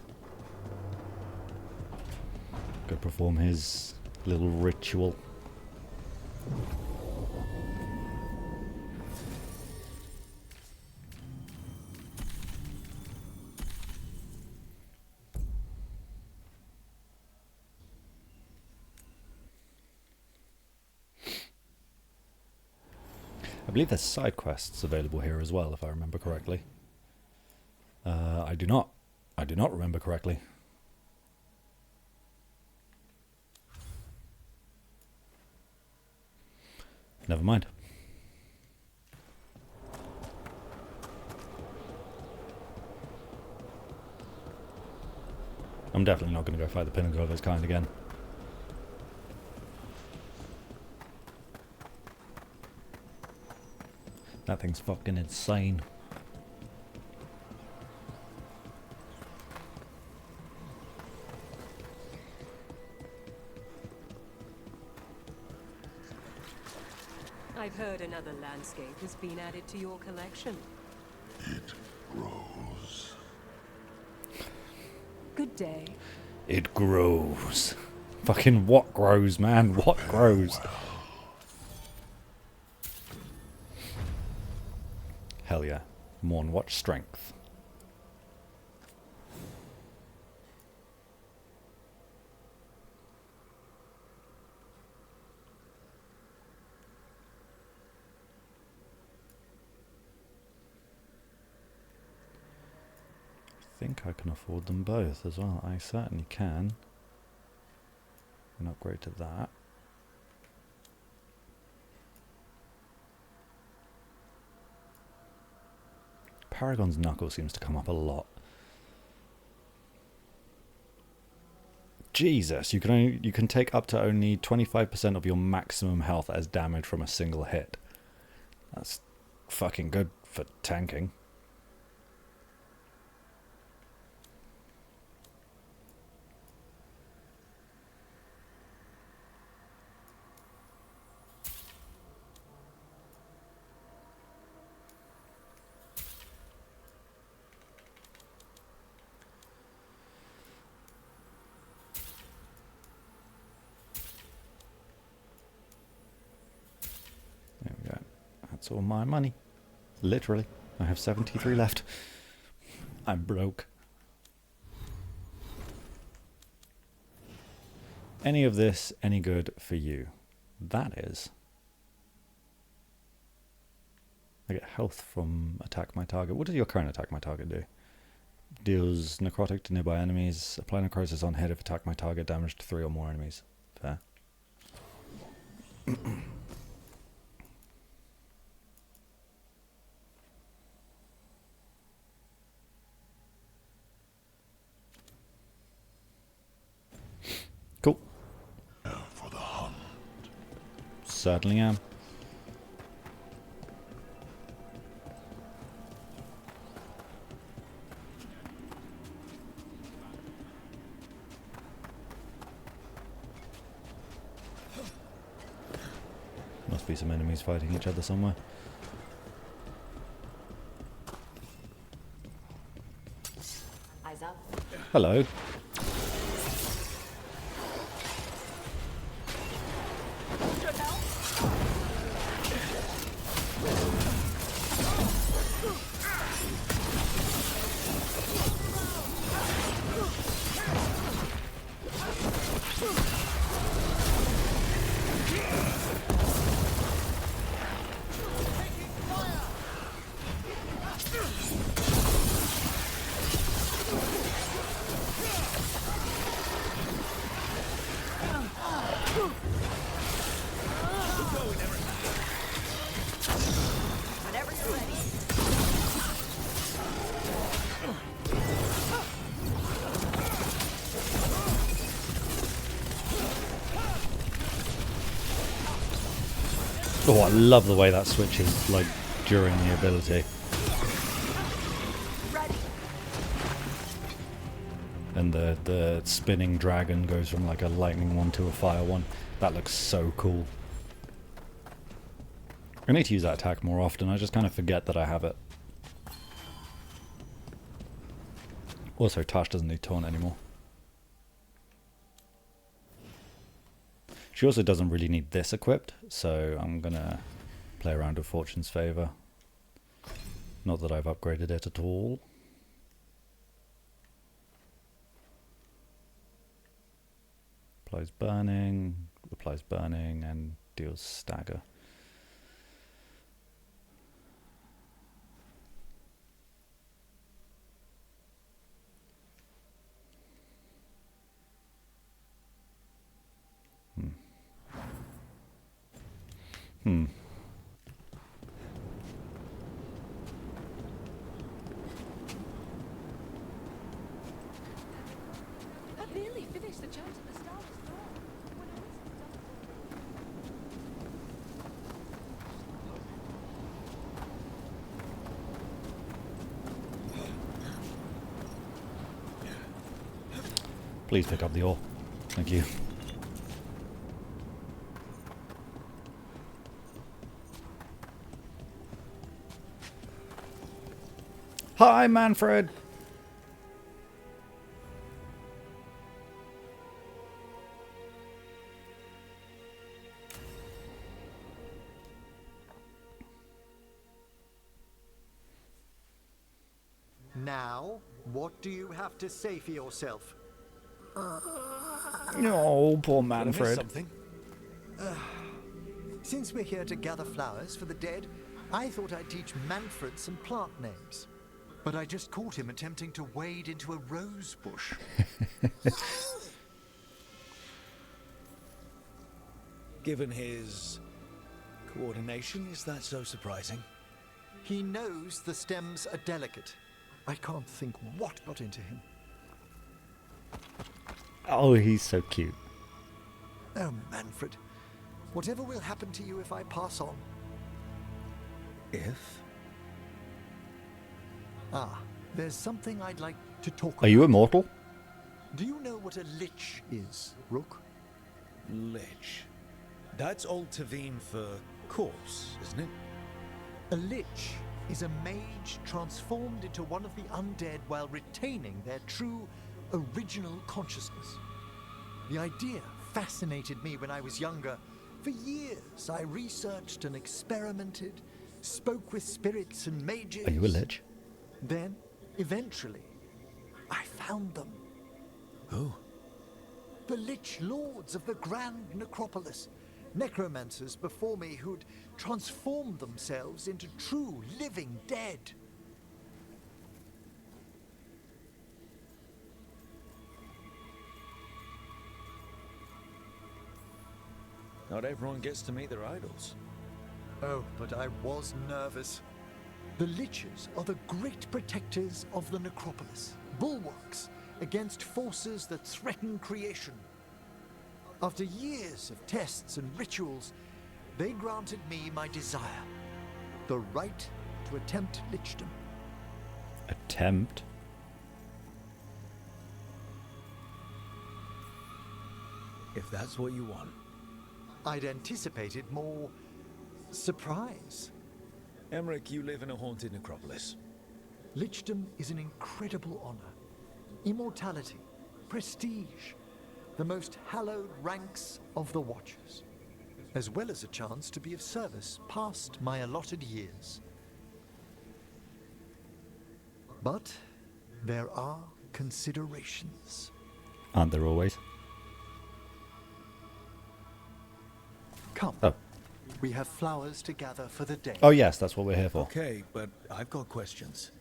Go perform his little ritual. I believe there's side quests available here as well, if I remember correctly. I do not. I do not remember correctly. Never mind. I'm definitely not going to go fight the pinnacle of its kind again. That thing's fucking insane. I've heard another landscape has been added to your collection. It grows. Good day. It grows. Fucking what grows, man? What grows? Hell yeah. Morn Watch strength. I think I can afford them both as well. I certainly can. An upgrade to that. Paragon's knuckle seems to come up a lot. Jesus, you can take up to only 25% of your maximum health as damage from a single hit. That's fucking good for tanking. There we go. That's all my money. Literally. I have 73 left. I'm broke. Any of this any good for you? That is. I get health from attack my target. What does your current attack my target do? Deals necrotic to nearby enemies. Apply necrosis on hit if attack my target damage to 3 or more enemies. Fair. Cool. For the hunt. Certainly am. Must be some enemies fighting each other somewhere. Eyes up. Hello. Oh, I love the way that switches, like, during the ability. And the spinning dragon goes from like a lightning one to a fire one. That looks so cool. I need to use that attack more often. I just kind of forget that I have it. Also, Tash doesn't need taunt anymore. She also doesn't really need this equipped, so I'm gonna play around with Fortune's Favor. Not that I've upgraded it at all. Applies burning, and deals stagger. I nearly finished the chant at the start. Please pick up the ore. Thank you. Hi, Manfred! Now, what do you have to say for yourself? Oh, poor Manfred. Something? Since we're here to gather flowers for the dead, I thought I'd teach Manfred some plant names. But I just caught him attempting to wade into a rose bush. Given his coordination, is that so surprising? He knows the stems are delicate. I can't think what got into him. Oh, he's so cute. Oh, Manfred. Whatever will happen to you if I pass on? If? Ah, there's something I'd like to talk about. Are you immortal? Do you know what a lich is, Rook? Lich. That's Old Tavine for corpse, isn't it? A lich is a mage transformed into one of the undead while retaining their true, original consciousness. The idea fascinated me when I was younger. For years, I researched and experimented, spoke with spirits and mages. Are you a lich? Then, eventually, I found them. Who? The Lich Lords of the Grand Necropolis. Necromancers before me who'd transformed themselves into true living dead. Not everyone gets to meet their idols. Oh, but I was nervous. The Liches are the great protectors of the Necropolis, bulwarks against forces that threaten creation. After years of tests and rituals, they granted me my desire, the right to attempt lichdom. Attempt? If that's what you want. I'd anticipated more surprise. Emmerich, you live in a haunted necropolis. Lichdom is an incredible honor. Immortality, prestige, the most hallowed ranks of the Watchers, as well as a chance to be of service past my allotted years. But there are considerations. Aren't there always? Come. Oh. We have flowers to gather for the day. Oh yes, that's what we're here for. Okay, but I've got questions.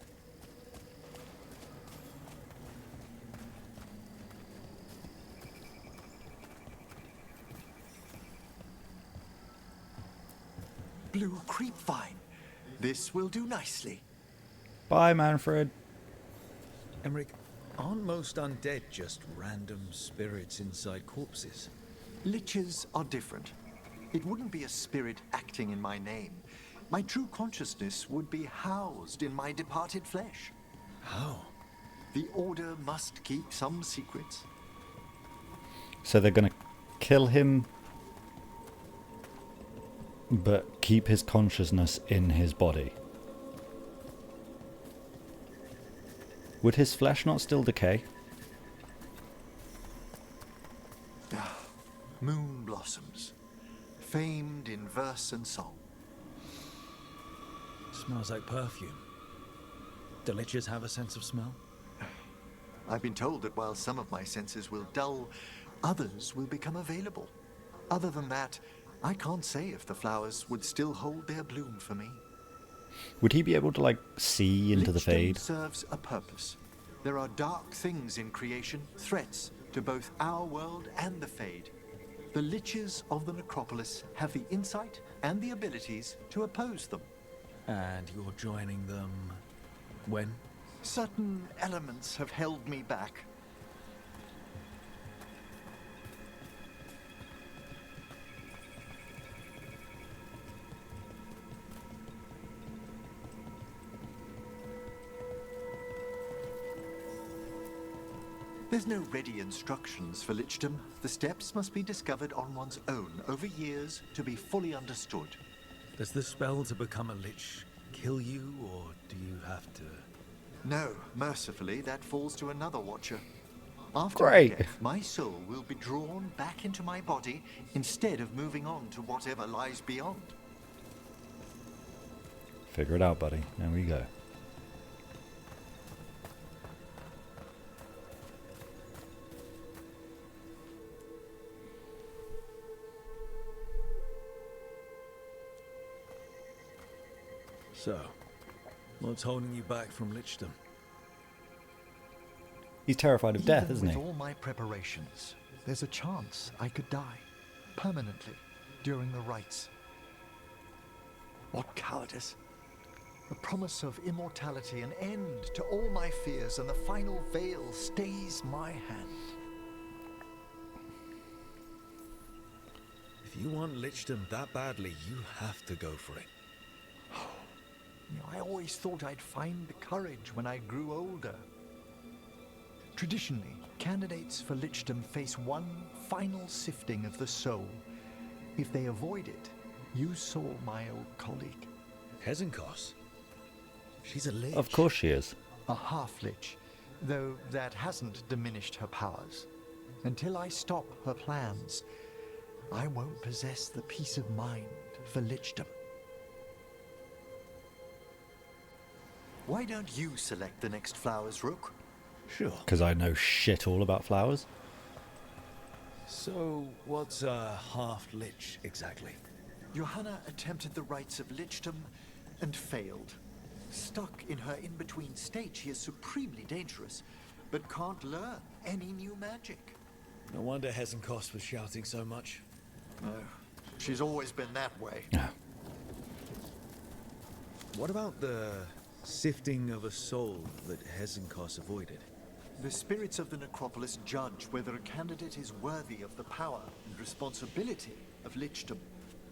Blue creepvine. This will do nicely. Bye, Manfred. Emmerich, aren't most undead just random spirits inside corpses? Liches are different. It wouldn't be a spirit acting in my name. My true consciousness would be housed in my departed flesh. How? The Order must keep some secrets. So they're going to kill him, but keep his consciousness in his body. Would his flesh not still decay? Moon blossoms, famed in verse and song. Smells like perfume. Do liches have a sense of smell? I've been told that while some of my senses will dull, others will become available. Other than that, I can't say if the flowers would still hold their bloom for me. Would he be able to, like, see into the Lichdom Fade? serves a purpose. There are dark things in creation, threats to both our world and the Fade. The Liches of the Necropolis have the insight and the abilities to oppose them. And you're joining them when? Certain elements have held me back. There's no ready instructions for Lichdom. The steps must be discovered on one's own over years to be fully understood. Does the spell to become a lich kill you, or do you have to... No, mercifully, that falls to another watcher. After Great. my death, my soul will be drawn back into my body instead of moving on to whatever lies beyond. Figure it out, buddy. There we go. So, what's holding you back from Lichdom? He's terrified of death, Even isn't he? with all my preparations, there's a chance I could die permanently during the rites. What cowardice! The promise of immortality, an end to all my fears, and the final veil stays my hand. If you want Lichdom that badly, you have to go for it. I always thought I'd find the courage when I grew older. Traditionally, candidates for Lichdom face one final sifting of the soul. If they avoid it, you saw my old colleague. Hezenkos? She's a lich. Of course she is. A half-lich, though that hasn't diminished her powers. Until I stop her plans, I won't possess the peace of mind for Lichdom. Why don't you select the next flowers, Rook? Sure. Because I know shit all about flowers. So, what's a half-lich exactly? Johanna attempted the rites of Lichdom and failed. Stuck in her in-between state, she is supremely dangerous, but can't learn any new magic. No wonder Hezenkos was shouting so much. No, she's always been that way. What about the sifting of a soul that Hezenkos avoided? The spirits of the Necropolis judge whether a candidate is worthy of the power and responsibility of Lichdom.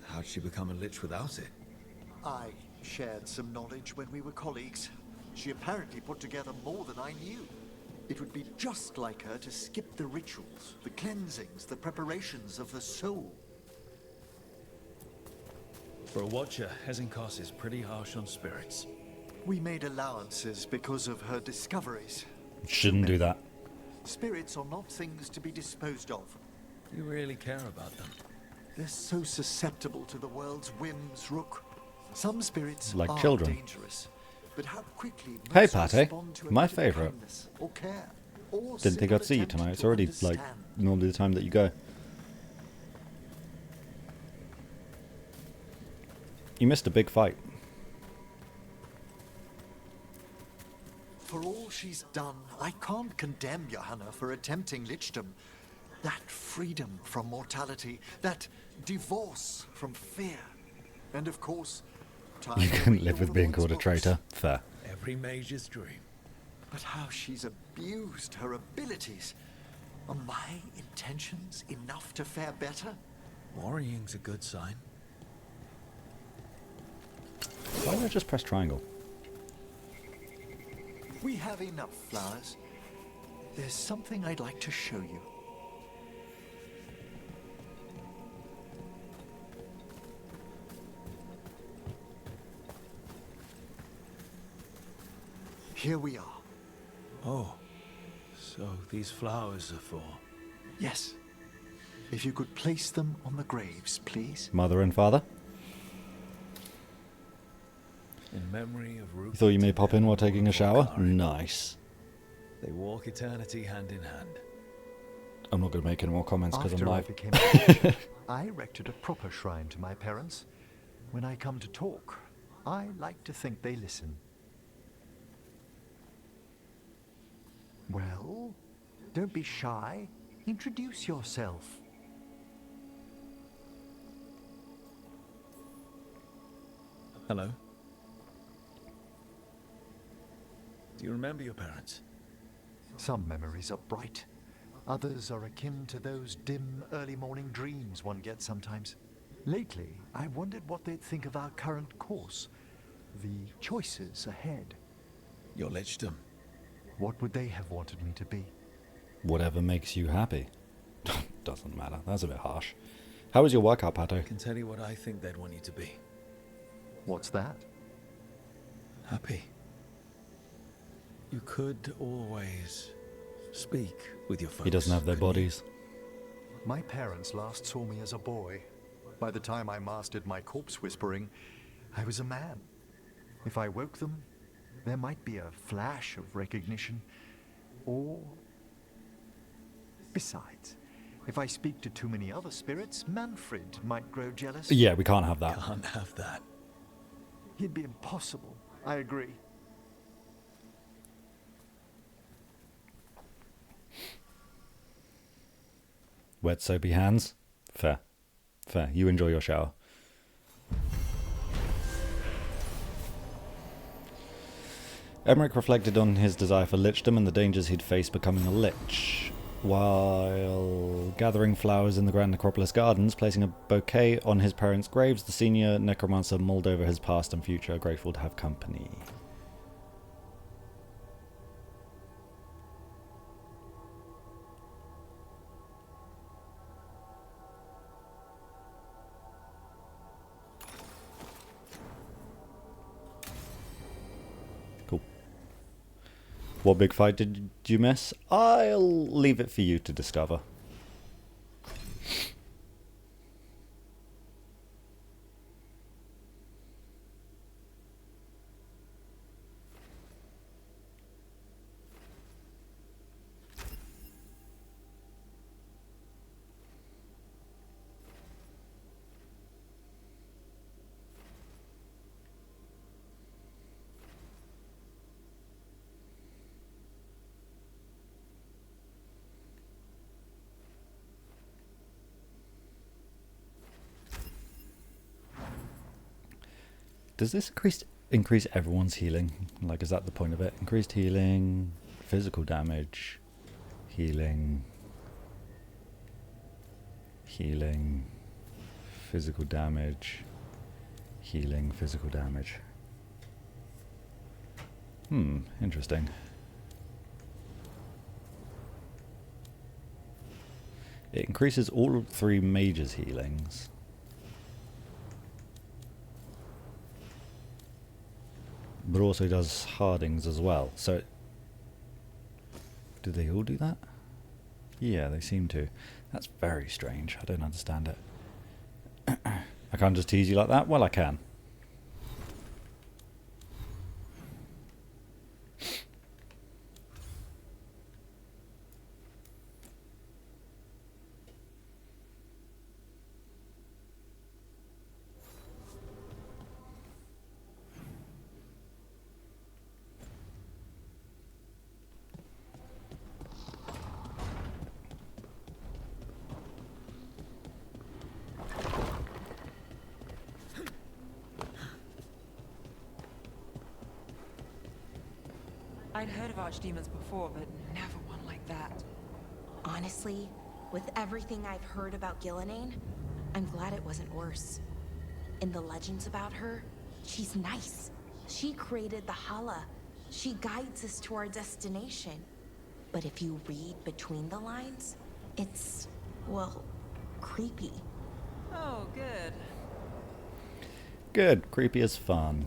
How'd she become a lich without it? I shared some knowledge when we were colleagues. She apparently put together more than I knew. It would be just like her to skip the rituals, the cleansings, the preparations of the soul. For a watcher, Hezenkos is pretty harsh on spirits. We made allowances because of her discoveries. Shouldn't do that. Spirits are not things to be disposed of. You really care about them? They're so susceptible to the world's whims, Rook. Some spirits Like are children. dangerous, but how quickly Hey, most Patty. respond to a My bit of favourite. kindness or care, or Didn't think I'd simple see you attempt tonight. It's to already, like, understand. normally the time that you go. You missed a big fight. For all she's done, I can't condemn Johanna for attempting Lichdom. That freedom from mortality, that divorce from fear, and of course, time You to couldn't read live all with the being Wardens' called a books. traitor. Fair. Every mage's dream. But how she's abused her abilities. Are my intentions enough to fare better? Worrying's a good sign. Why don't I just press triangle? We have enough flowers. There's something I'd like to show you. Here we are. Oh, so these flowers are for... Yes. If you could place them on the graves, please. Mother and father? In memory of Rupert. You thought you may pop in while taking a shower? Nice. They walk eternity hand in hand. I'm not going to make any more comments because I'm After I live. became a teacher, I erected a proper shrine to my parents. When I come to talk, I like to think they listen. Well, don't be shy. Introduce yourself. Hello. Do you remember your parents? Some memories are bright. Others are akin to those dim early morning dreams one gets sometimes. Lately, I wondered what they'd think of our current course. The choices ahead. Your lichdom. What would they have wanted me to be? Whatever makes you happy. Doesn't matter. That's a bit harsh. How was your workout, Pato? I can tell you what I think they'd want you to be. What's that? Happy. You could always speak with your folks. He doesn't have their bodies. My parents last saw me as a boy. By the time I mastered my corpse whispering, I was a man. If I woke them, there might be a flash of recognition. Or... Besides, if I speak to too many other spirits, Manfred might grow jealous. Yeah, we can't have that. Can't have that. It'd be impossible. I agree. Wet soapy hands? Fair. Fair. You enjoy your shower. Emmerich reflected on his desire for lichdom and the dangers he'd face becoming a lich. While gathering flowers in the Grand Necropolis Gardens, placing a bouquet on his parents' graves, the senior necromancer mulled over his past and future, grateful to have company. Cool. What big fight did you miss? I'll leave it for you to discover. Does this increase everyone's healing? Like, is that the point of it? Increased healing, physical damage, healing, physical damage, healing, physical damage. Interesting. It increases all 3 mages' healings. But also does Harding's as well. So, do they all do that? Yeah, they seem to. That's very strange. I don't understand it. I can't just tease you like that? Well, I can. I'd heard of archdemons before, but never one like that. Honestly, with everything I've heard about Gillenane, I'm glad it wasn't worse. In the legends about her, she's nice. She created the Hala. She guides us to our destination. But if you read between the lines, it's, well, creepy. Oh, good. Good. Creepy as fun.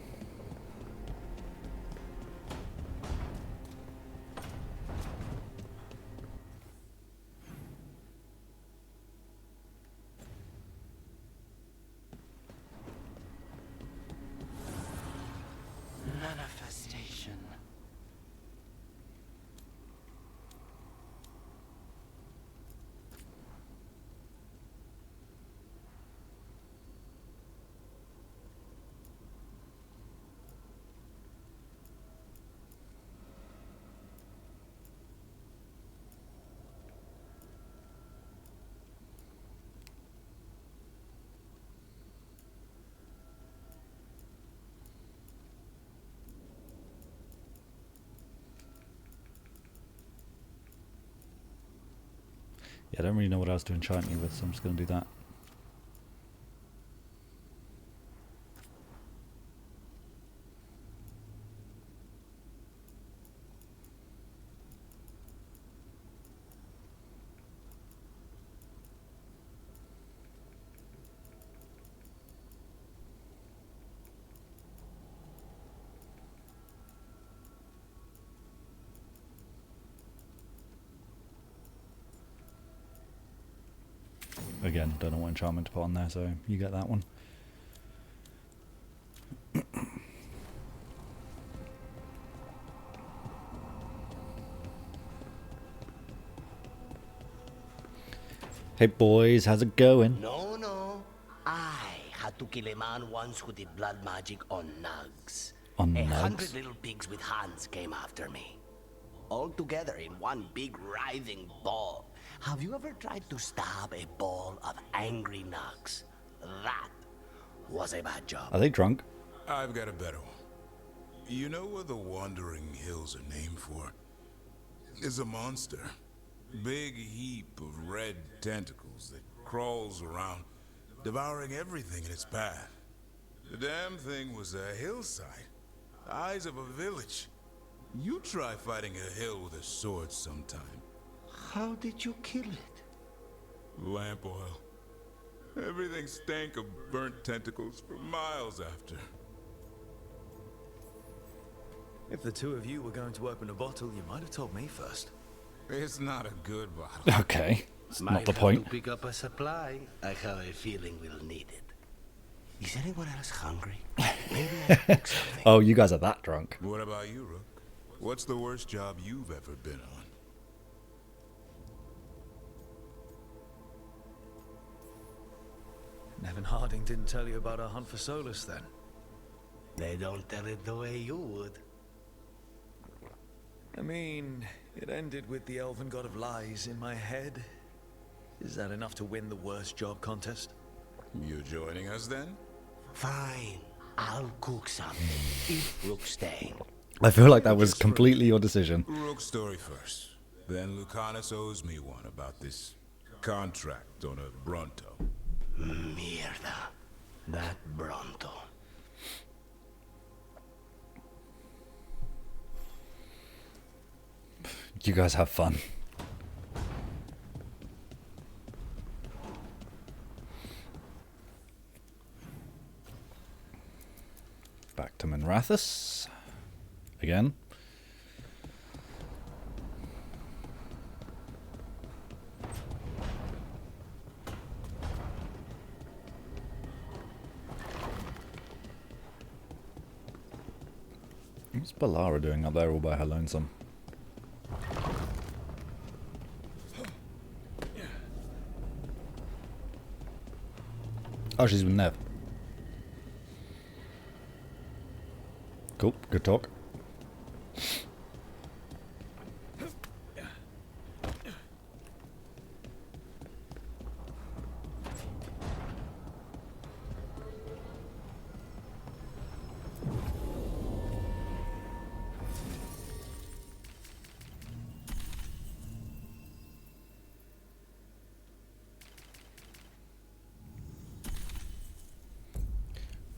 Manifestation. Yeah, I don't really know what else to enchant you with, so I'm just going to do that. Again, don't know what enchantment to put on there, so you get that one. Hey boys, how's it going? No. I had to kill a man once who did blood magic on nugs. On 100 nugs? little pigs with hands came after me. All together in one big writhing ball. Have you ever tried to stab a ball of angry nugs? That was a bad job. Are they drunk? I've got a better one. You know what the Wandering Hills are named for? It's a monster. Big heap of red tentacles that crawls around, devouring everything in its path. The damn thing was a hillside, the eyes of a village. You try fighting a hill with a sword sometime. How did you kill it? Lamp oil. Everything stank of burnt tentacles for miles after. If the two of you were going to open a bottle, you might have told me first. It's not a good bottle. Okay, it's Might not the have point. to pick up a supply. I have a feeling we'll need it. Is anyone else hungry? Maybe I can cook something. Oh, you guys are that drunk. What about you, Rook? What's the worst job you've ever been on? Nevin Harding didn't tell you about our hunt for Solus, then? They don't tell it the way you would. I mean, it ended with the Elven God of Lies in my head. Is that enough to win the worst job contest? You joining us then? Fine. I'll cook something. If Rook's staying. I feel like that was completely your decision. Rook's story first. Then Lucanus owes me one about this contract on a Bronto. Mierda. That Bronto. You guys have fun. Back to Minrathous. Again. What's Balara doing up there all by her lonesome? Oh, she's with Nev. Cool, good talk.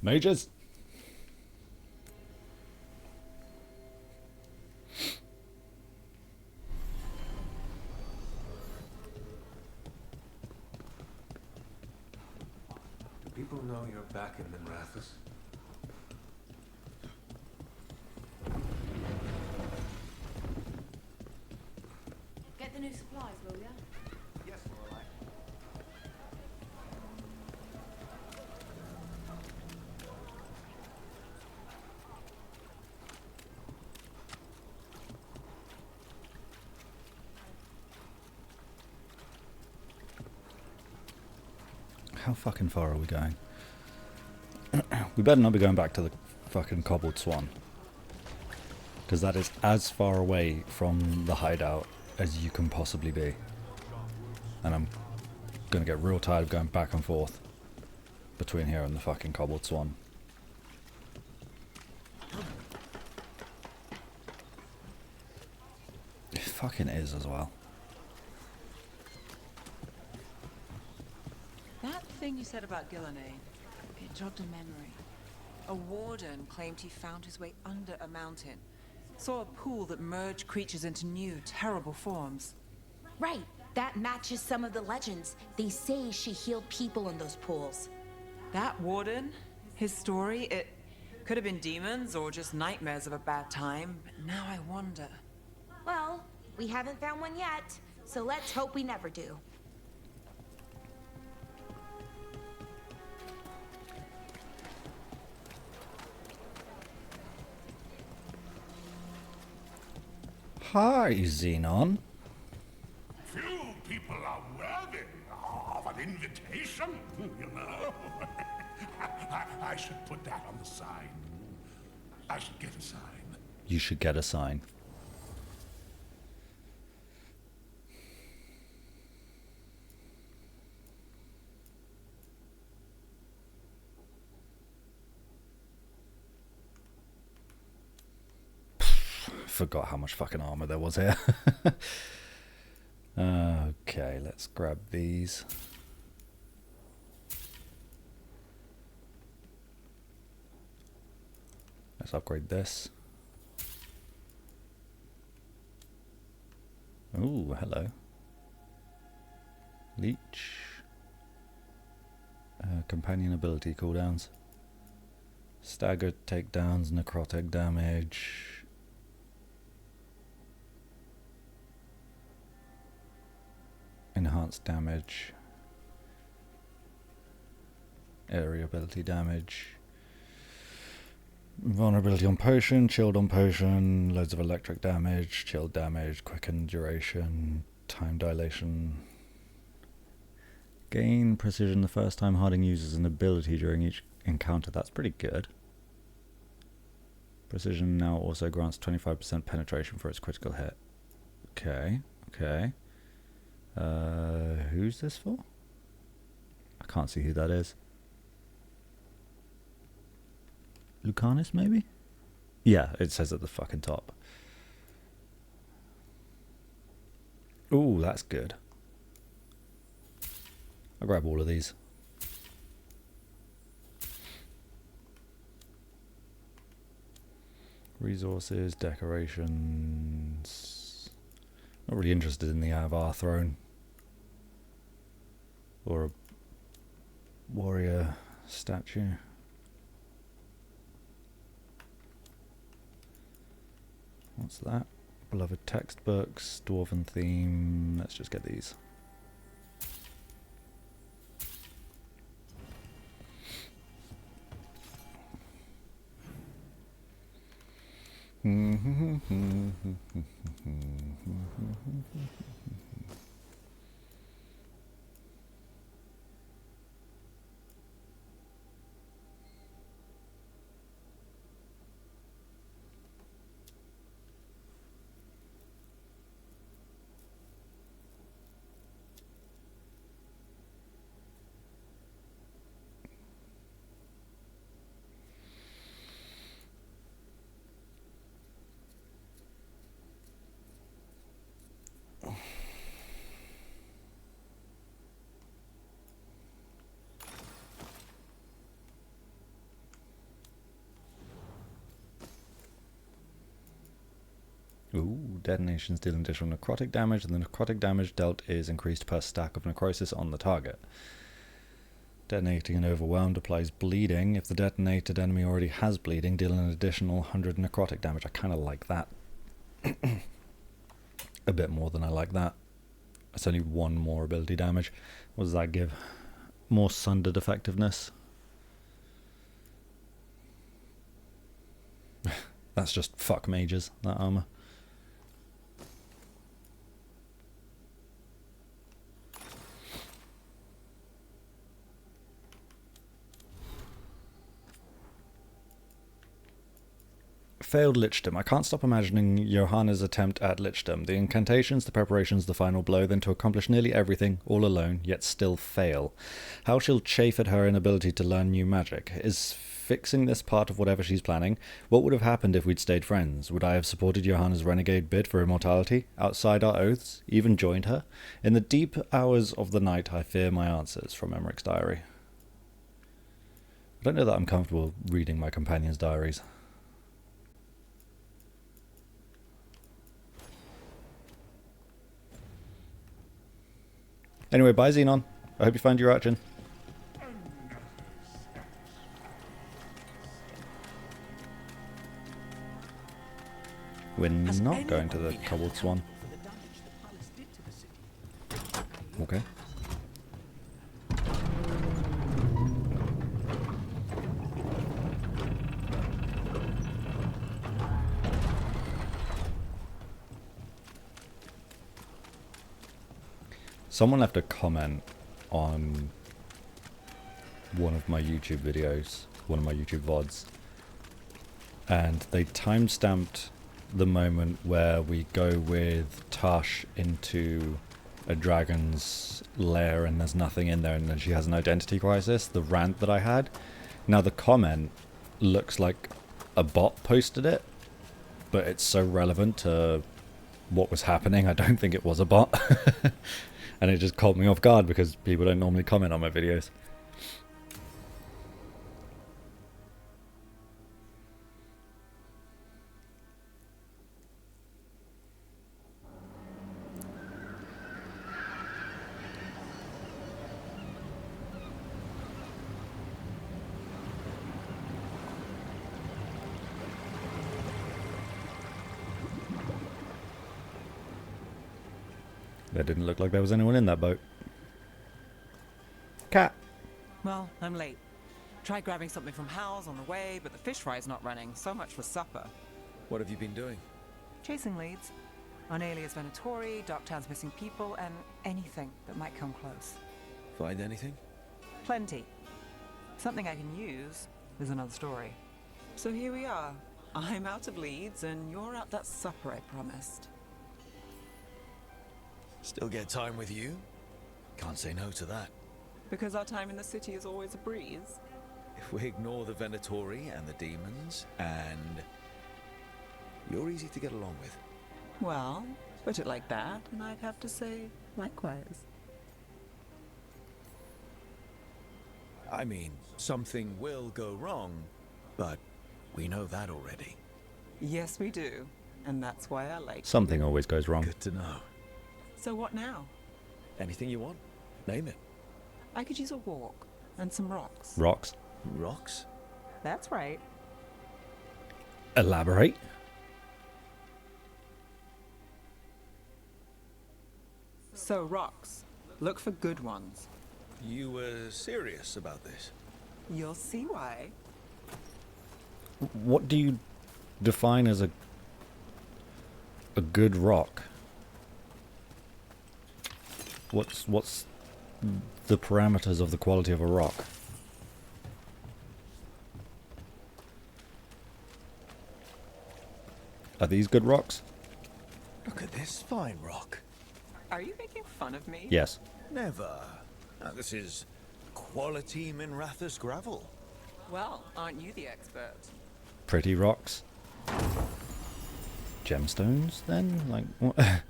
Mages. Do people know you're back in Minrathous? Get the new supplies, will ya? Yes, Lorelei. How fucking far are we going? We better not be going back to the fucking Cobbled Swan. Because that is as far away from the hideout as you can possibly be. And I'm gonna get real tired of going back and forth between here and the fucking Cobbled Swan. It fucking is as well. That thing you said about Gillenay, it jogged a memory. A warden claimed he found his way under a mountain. Saw a pool that merged creatures into new, terrible forms. Right. That matches some of the legends. They say she healed people in those pools. That warden, his story, it could have been demons or just nightmares of a bad time, but now I wonder. Well, we haven't found one yet, so let's hope we never do. Hi, Xenon. Few people are worthy of an invitation, you know. I should put that on the sign. I should get a sign. You should get a sign. Forgot how much fucking armor there was here. Okay, let's grab these. Let's upgrade this. Ooh, hello. Leech. Companion ability cooldowns. Staggered takedowns, necrotic damage. Enhanced damage. Area ability damage. Vulnerability on potion, chilled on potion, loads of electric damage, chilled damage, quicken duration, time dilation. Gain precision the first time Harding uses an ability during each encounter. That's pretty good. Precision now also grants 25% penetration for its critical hit. Okay, okay. Who's this for? I can't see who that is. Lucanus, maybe? Yeah, it says at the fucking top. Ooh, that's good. I'll grab all of these. Resources, decorations. Not really interested in the Avar throne. Or a warrior statue. What's that? Beloved textbooks, dwarven theme. Let's just get these. detonations deal additional necrotic damage, and the necrotic damage dealt is increased per stack of necrosis on the target. Detonating an overwhelmed applies bleeding. If the detonated enemy already has bleeding, deal an additional 100 necrotic damage. I kind of like that. A bit more than I like that. It's only one more ability damage. What does that give? More sundered effectiveness. That's just fuck mages, that armor. Failed Lichdom. I can't stop imagining Johanna's attempt at Lichdom. The incantations, the preparations, the final blow, then to accomplish nearly everything, all alone, yet still fail. How she'll chafe at her inability to learn new magic. Is fixing this part of whatever she's planning? What would have happened if we'd stayed friends? Would I have supported Johanna's renegade bid for immortality? Outside our oaths? Even joined her? In the deep hours of the night, I fear my answers. From Emmerich's diary. I don't know that I'm comfortable reading my companions' diaries. Anyway, bye Xenon. I hope you find your urchin. We're not going to the Cobbled Swan. Okay. Someone left a comment on one of my YouTube videos, one of my YouTube VODs, and they timestamped the moment where we go with Tash into a dragon's lair and there's nothing in there and then she has an identity crisis, the rant that I had. Now the comment looks like a bot posted it, but it's so relevant to what was happening, I don't think it was a bot. And it just caught me off guard because people don't normally comment on my videos. There didn't look like there was anyone in that boat. Cat. Well, I'm late. Tried grabbing something from Hal's on the way, but the fish fry's not running. So much for supper. What have you been doing? Chasing leads. On Alias Venatori, Docktown's missing people, and anything that might come close. Find anything? Plenty. Something I can use is another story. So here we are. I'm out of leads, and you're at that supper I promised. Still get time with you? Can't say no to that. Because our time in the city is always a breeze. If we ignore the Venatori and the demons, and you're easy to get along with. Well, put it like that, and I'd have to say likewise. I mean, something will go wrong, but we know that already. Yes, we do. And that's why I like Something always goes wrong. Good to know. So what now? Anything you want? Name it. I could use a walk and some rocks. Rocks. Rocks? That's right. Elaborate. So rocks. Look for good ones. You were serious about this? You'll see why. What do you define as a good rock? What's the parameters of the quality of a rock? Are these good rocks? Look at this fine rock. Are you making fun of me? Yes. Never. Now, this is quality Minrathous gravel. Well, aren't you the expert? Pretty rocks. Gemstones, then? Like, what?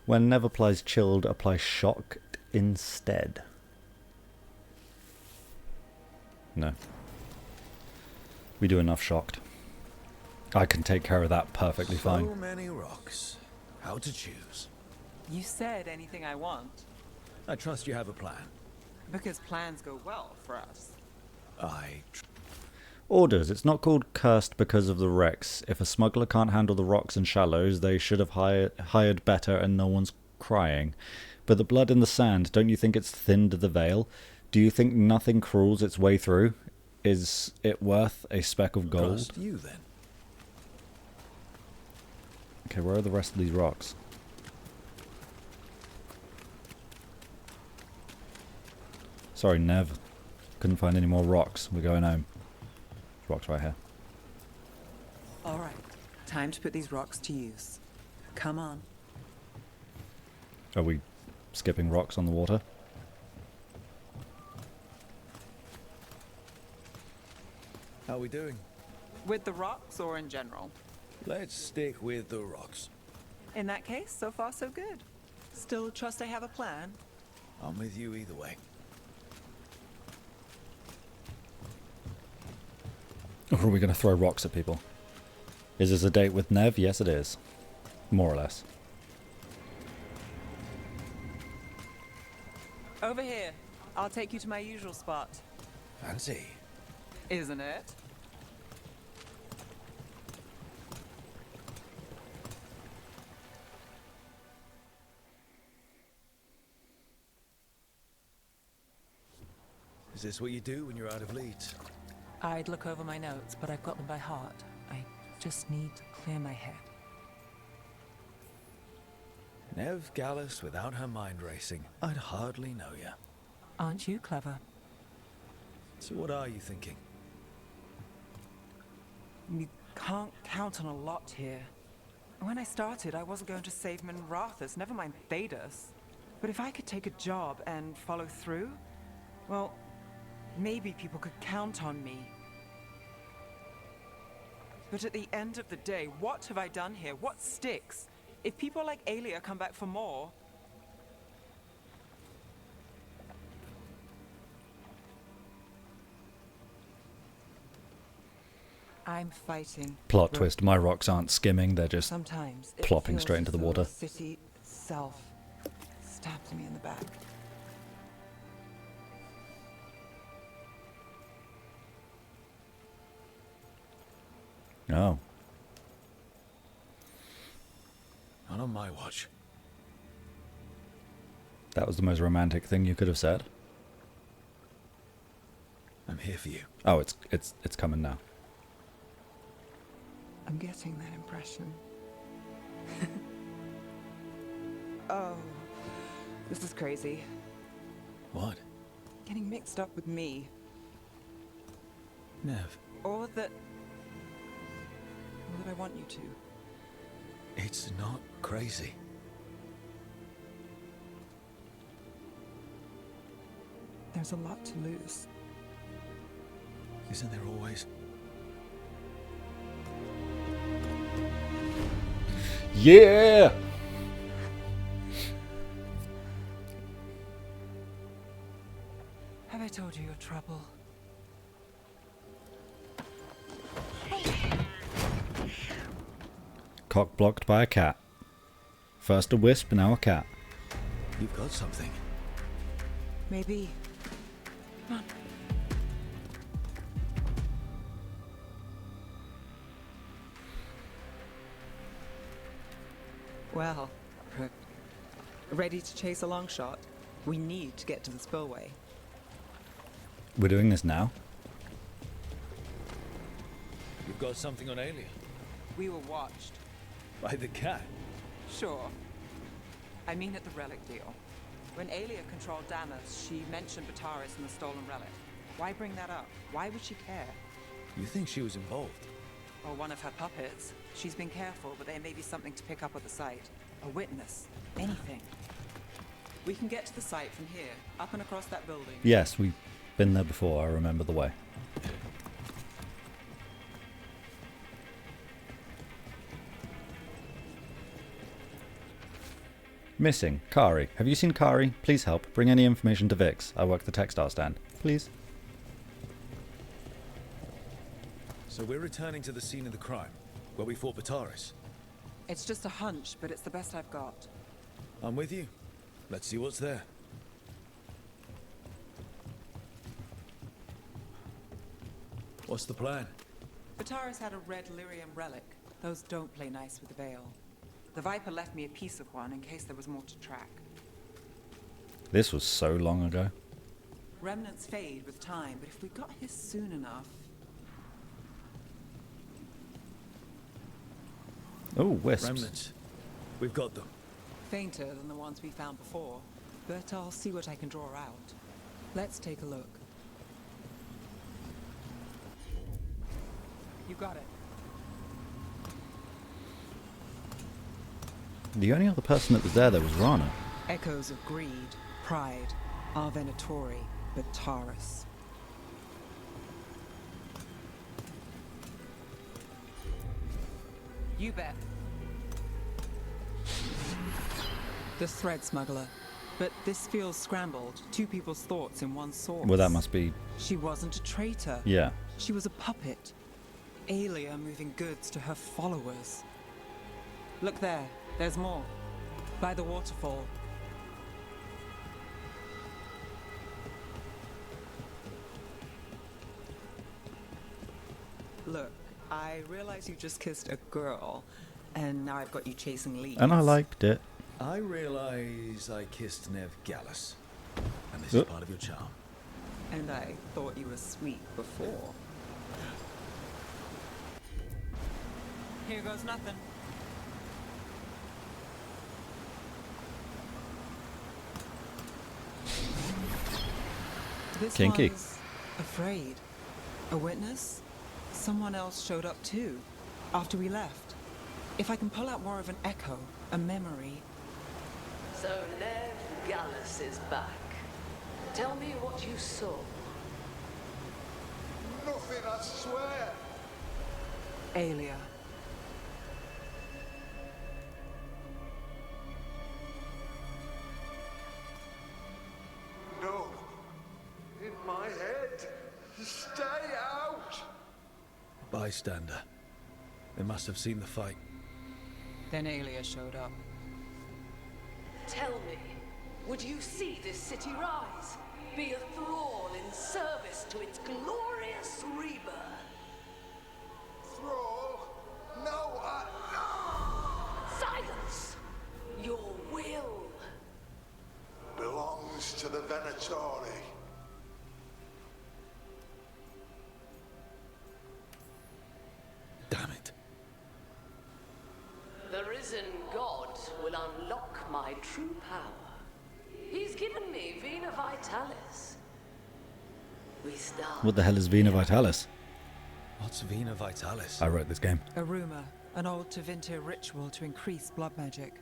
When never applies chilled, apply shocked instead. No. We do enough shocked. I can take care of that perfectly fine. So many rocks. how to choose. You said anything I want. I trust you have a plan. Because plans go well for us. Orders. It's not called cursed because of the wrecks. If a smuggler can't handle the rocks and shallows, they should have hired better and no one's crying. But the blood in the sand, don't you think it's thinned the veil? Do you think nothing crawls its way through? Is it worth a speck of gold? Trust you then. Okay, where are the rest of these rocks? Sorry, Nev. Couldn't find any more rocks. We're going home. Rocks right here. All right. Time to put these rocks to use. Come on. Are we skipping rocks on the water? How are we doing? With the rocks or in general? Let's stick with the rocks. In that case, so far so good. Still trust I have a plan? I'm with you either way. Or are we going to throw rocks at people? Is this a date with Nev? Yes, it is. More or less. Over here. I'll take you to my usual spot. Fancy. Isn't it? Is this what you do when you're out of leads? I'd look over my notes, but I've got them by heart. I just need to clear my head. Nev Gallus without her mind racing. I'd hardly know you. Aren't you clever? So what are you thinking? You can't count on a lot here. When I started, I wasn't going to save Minrathus, never mind Thedas. But if I could take a job and follow through, well, maybe people could count on me. But at the end of the day, what have I done here? What sticks? If people like Aelia come back for more... I'm fighting. Plot twist, my rocks aren't skimming, they're just Sometimes plopping straight into the water. The city itself stabs me in the back. Oh. Not on my watch. That was the most romantic thing you could have said. I'm here for you. Oh, it's coming now. I'm getting that impression. Oh, this is crazy. What? Getting mixed up with me. Nev. Or that I want you to. It's not crazy. There's a lot to lose. Isn't there always? Yeah! Have I told you your trouble? Cock blocked by a cat. First a wisp, now a cat. You've got something. Maybe. Come on. Well, ready to chase a long shot? We need to get to the spillway. We're doing this now? You've got something on Aelia. We were watched. By the cat? Sure. I mean at the relic deal. When Aelia controlled Damas, she mentioned Bataris and the stolen relic. Why bring that up? Why would she care? You think she was involved? Or one of her puppets. She's been careful, but there may be something to pick up at the site. A witness. Anything. We can get to the site from here, up and across that building. Yes, we've been there before, I remember the way. Missing. Kari. Have you seen Kari? Please help. Bring any information to Vix. I work the textile stand. Please. So we're returning to the scene of the crime, where we fought Bataris. It's just a hunch, but it's the best I've got. I'm with you. Let's see what's there. What's the plan? Vitaris had a red lyrium relic. Those don't play nice with the Veil. The Viper left me a piece of one in case there was more to track. This was so long ago. Remnants fade with time, but if we got here soon enough... Oh, wisps. Remnants. We've got them. Fainter than the ones we found before, but I'll see what I can draw out. Let's take a look. You got it. The only other person that was there was Rana. Echoes of greed, pride, our Venatori, but Taurus. You bet. The thread smuggler. But this feels scrambled. Two people's thoughts in one source. Well, that must be... She wasn't a traitor. Yeah. She was a puppet. Aelia moving goods to her followers. Look there. There's more. By the waterfall. Look, I realize you just kissed a girl, and now I've got you chasing leads. And I liked it. I realize I kissed Nev Gallus, and this is part of your charm. And I thought you were sweet before. Here goes nothing. This Kinky. one's afraid. A witness? Someone else showed up too, after we left. If I can pull out more of an echo, a memory... So Nev Gallus is back. Tell me what you saw. Nothing, I swear. Aelia. No. In my head. Stay out. Bystander. They must have seen the fight. Then Aelia showed up. Tell me, would you see this city rise? Be a thrall in service to its glorious rebirth? Thrall? No, Silence! Your will belongs to the Venatori. Damn it. The risen god will unlock my true power. He's given me Vena Vitalis. We start. What the hell is Vena Vitalis? What's Vena Vitalis? I wrote this game. A rumor, an old Tevinter ritual to increase blood magic.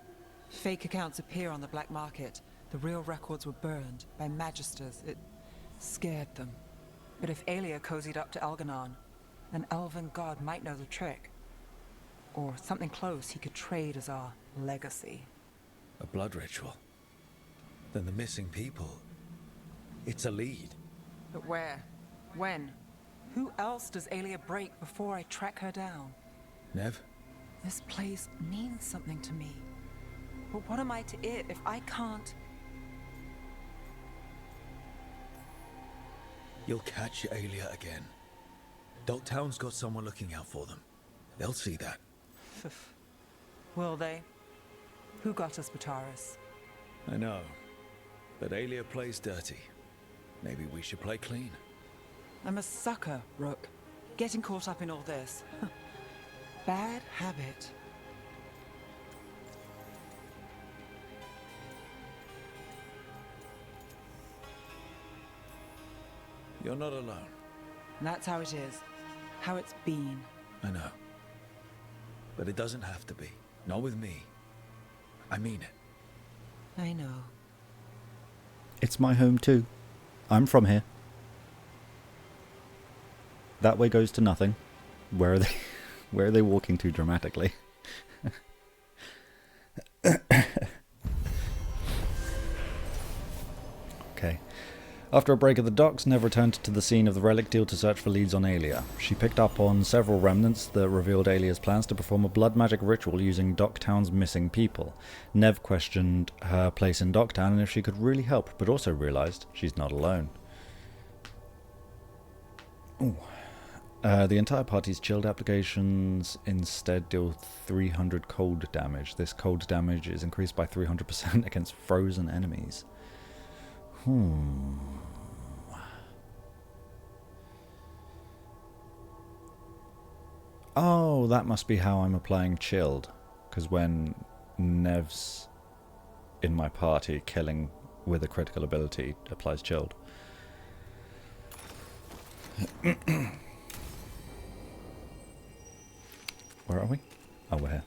Fake accounts appear on the black market. The real records were burned by magisters. It scared them. But if Aelia cozied up to Algernon, an elven god might know the trick. Or something close he could trade as our legacy. A blood ritual? Then the missing people... It's a lead. But where? When? Who else does Aelia break before I track her down? Nev? This place means something to me. But what am I to it if I can't... You'll catch Aelia again. Dogtown's got someone looking out for them. They'll see that. Will they? Who got us, Bataris? I know. But Aelia plays dirty. Maybe we should play clean. I'm a sucker, Rook. Getting caught up in all this. Bad habit. You're not alone. That's how it is. How it's been. I know. But it doesn't have to be. Not with me. I mean it. I know. It's my home too. I'm from here. That way goes to nothing. Where are they? Where are they walking to dramatically? Okay. After a break at the docks, Nev returned to the scene of the relic deal to search for leads on Aelia. She picked up on several remnants that revealed Aelia's plans to perform a blood magic ritual using Docktown's missing people. Nev questioned her place in Docktown and if she could really help, but also realised she's not alone. Ooh. The entire party's chilled applications instead deal 300 cold damage. This cold damage is increased by 300% against frozen enemies. Oh, that must be how I'm applying chilled. Because when Nev's in my party, killing with a critical ability applies chilled. Where are we? Oh, we're here.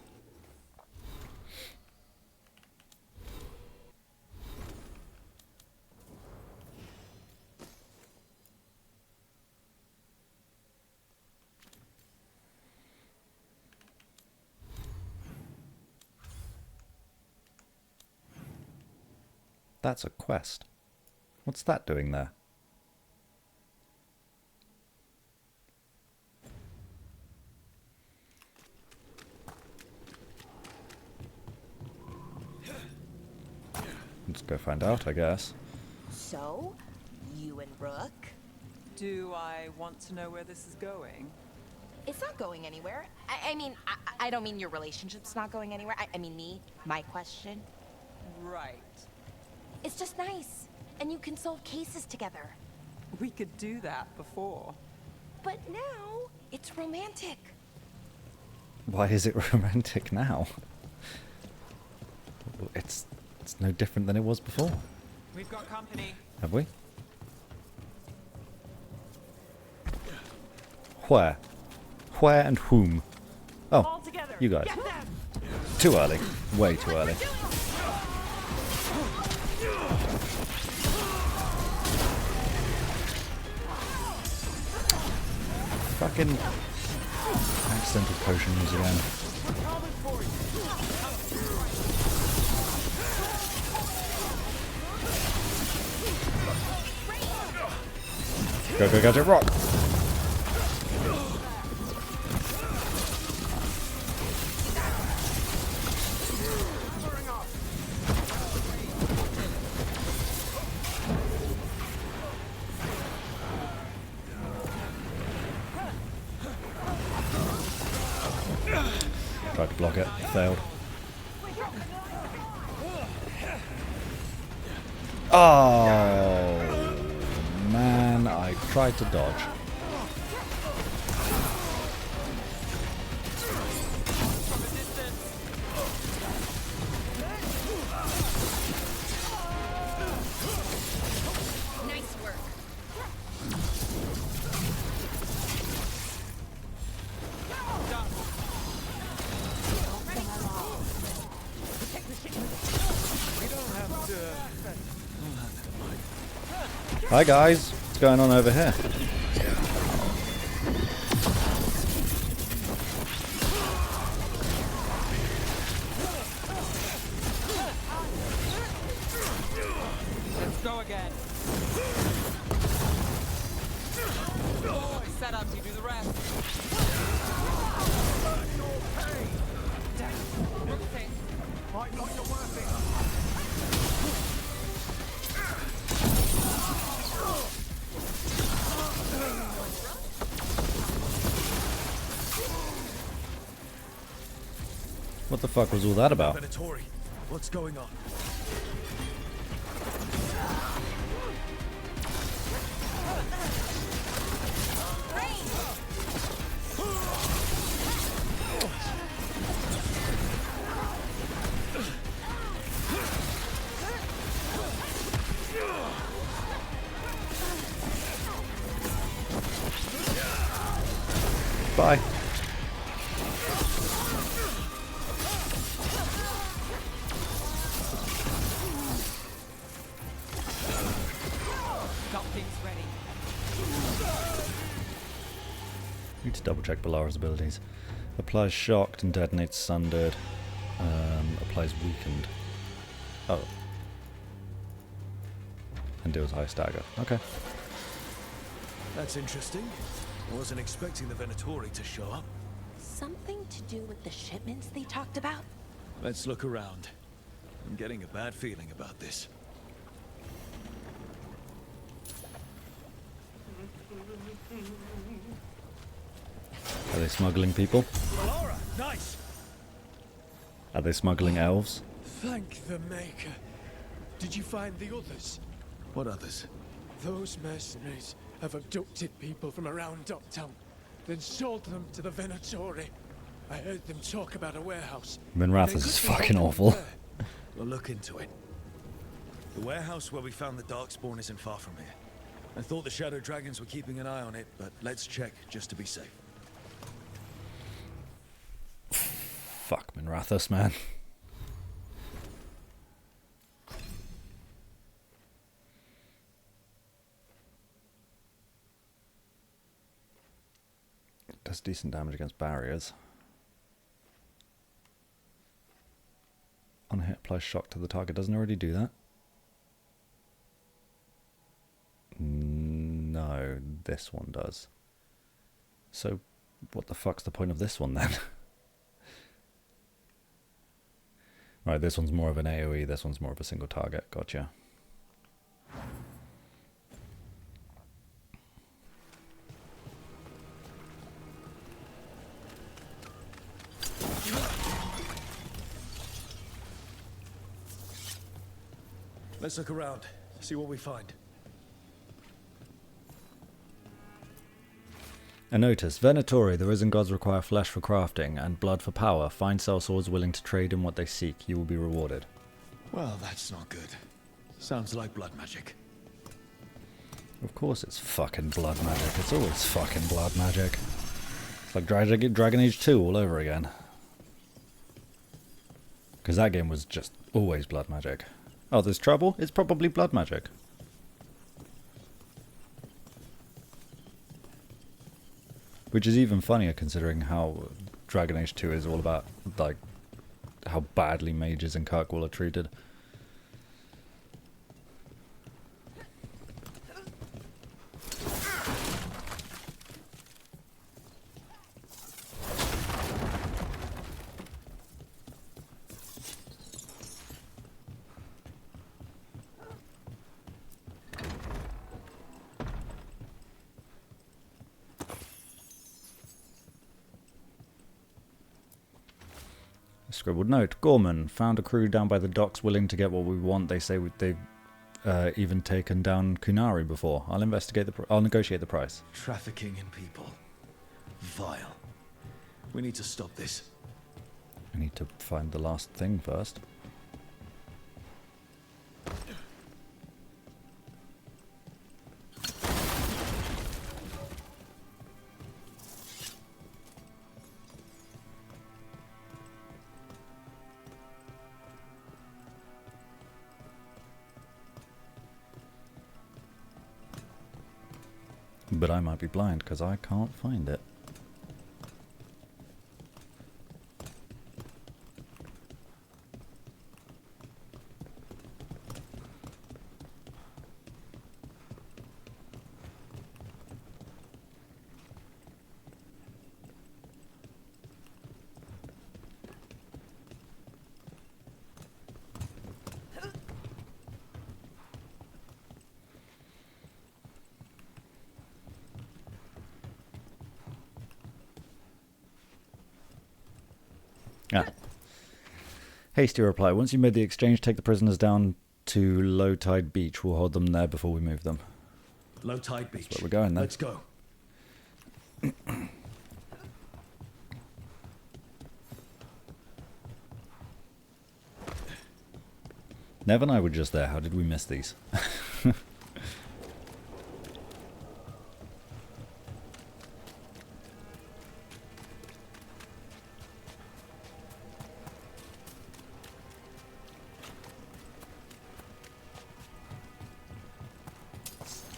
That's a quest. What's that doing there? Let's go find out, I guess. So, you and Rook? Do I want to know where this is going? It's not going anywhere. I don't mean your relationship's not going anywhere. I mean me, my question. Right. It's just nice, and you can solve cases together. We could do that before. But now, it's romantic. Why is it romantic now? It's no different than it was before. We've got company. Have we? Where? Where and whom? Oh, you guys. Too early. Way too early. Fucking accidental potions again. Go, go, gadget, rock! Tried to block it, failed. Oh man, I tried to dodge. Nice work. Hi guys, what's going on over here? Let's go again. Set up, you do the rest. Might not your worth it. What the fuck was all that about? Venatori, what's going on? Bye. Need to double check Balara's abilities. Applies shocked and detonates sundered. Applies weakened. Oh. and deals high stagger. Okay. That's interesting. I wasn't expecting the Venatori to show up. Something to do with the shipments they talked about? Let's look around. I'm getting a bad feeling about this. Are they smuggling people? Laura, nice! Are they smuggling elves? Thank the Maker. Did you find the others? What others? Those mercenaries have abducted people from around Docktown, then sold them to the Venatori. I heard them talk about a warehouse. Minrathous is fucking awful. We'll look into it. The warehouse where we found the Darkspawn isn't far from here. I thought the Shadow Dragons were keeping an eye on it, but let's check just to be safe. Fuck Minrathous, man. It does decent damage against barriers. On hit, applies shock to the target. Doesn't it already do that? No, this one does. So, what the fuck's the point of this one then? Right, this one's more of an AoE, this one's more of a single target. Gotcha. Let's look around, see what we find. A notice. Venatori, the risen gods require flesh for crafting and blood for power. Find sellswords willing to trade in what they seek. You will be rewarded. Well, that's not good. Sounds like blood magic. Of course it's fucking blood magic. It's always fucking blood magic. It's like Dragon Age 2 all over again. Because that game was just always blood magic. Oh, there's trouble? It's probably blood magic. Which is even funnier considering how Dragon Age 2 is all about, like, how badly mages in Kirkwall are treated. Scribbled note. Gorman found a crew down by the docks willing to get what we want. They say they've even taken down Kunari before. I'll investigate I'll negotiate the price. Trafficking in people. Vile. We need to stop this. I need to find the last thing first. But I might be blind because I can't find it. Ah. Hasty reply. Once you made the exchange, take the prisoners down to Low Tide Beach. We'll hold them there before we move them. Low Tide Beach. That's where we're going then. Let's go. Nev and I were just there. How did we miss these?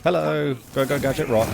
Hello! Go, go, gadget, rock.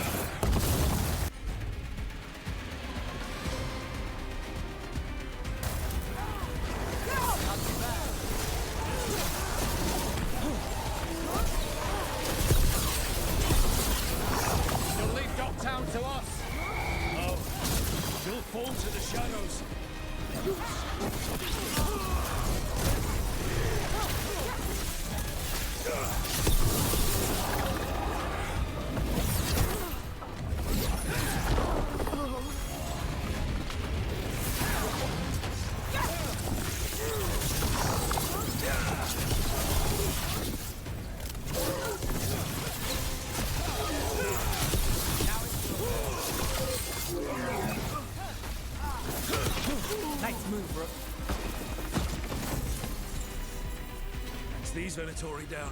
these Venatori down.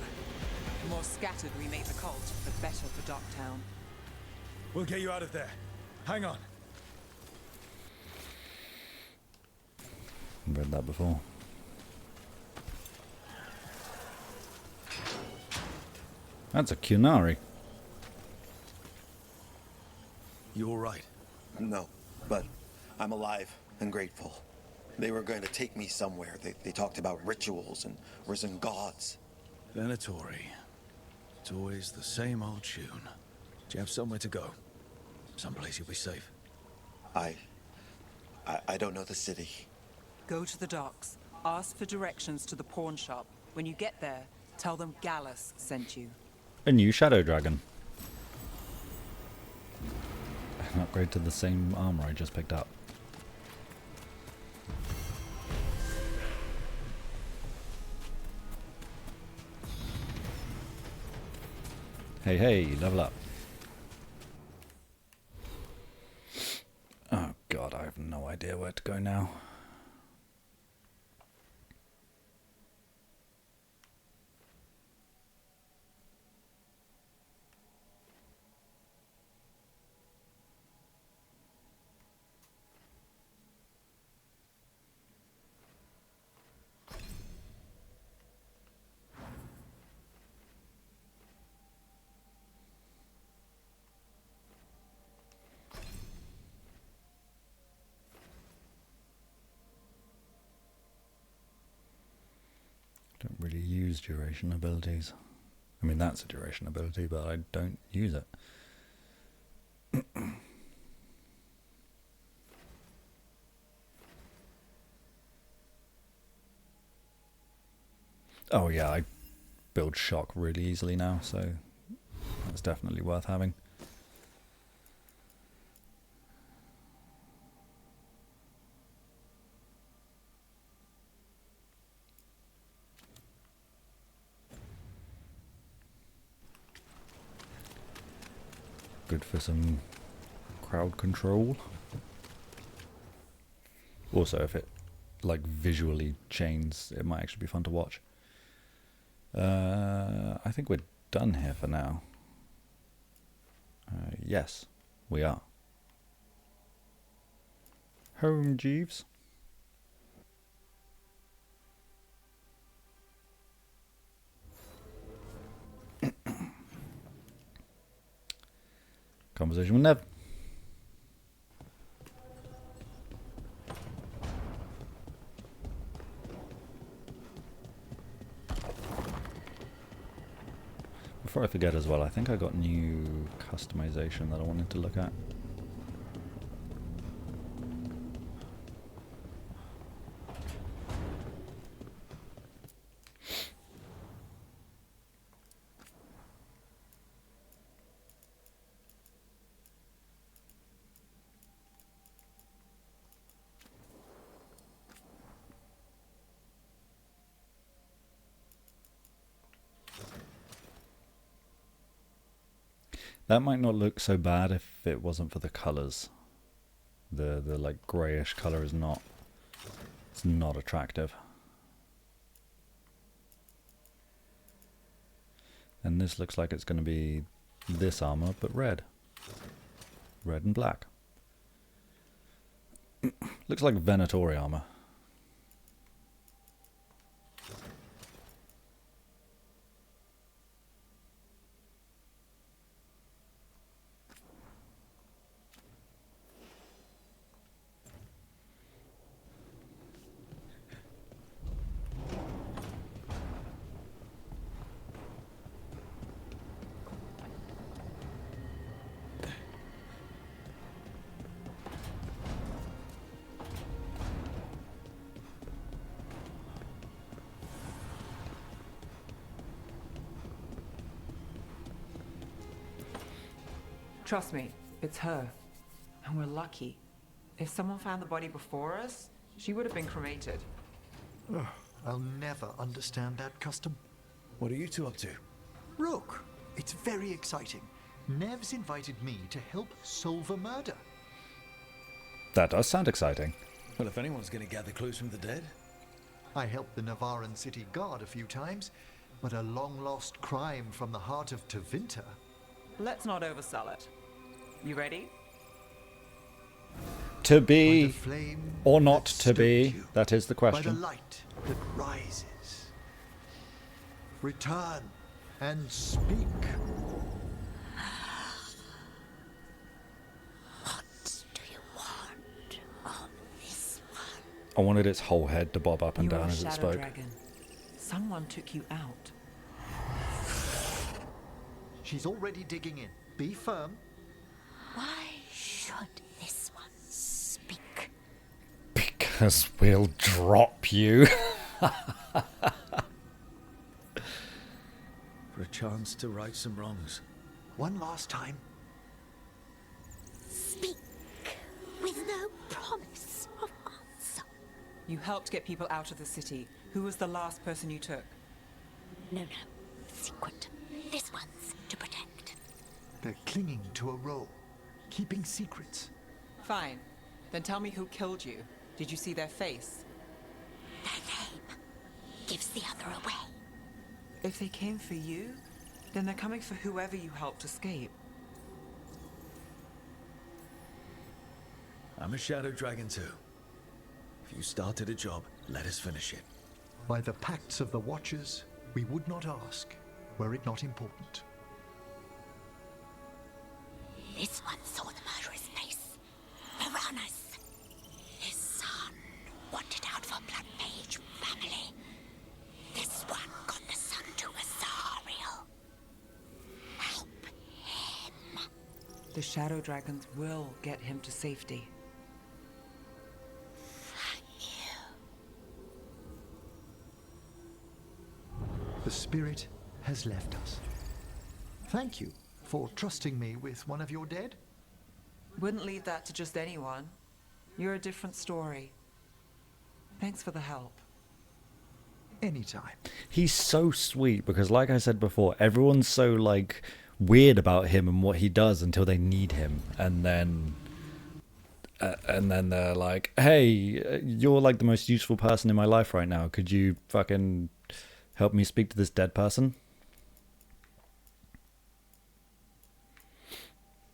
The more scattered we make the cult, the better for Docktown. We'll get you out of there. Hang on. I've read that before. That's a Kunari. You all right? No, but I'm alive and grateful. They were going to take me somewhere. They talked about rituals and risen gods. Venatori. It's always the same old tune. Do you have somewhere to go? Someplace you'll be safe? I don't know the city. Go to the docks. Ask for directions to the pawn shop. When you get there, tell them Gallus sent you. A new Shadow Dragon. An upgrade to the same armor I just picked up. Hey, hey, level up. Oh god, I have no idea where to go now. Don't really use duration abilities. I mean, that's a duration ability, but I don't use it. Oh yeah, I build shock really easily now, so that's definitely worth having. Good for some crowd control. Also, if it like visually chains, it might actually be fun to watch. I think we're done here for now. Yes, we are. Home, Jeeves. Conversation with Nev. Before I forget as well, I think I got new customization that I wanted to look at. That might not look so bad if it wasn't for the colours. The like greyish colour is not, it's not attractive. And this looks like it's going to be this armour, but red. Red and black. Looks like Venatori armour. Trust me, it's her. And we're lucky. If someone found the body before us, she would have been cremated. Ugh, I'll never understand that custom. What are you two up to? Look, it's very exciting. Nev's invited me to help solve a murder. That does sound exciting. Well, if anyone's going to gather clues from the dead, I helped the Navaran city guard a few times, but a long-lost crime from the heart of Tevinter. Let's not oversell it. You ready? To be or not to be, that is the By the question. light that rises. Return and speak. I wanted its whole head to bob up and You are down a as it shadow spoke. dragon. Someone took you out. She's already digging in. Be firm. Why should this one speak? Because we'll drop you. For a chance to right some wrongs. One last time. Speak with no promise of answer. You helped get people out of the city. Who was the last person you took? No. Secret. This one's to protect. They're clinging to a role, keeping secrets. Fine. Then tell me who killed you. Did you see their face? Their name gives the other away. If they came for you, then they're coming for whoever you helped escape. I'm a shadow dragon too. If you started a job, let us finish it. By the pacts of the Watchers, we would not ask, were it not important. This one saw the murderer's face. Piranhas. His son wanted out for Blood Mage family. This one got the son to Azariel. Help him. The shadow dragons will get him to safety. The spirit has left us. Thank you for trusting me with one of your dead. Wouldn't leave that to just anyone. You're a different story. Thanks for the help. Anytime. He's so sweet because, like I said before, everyone's so like weird about him and what he does until they need him, and then they're like, "Hey, you're like the most useful person in my life right now. Could you fucking help me speak to this dead person?"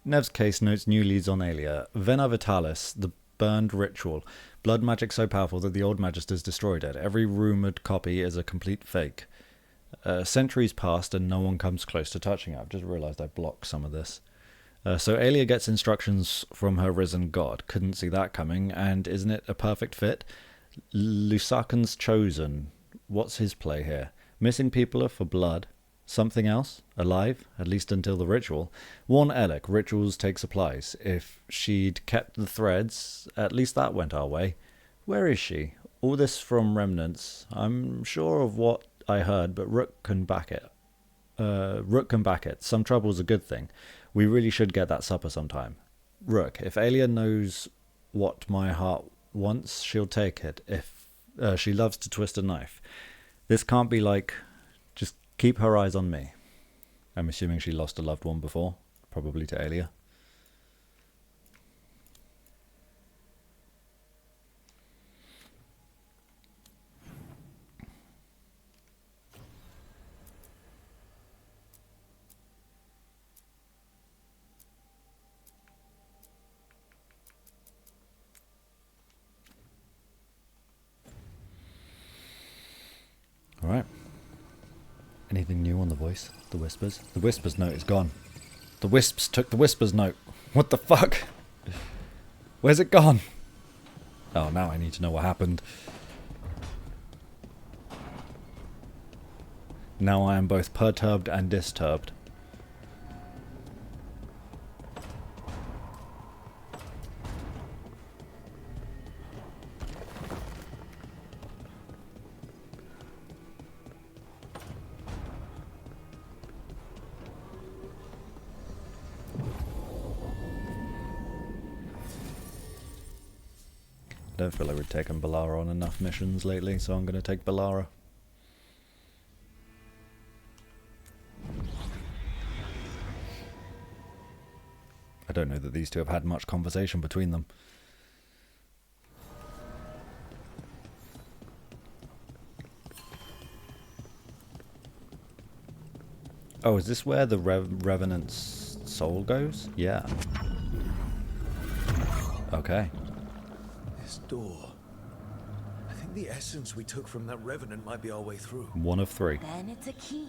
Nev's case notes new leads on Aelia. Vena Vitalis, the burned ritual. Blood magic so powerful that the old magisters destroyed it. Every rumoured copy is a complete fake. Centuries passed and no one comes close to touching it. I've just realised I blocked some of this. So Aelia gets instructions from her risen god. Couldn't see that coming. And isn't it a perfect fit? Lusakan's chosen. What's his play here? Missing people are for blood. Something else? Alive? At least until the ritual. Warn Elec, rituals take supplies. If she'd kept the threads, at least that went our way. Where is she? All this from remnants. I'm sure of what I heard, but Rook can back it. Some trouble's a good thing. We really should get that supper sometime. Rook, if Aelia knows what my heart wants, she'll take it. If she loves to twist a knife. This can't be like... Just keep her eyes on me. I'm assuming she lost a loved one before. Probably to Aelia. Alright. Anything new on the voice? The whispers? The whispers note is gone. The wisps took the whispers note. What the fuck? Where's it gone? Oh, now I need to know what happened. Now I am both perturbed and disturbed. I don't feel like we've taken Balara on enough missions lately, so I'm going to take Balara. I don't know that these two have had much conversation between them. Oh, is this where the Revenant's soul goes? Yeah. Okay. This door. I think the essence we took from that Revenant might be our way through. One of three. Then it's a key.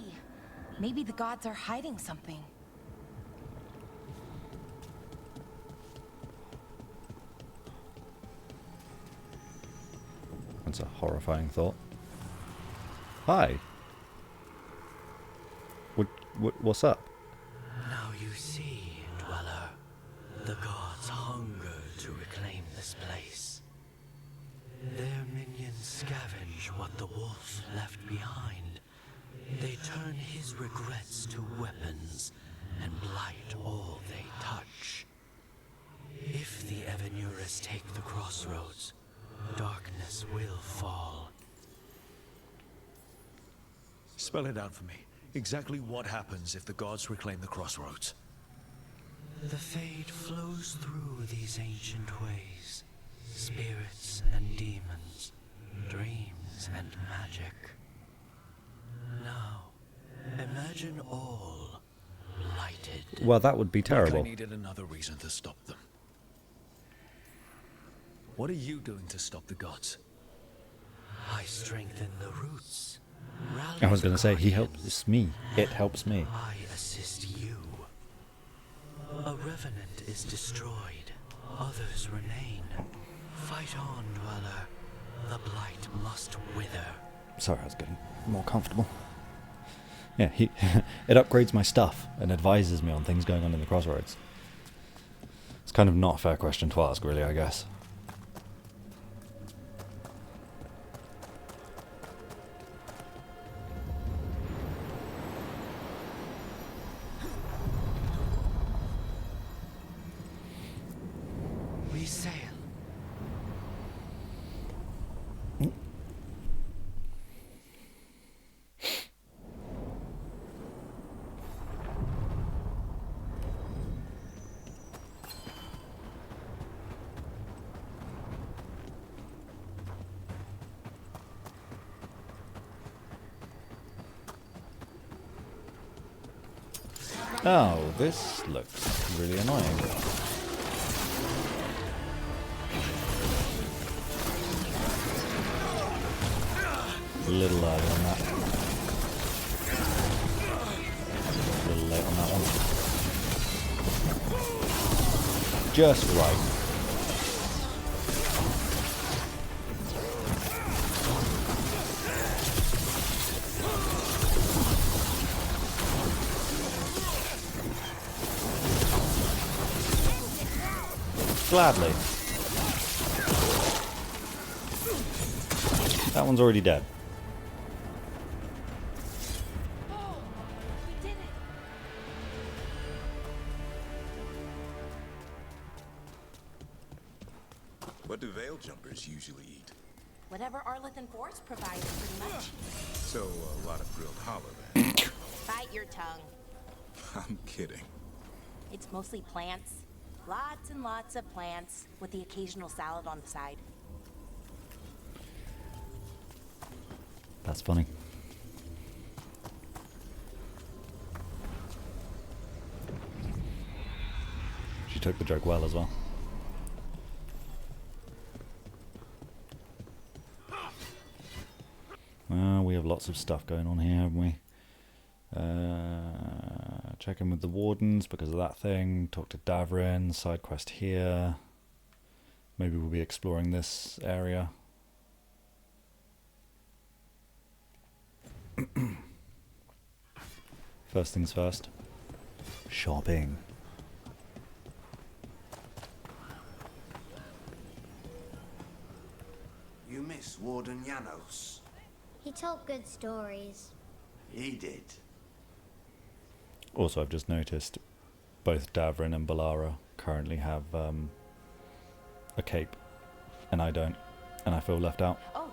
Maybe the gods are hiding something. That's a horrifying thought. Hi. What's up? Now you see, Dweller. The gods hunger to reclaim this place. Their minions scavenge what the wolf left behind. They turn his regrets to weapons and blight all they touch. If the Evenuras take the crossroads, darkness will fall. Spell it out for me. Exactly what happens if the gods reclaim the crossroads? The fade flows through these ancient ways. Spirits and demons, dreams and magic. Now, imagine all blighted. Well, that would be terrible. Like I needed another reason to stop them. What are you doing to stop the gods? I strengthen the roots. I was going to say, he helps me. It helps me. I assist you. A revenant is destroyed. Others remain. Fight on, Dweller. The blight must wither. Sorry, I was getting more comfortable. Yeah, it upgrades my stuff and advises me on things going on in the crossroads. It's kind of not a fair question to ask, really, I guess. We sail. Oh, this looks really annoying. A little early on that. A little late on that one. Just right. Gladly. That one's already dead. What do veil jumpers usually eat? Whatever Arleth and Force provided, pretty much. So, a lot of grilled hollow then. Bite your tongue. I'm kidding. It's mostly plants. Lots and lots of plants, with the occasional salad on the side. That's funny. She took the joke well as well. Well, we have lots of stuff going on here, haven't we? Check in with the Wardens because of that thing. Talk to Davrin. Side quest here. Maybe we'll be exploring this area. First things first. Shopping. You miss Warden Janos. He told good stories. He did. Also, I've just noticed both Davrin and Balara currently have a cape, and I don't, and I feel left out. Oh,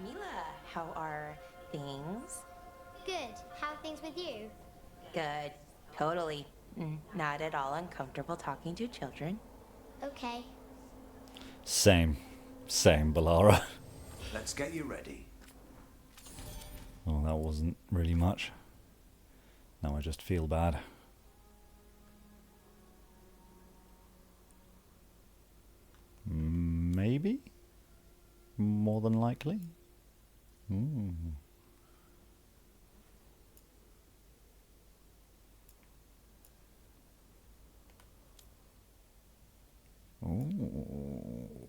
Mila, how are things? Good. How are things with you? Good. Totally. Not at all uncomfortable talking to children. Okay. Same, Balara. Let's get you ready. Well, that wasn't really much. Now I just feel bad. Maybe? More than likely? Ooh. Ooh.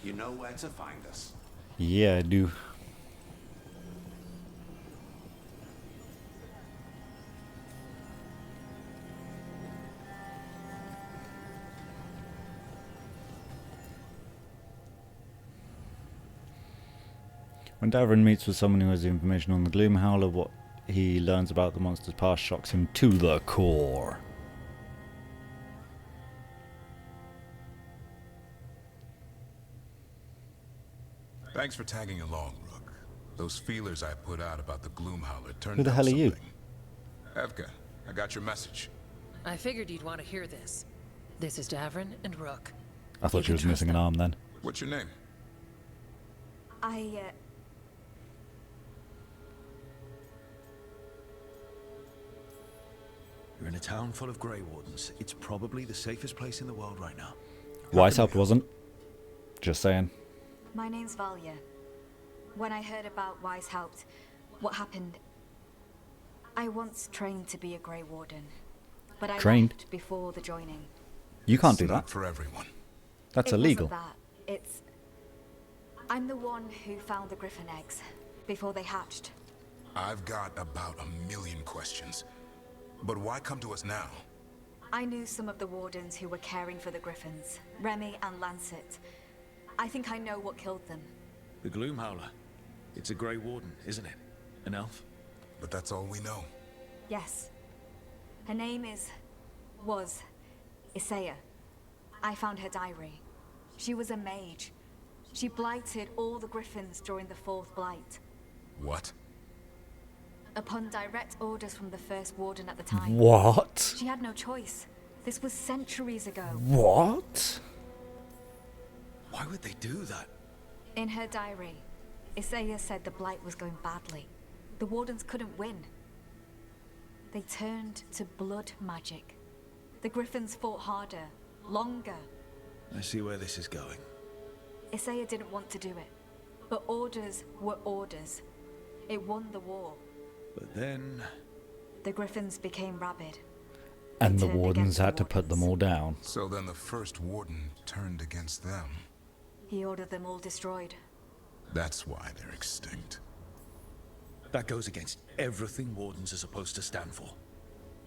You know where to find us. Yeah, I do. When Davrin meets with someone who has the information on the Gloom Howler, what he learns about the monster's past shocks him to the core. Thanks for tagging along, Rook. Those feelers I put out about the Gloom Howler turned Who the out hell are something. you? Evka, I got your message. I figured you'd want to hear this. This is Davrin and Rook. I thought she was missing an arm then. What's your name? You're in a town full of Grey Wardens. It's probably the safest place in the world right now. Weishaupt wasn't. Just saying. My name's Valia. When I heard about Weishaupt, what happened... I once trained to be a Grey Warden, but I Trained? left before the joining. You can't do It's that. not for everyone. That's It illegal. wasn't that. It's... I'm the one who found the griffin eggs before they hatched. I've got about 1,000,000 questions. But why come to us now? I knew some of the Wardens who were caring for the griffins, Remy and Lancet. I think I know what killed them. The Gloom Howler. It's a Grey Warden, isn't it? An elf? But that's all we know. Yes. Her name was Isaiah. I found her diary. She was a mage. She blighted all the griffins during the fourth blight. What? Upon direct orders from the first warden at the time. What? She had no choice. This was centuries ago. What? Why would they do that? In her diary, Isaiah said the blight was going badly. The wardens couldn't win. They turned to blood magic. The griffins fought harder, longer. I see where this is going. Isaiah didn't want to do it, but orders were orders. It won the war. But then... The griffins became rabid. And the turned wardens against the had to put them all down. So then the first warden turned against them. He ordered them all destroyed. That's why they're extinct. That goes against everything Wardens are supposed to stand for.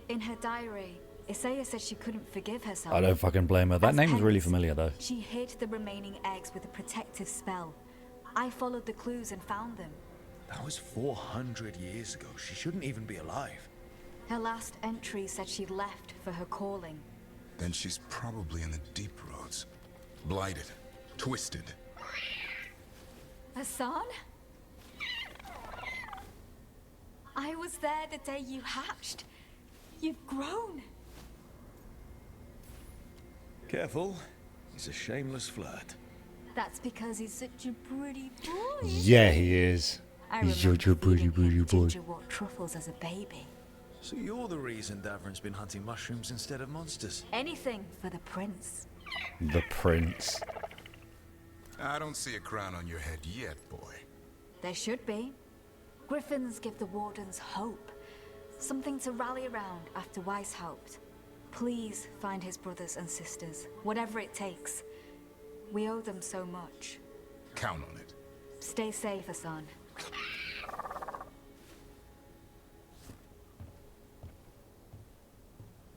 In her diary, Isaiah said she couldn't forgive herself. I don't fucking blame her. That As name is really penance, familiar though. She hid the remaining eggs with a protective spell. I followed the clues and found them. That was 400 years ago. She shouldn't even be alive. Her last entry said she left for her calling. Then she's probably in the deep roads. Blighted. Twisted. Hassan? I was there the day you hatched. You've grown. Careful. He's a shameless flirt. That's because he's such a pretty boy. Yeah, he is. I He's remember such a pretty, feeding pretty him boy. gingerwort truffles as a baby. So you're the reason Davrin's been hunting mushrooms instead of monsters. Anything for the prince. The prince. I don't see a crown on your head yet, boy. There should be. Griffins give the Wardens hope. Something to rally around after Weishaupt. Please find his brothers and sisters, whatever it takes. We owe them so much. Count on it. Stay safe, Hassan.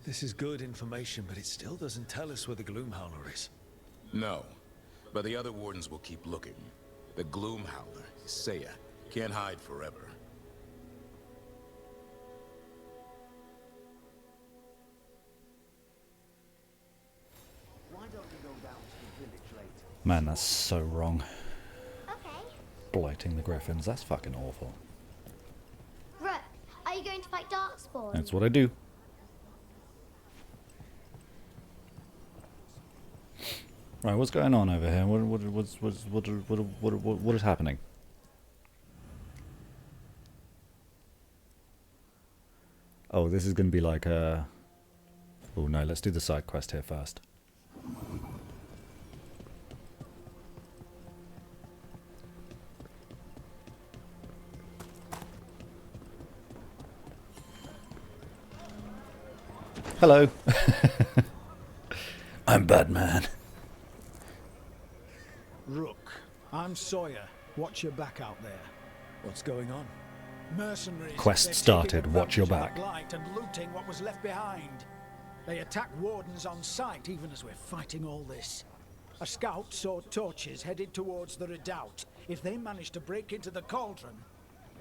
This is good information, but it still doesn't tell us where the Gloom Howler is. No, but the other wardens will keep looking. The Gloom Howler, Isaiah, can't hide forever. Man, that's so wrong. Okay. Blighting the Griffins, that's fucking awful. Rook, are you going to fight Darkspawn? That's what I do. Right, what's going on over here? What is happening? Oh, this is going to be like a... Oh no, let's do the side quest here first. Hello. I'm Batman. Rook, I'm Sawyer. Watch your back out there. What's going on? Mercenaries. Quest they're started, taking watch your advantage of back. the blight and looting what was left behind. They attack Wardens on sight even as we're fighting all this. A scout saw torches headed towards the redoubt. If they manage to break into the cauldron,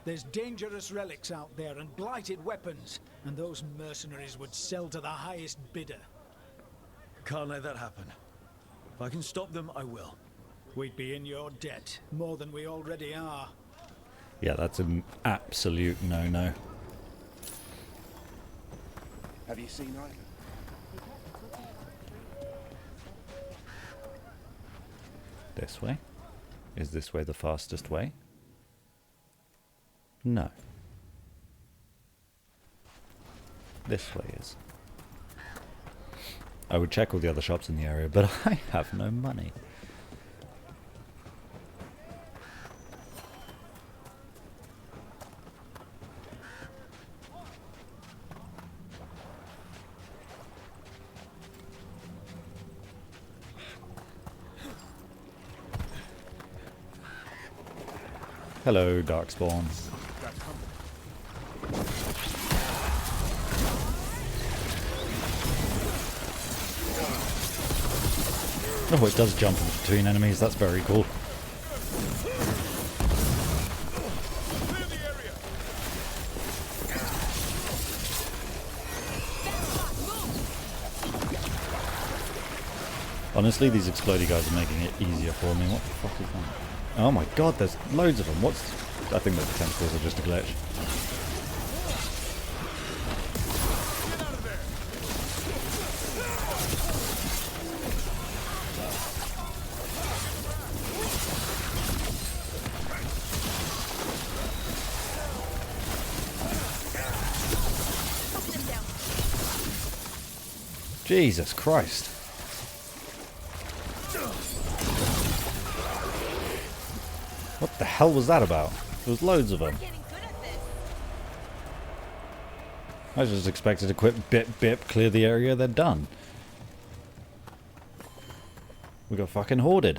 there's dangerous relics out there and blighted weapons, and those mercenaries would sell to the highest bidder. Can't let that happen. If I can stop them, I will. We'd be in your debt, more than we already are. Yeah, that's an absolute no-no. Have you seen either? This way? Is this way the fastest way? No. This way is. I would check all the other shops in the area, but I have no money. Hello, Darkspawn. Oh, it does jump between enemies. That's very cool. Honestly, these explodey guys are making it easier for me. What the fuck is that? Oh my god, there's loads of them. I think that the tentacles are just a glitch. Jesus Christ. What the hell was that about? There was loads of them. I just expected to quit bip, clear the area, they're done. We got fucking hoarded.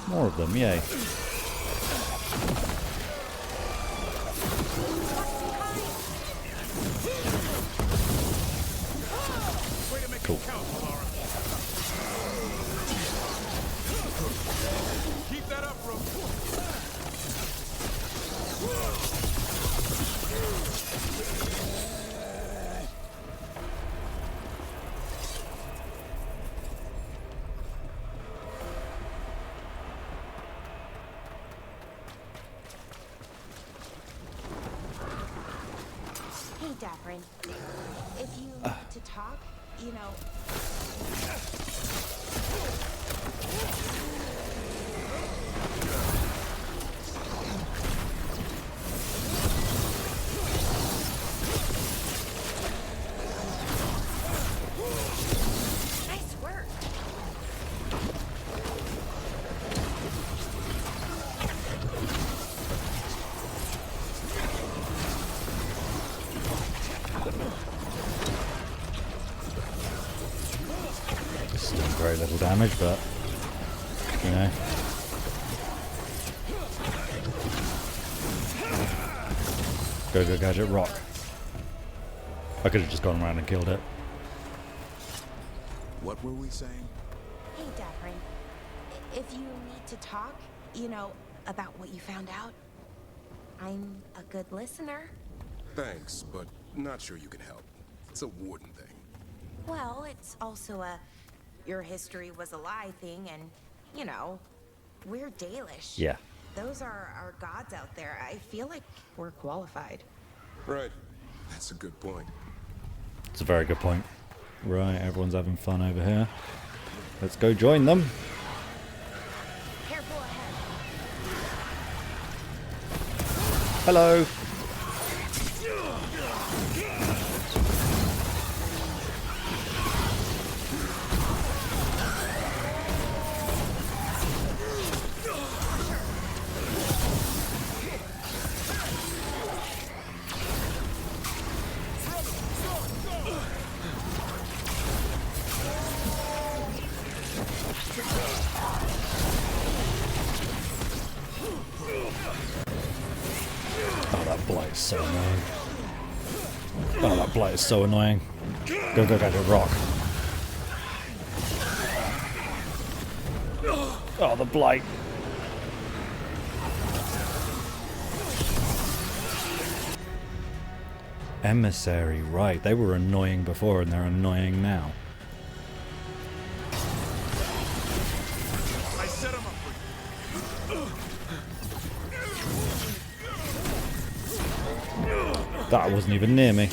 More of them, yay. Cool. Keep that up, Rook. Hey, Daprin. If you need to talk, you know... Nice work. This is doing very little damage, but you know. Go, gadget, rock. I could have just gone around and killed it. What were we saying? Hey, Daprin. If you need to talk, you know, about what you found out, I'm a good listener. Thanks, but not sure you can help. That's a warden thing. Well, it's also a your history was a lie thing, and, you know, we're Dalish. Yeah. Those are our gods out there. I feel like we're qualified. Right. That's a good point. It's a very good point. Right, everyone's having fun over here. Let's go join them. Careful ahead. Hello. Oh, that blight is so annoying. Oh, that blight is so annoying. Go, go, go, go, rock. Oh, the blight. Emissary, right. They were annoying before and they're annoying now. I set him up for you. That wasn't even near me.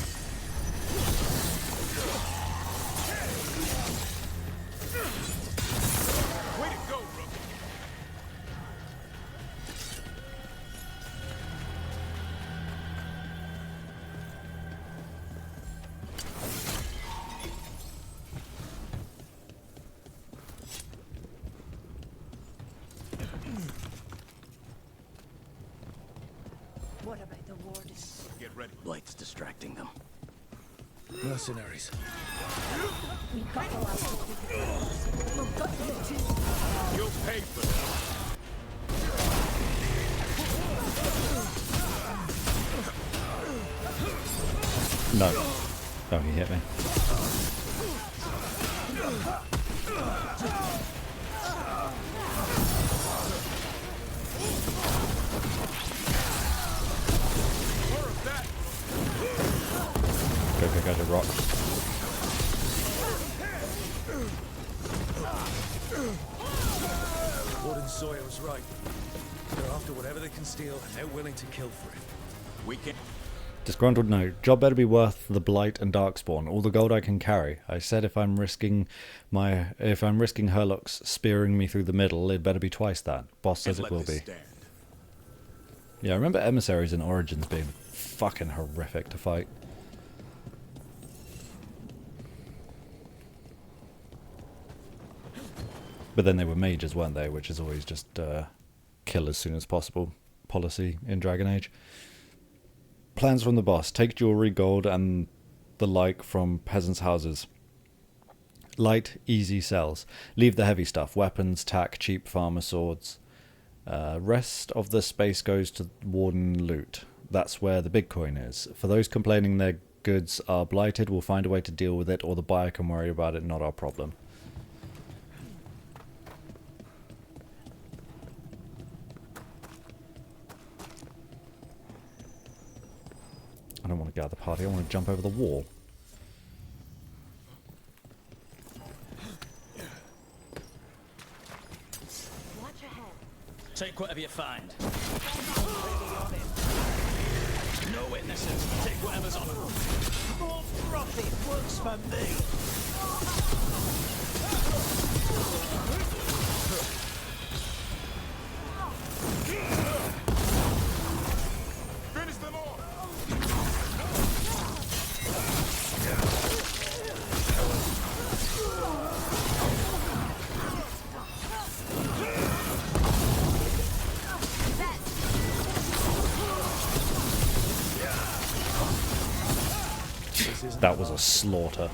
Way to go, Rook. What about the Wardens? Get ready. Blight's distracting them. Mercenaries. We got to out. We've got you too. You'll pay for that. No. Oh, he hit me. Go, go, go to rock. Warden Sawyer was right. They're after whatever they can steal, and they're willing to kill for it. We can. Disgruntled note. Job better be worth the blight and darkspawn. All the gold I can carry. I said if I'm risking Herlock's spearing me through the middle, it better be twice that. Boss says it will be. Yeah, I remember emissaries in Origins being fucking horrific to fight. But then they were mages, weren't they? Which is always just kill as soon as possible policy in Dragon Age. Plans from the boss. Take jewelry, gold, and the like from peasants' houses. Light, easy sells. Leave the heavy stuff. Weapons, tack, cheap farmer swords. Rest of the space goes to Warden loot. That's where the big coin is. For those complaining their goods are blighted, we'll find a way to deal with it, or the buyer can worry about it, not our problem. I don't want to gather the party, I want to jump over the wall. Watch ahead. Take whatever you find. No witnesses. Take whatever's on them. More profit works for me. Finish them all. That was a slaughter.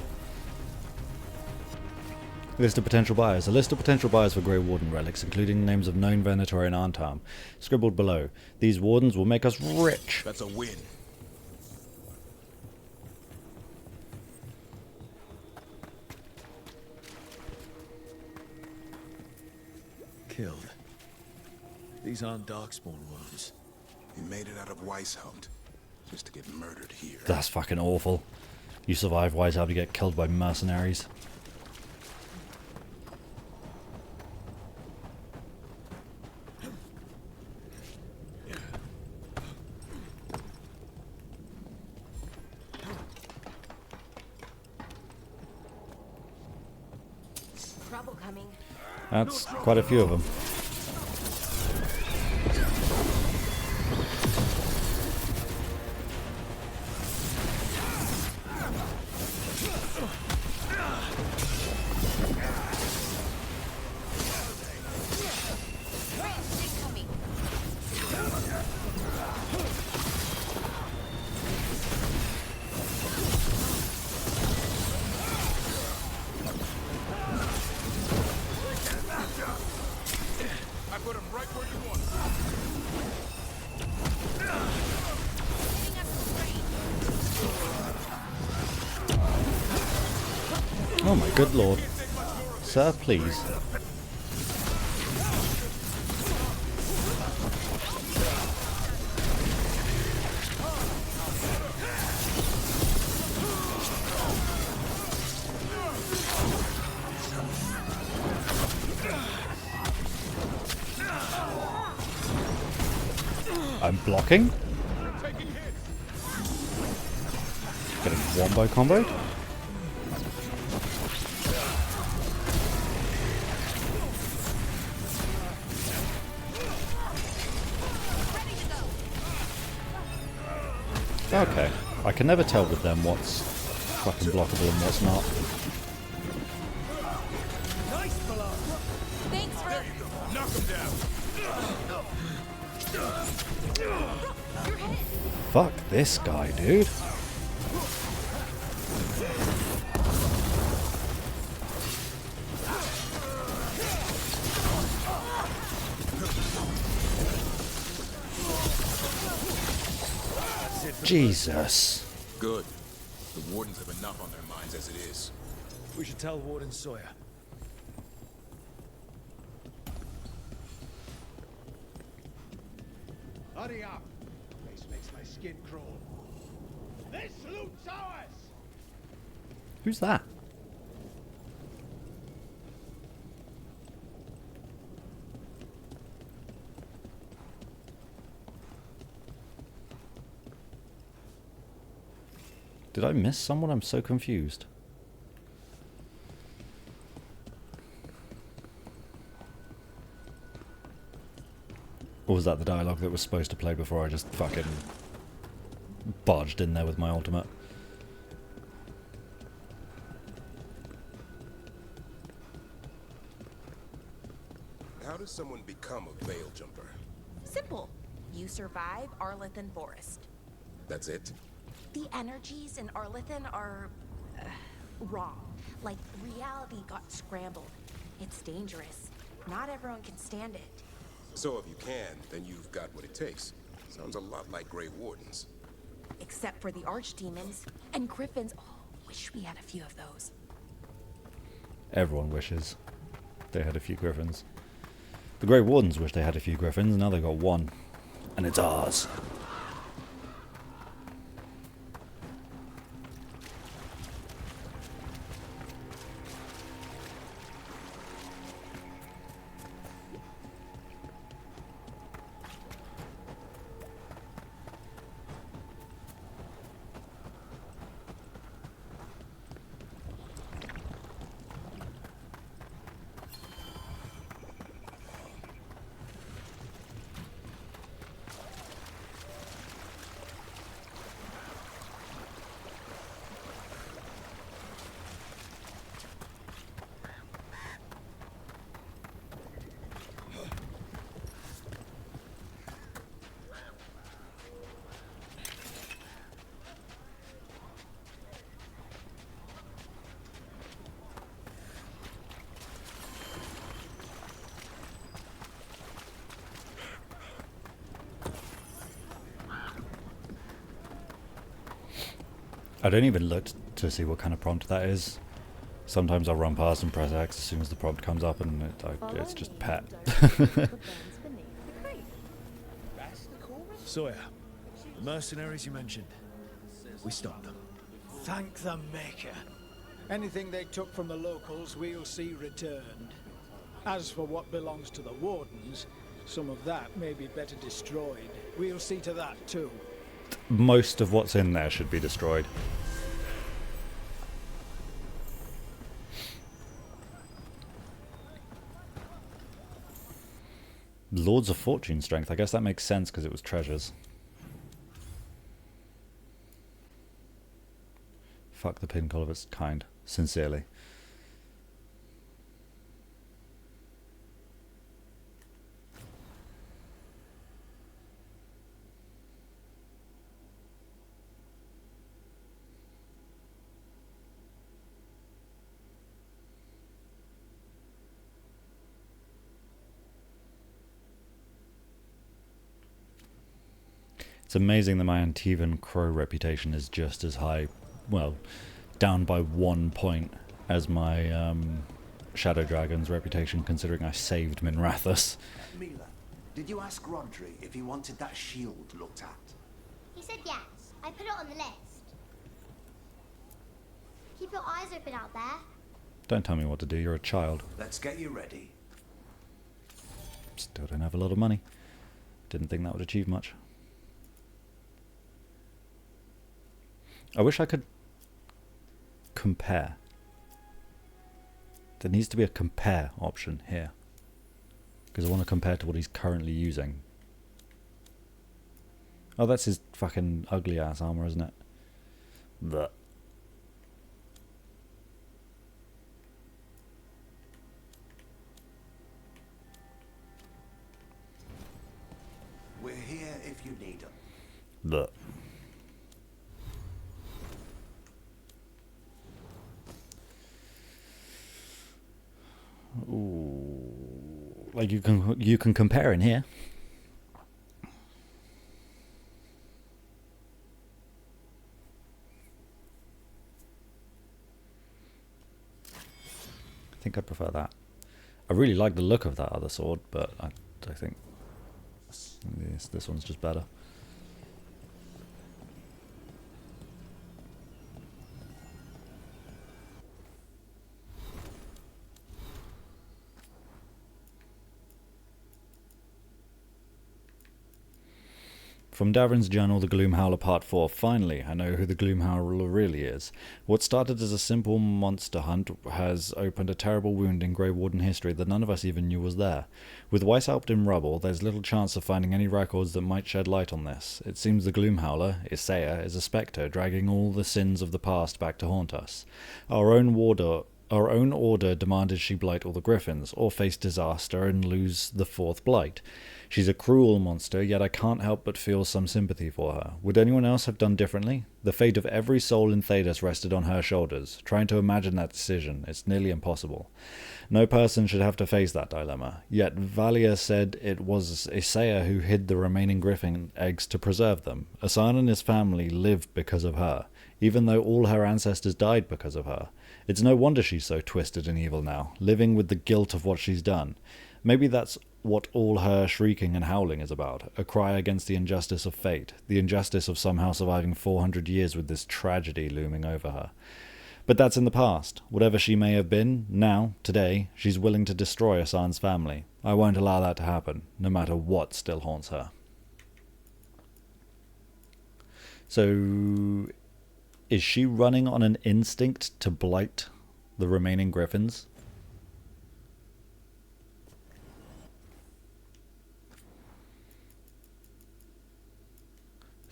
List of potential buyers. A list of potential buyers for Grey Warden relics, including names of known Venator and Arntarm, scribbled below. These wardens will make us rich. That's a win. Killed. These aren't Darkspawn wounds. He made it out of Weishaupt, just to get murdered here. That's fucking awful. You survive, why have to get killed by mercenaries? Trouble coming. That's quite a few of them. Oh my good lord. Sir, please. I'm blocking. Getting wombo comboed. Okay, I can never tell with them what's fucking blockable and what's not. Thanks, Rick. Knock him down. Fuck this guy, dude. Jesus. Good. The Wardens have enough on their minds as it is. We should tell Warden Sawyer. Hurry up! This makes my skin crawl. This loot's ours! Who's that? Did I miss someone? I'm so confused. Or was that the dialogue that was supposed to play before I just fucking barged in there with my ultimate? How does someone become a Veil Jumper? Simple. You survive Arlethan Forest. That's it? The energies in Arlethan are wrong. Like, reality got scrambled. It's dangerous. Not everyone can stand it. So if you can, then you've got what it takes. Sounds a lot like Grey Wardens. Except for the archdemons and griffins. Oh, wish we had a few of those. Everyone wishes they had a few griffins. The Grey Wardens wish they had a few griffins, now they've got one. And it's ours. I don't even look to see what kind of prompt that is. Sometimes I'll run past and press X as soon as the prompt comes up, and it's just pet. Sawyer, the mercenaries you mentioned. We stopped them. Thank the Maker. Anything they took from the locals, we'll see returned. As for what belongs to the Wardens, some of that may be better destroyed. We'll see to that too. Most of what's in there should be destroyed. Lords of Fortune strength. I guess that makes sense because it was treasures. Fuck the pinnacle of its kind. Sincerely. It's amazing that my Antivan Crow reputation is just as high, well, down by 1 point as my Shadow Dragon's reputation, considering I saved Minrathous. Mila, did you ask Rodri if he wanted that shield looked at? He said yes. I put it on the list. Keep your eyes open out there. Don't tell me what to do, you're a child. Let's get you ready. Still don't have a lot of money. Didn't think that would achieve much. I wish I could compare. There needs to be a compare option here. Because I want to compare to what he's currently using. Oh, that's his fucking ugly ass armor, isn't it? Blech. We're here if you need them. Blech. Ooh, like you can compare in here. I think I prefer that. I really like the look of that other sword, but I think this one's just better. From Davrin's journal, The Gloomhowler Part 4. Finally, I know who the Gloomhowler really is. What started as a simple monster hunt has opened a terrible wound in Grey Warden history that none of us even knew was there. With Weishaupt in rubble, there's little chance of finding any records that might shed light on this. It seems the Gloomhowler, Isaiah, is a spectre, dragging all the sins of the past back to haunt us. Our own order demanded she blight all the griffins, or face disaster and lose the fourth blight. She's a cruel monster, yet I can't help but feel some sympathy for her. Would anyone else have done differently? The fate of every soul in Thedas rested on her shoulders. Trying to imagine that decision, it's nearly impossible. No person should have to face that dilemma. Yet Valia said it was Isaiah who hid the remaining griffin eggs to preserve them. Asan and his family lived because of her, even though all her ancestors died because of her. It's no wonder she's so twisted and evil now, living with the guilt of what she's done. Maybe that's what all her shrieking and howling is about, a cry against the injustice of fate, the injustice of somehow surviving 400 years with this tragedy looming over her. But that's in the past. Whatever she may have been, now, today, she's willing to destroy Asan's family. I won't allow that to happen, no matter what still haunts her. So, is she running on an instinct to blight the remaining griffins?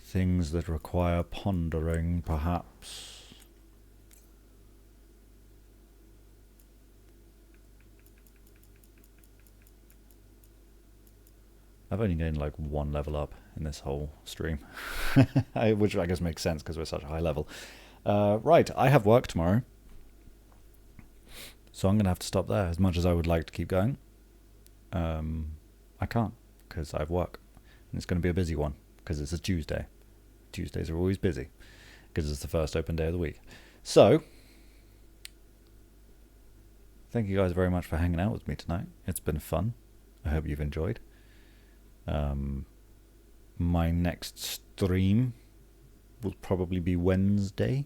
Things that require pondering, perhaps. I've only gained like 1 level up in this whole stream, which I guess makes sense because we're such a high level. Right, I have work tomorrow, so I'm going to have to stop there. As much as I would like to keep going, I can't because I have work, and it's going to be a busy one because it's a Tuesday. Tuesdays are always busy because it's the first open day of the week. So, thank you guys very much for hanging out with me tonight. It's been fun. I hope you've enjoyed. My next stream will probably be Wednesday,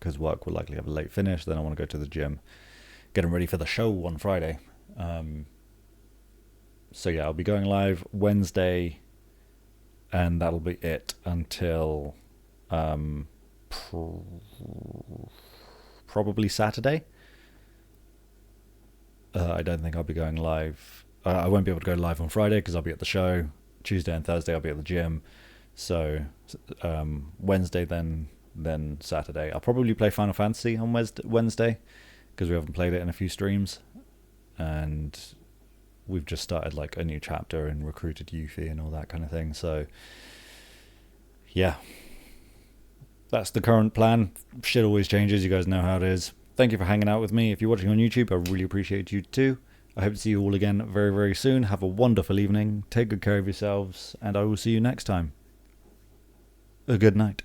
because work will likely have a late finish. Then I want to go to the gym, getting ready for the show on Friday. So yeah, I'll be going live Wednesday, and that'll be it until probably Saturday. I don't think I'll be going live. I won't be able to go live on Friday because I'll be at the show. Tuesday and Thursday I'll be at the gym. So Wednesday, then Saturday. I'll probably play Final Fantasy on Wednesday because we haven't played it in a few streams, and we've just started like a new chapter and recruited Yuffie and all that kind of thing. So yeah, that's the current plan. Shit always changes. You guys know how it is. Thank you for hanging out with me. If you're watching on YouTube, I really appreciate you too. I hope to see you all again very, very soon. Have a wonderful evening. Take good care of yourselves, and I will see you next time. A good night.